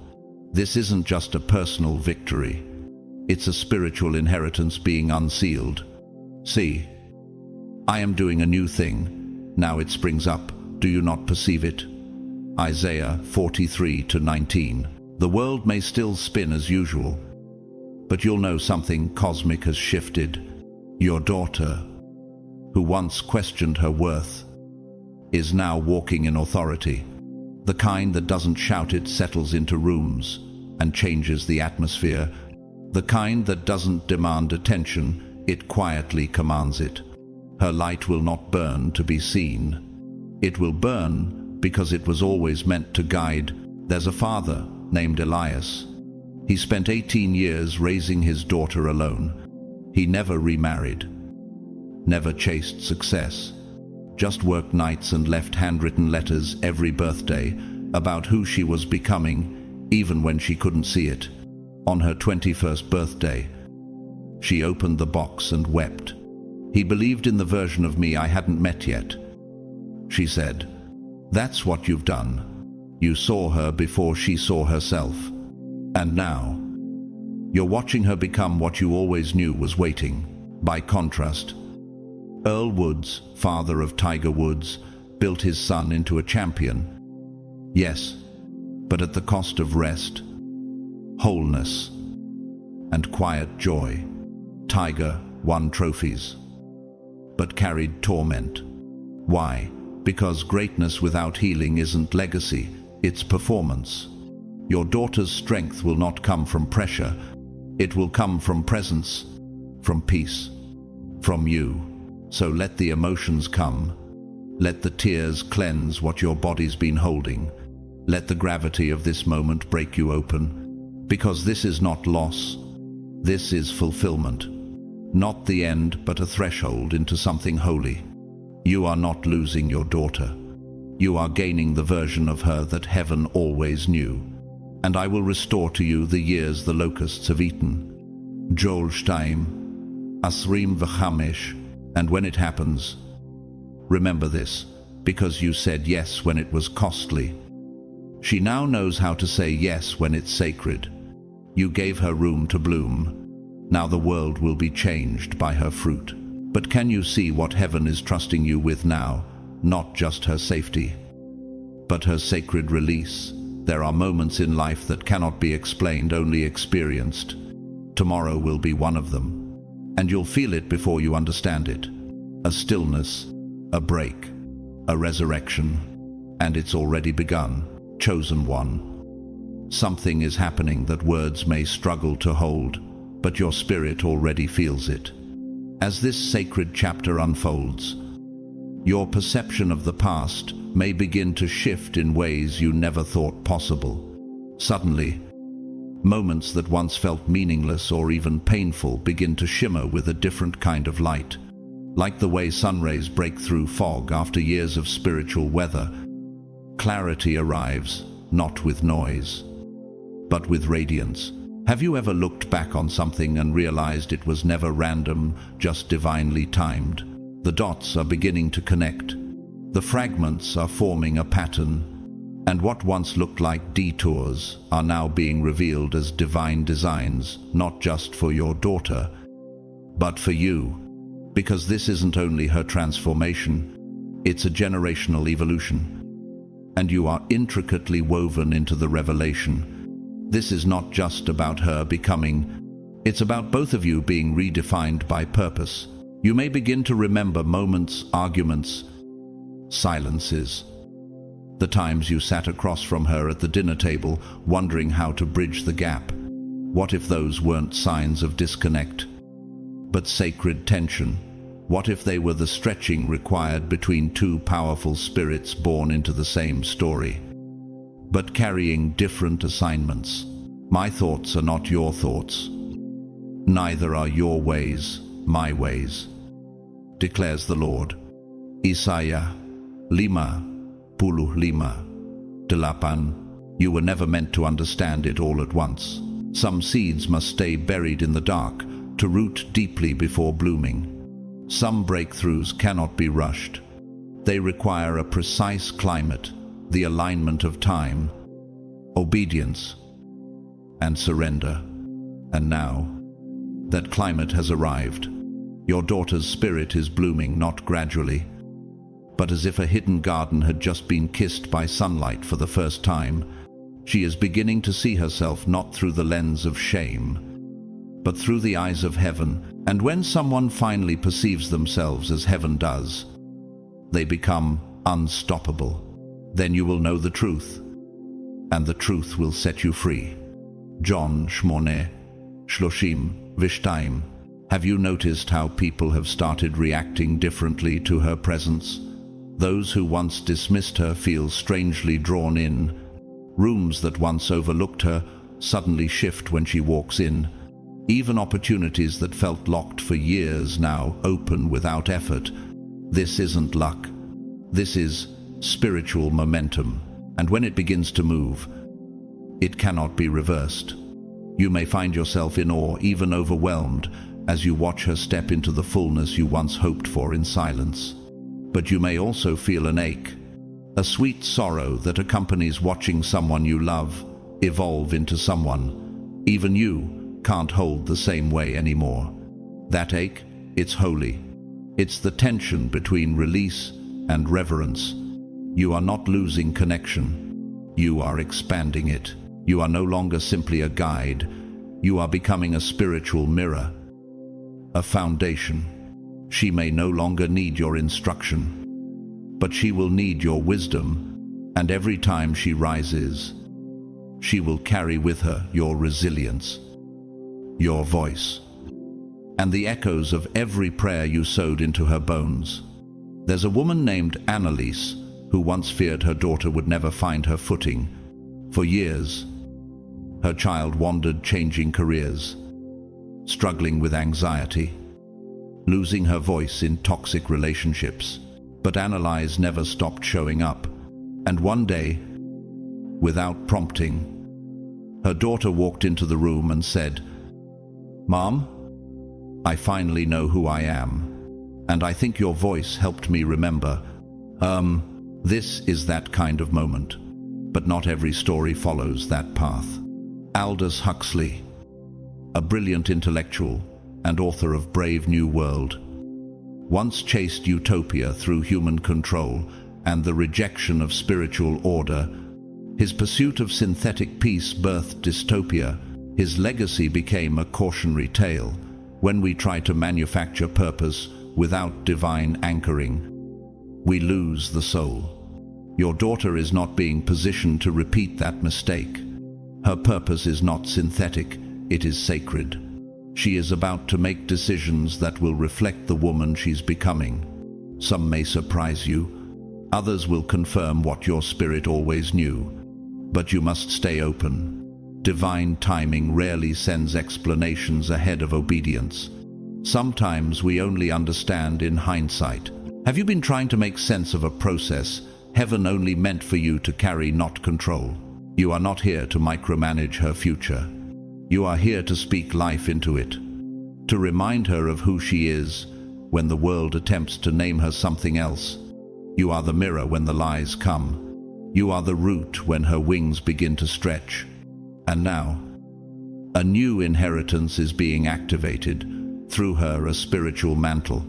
This isn't just a personal victory, it's a spiritual inheritance being unsealed. See, I am doing a new thing. Now it springs up. Do you not perceive it? Isaiah 43:19. The world may still spin as usual, but you'll know something cosmic has shifted. Your daughter, who once questioned her worth, is now walking in authority. The kind that doesn't shout, it settles into rooms and changes the atmosphere. The kind that doesn't demand attention, it quietly commands it. Her light will not burn to be seen. It will burn because it was always meant to guide. There's a father named Elias. He spent 18 years raising his daughter alone. He never remarried, never chased success, just worked nights and left handwritten letters every birthday about who she was becoming, even when she couldn't see it. On her 21st birthday, she opened the box and wept. He believed in the version of me I hadn't met yet. She said, "That's what you've done. You saw her before she saw herself. And now, you're watching her become what you always knew was waiting." By contrast, Earl Woods, father of Tiger Woods, built his son into a champion. Yes, but at the cost of rest, wholeness, and quiet joy. Tiger won trophies, but carried torment. Why? Because greatness without healing isn't legacy, it's performance. Your daughter's strength will not come from pressure. It will come from presence, from peace, from you. So let the emotions come. Let the tears cleanse what your body's been holding. Let the gravity of this moment break you open. Because this is not loss. This is fulfillment. Not the end, but a threshold into something holy. You are not losing your daughter. You are gaining the version of her that heaven always knew. And I will restore to you the years the locusts have eaten. Joel Shtaim, Asrim V'chamesh. And when it happens, remember this, because you said yes when it was costly. She now knows how to say yes when it's sacred. You gave her room to bloom. Now the world will be changed by her fruit. But can you see what heaven is trusting you with now? Not just her safety, but her sacred release. There are moments in life that cannot be explained, only experienced. Tomorrow will be one of them. And you'll feel it before you understand it. A stillness, a break, a resurrection. And it's already begun. Chosen one. Something is happening that words may struggle to hold, but your spirit already feels it. As this sacred chapter unfolds, your perception of the past may begin to shift in ways you never thought possible. Suddenly, moments that once felt meaningless or even painful begin to shimmer with a different kind of light. Like the way sun rays break through fog after years of spiritual weather, clarity arrives, not with noise, but with radiance. Have you ever looked back on something and realized it was never random, just divinely timed? The dots are beginning to connect. The fragments are forming a pattern. And what once looked like detours are now being revealed as divine designs, not just for your daughter, but for you. Because this isn't only her transformation, it's a generational evolution. And you are intricately woven into the revelation. This is not just about her becoming, it's about both of you being redefined by purpose. You may begin to remember moments, arguments, silences. The times you sat across from her at the dinner table, wondering how to bridge the gap. What if those weren't signs of disconnect, but sacred tension? What if they were the stretching required between two powerful spirits born into the same story, but carrying different assignments? My thoughts are not your thoughts. Neither are your ways my ways, declares the Lord. Isaiah 5:5. You were never meant to understand it all at once. Some seeds must stay buried in the dark to root deeply before blooming. Some breakthroughs cannot be rushed. They require a precise climate, the alignment of time, obedience, and surrender. And now, that climate has arrived. Your daughter's spirit is blooming not gradually, but as if a hidden garden had just been kissed by sunlight for the first time. She is beginning to see herself not through the lens of shame, but through the eyes of heaven. And when someone finally perceives themselves as heaven does, they become unstoppable. Then you will know the truth, and the truth will set you free. John 8:32. Have you noticed how people have started reacting differently to her presence? Those who once dismissed her feel strangely drawn in. Rooms that once overlooked her suddenly shift when she walks in. Even opportunities that felt locked for years now open without effort. This isn't luck. This is spiritual momentum. And when it begins to move, it cannot be reversed. You may find yourself in awe, even overwhelmed, as you watch her step into the fullness you once hoped for in silence. But you may also feel an ache, a sweet sorrow that accompanies watching someone you love evolve into someone even you can't hold the same way anymore. That ache, it's holy. It's the tension between release and reverence. You are not losing connection. You are expanding it. You are no longer simply a guide. You are becoming a spiritual mirror, a foundation. She may no longer need your instruction, but she will need your wisdom, and every time she rises, she will carry with her your resilience, your voice, and the echoes of every prayer you sowed into her bones. There's a woman named Annalise who once feared her daughter would never find her footing. For years, her child wandered, changing careers, struggling with anxiety, losing her voice in toxic relationships. But Annalise never stopped showing up. And one day, without prompting, her daughter walked into the room and said, "Mom, I finally know who I am, and I think your voice helped me remember." This is that kind of moment. But not every story follows that path. Aldous Huxley, a brilliant intellectual and author of Brave New World, once chased utopia through human control and the rejection of spiritual order. His pursuit of synthetic peace birthed dystopia. His legacy became a cautionary tale. When we try to manufacture purpose without divine anchoring, we lose the soul. Your daughter is not being positioned to repeat that mistake. Her purpose is not synthetic, it is sacred. She is about to make decisions that will reflect the woman she's becoming. Some may surprise you, others will confirm what your spirit always knew. But you must stay open. Divine timing rarely sends explanations ahead of obedience. Sometimes we only understand in hindsight. Have you been trying to make sense of a process heaven only meant for you to carry, not control? You are not here to micromanage her future. You are here to speak life into it, to remind her of who she is when the world attempts to name her something else. You are the mirror when the lies come. You are the root when her wings begin to stretch. And now, a new inheritance is being activated, through her a spiritual mantle.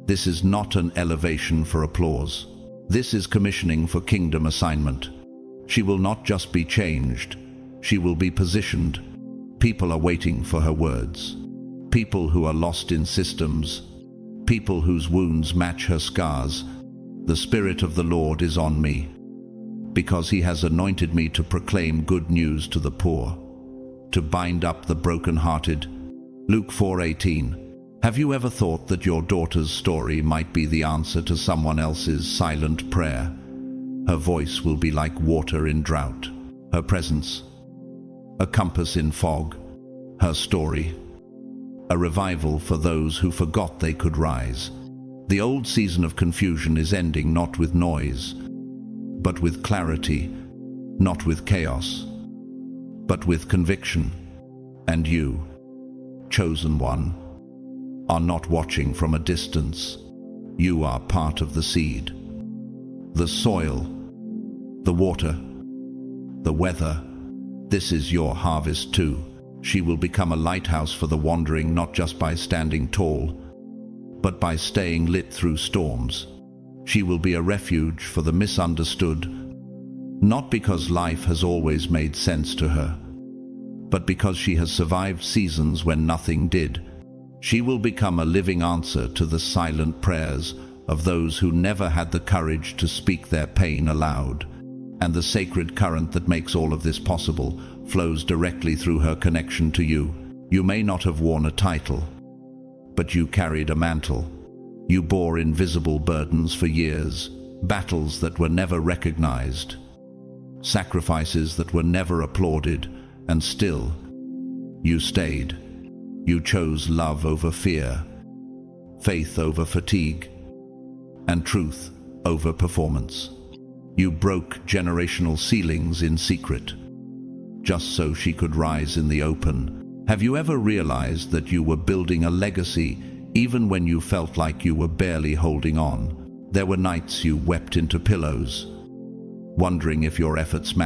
This is not an elevation for applause. This is commissioning for kingdom assignment. She will not just be changed, she will be positioned. People are waiting for her words. People who are lost in systems. People whose wounds match her scars. The Spirit of the Lord is on me, because He has anointed me to proclaim good news to the poor, to bind up the brokenhearted. Luke 4:18. Have you ever thought that your daughter's story might be the answer to someone else's silent prayer? Her voice will be like water in drought. Her presence, a compass in fog. Her story, a revival for those who forgot they could rise. The old season of confusion is ending, not with noise, but with clarity, not with chaos, but with conviction. And you, chosen one, are not watching from a distance. You are part of the seed, the soil, the water, the weather. This is your harvest too. She will become a lighthouse for the wandering, not just by standing tall, but by staying lit through storms. She will be a refuge for the misunderstood, not because life has always made sense to her, but because she has survived seasons when nothing did. She will become a living answer to the silent prayers of those who never had the courage to speak their pain aloud. And the sacred current that makes all of this possible flows directly through her connection to you. You may not have worn a title, but you carried a mantle. You bore invisible burdens for years, battles that were never recognized, sacrifices that were never applauded, and still, you stayed. You chose love over fear, faith over fatigue, and truth over performance. You broke generational ceilings in secret, just so she could rise in the open. Have you ever realized that you were building a legacy even when you felt like you were barely holding on? There were nights you wept into pillows, wondering if your efforts mattered.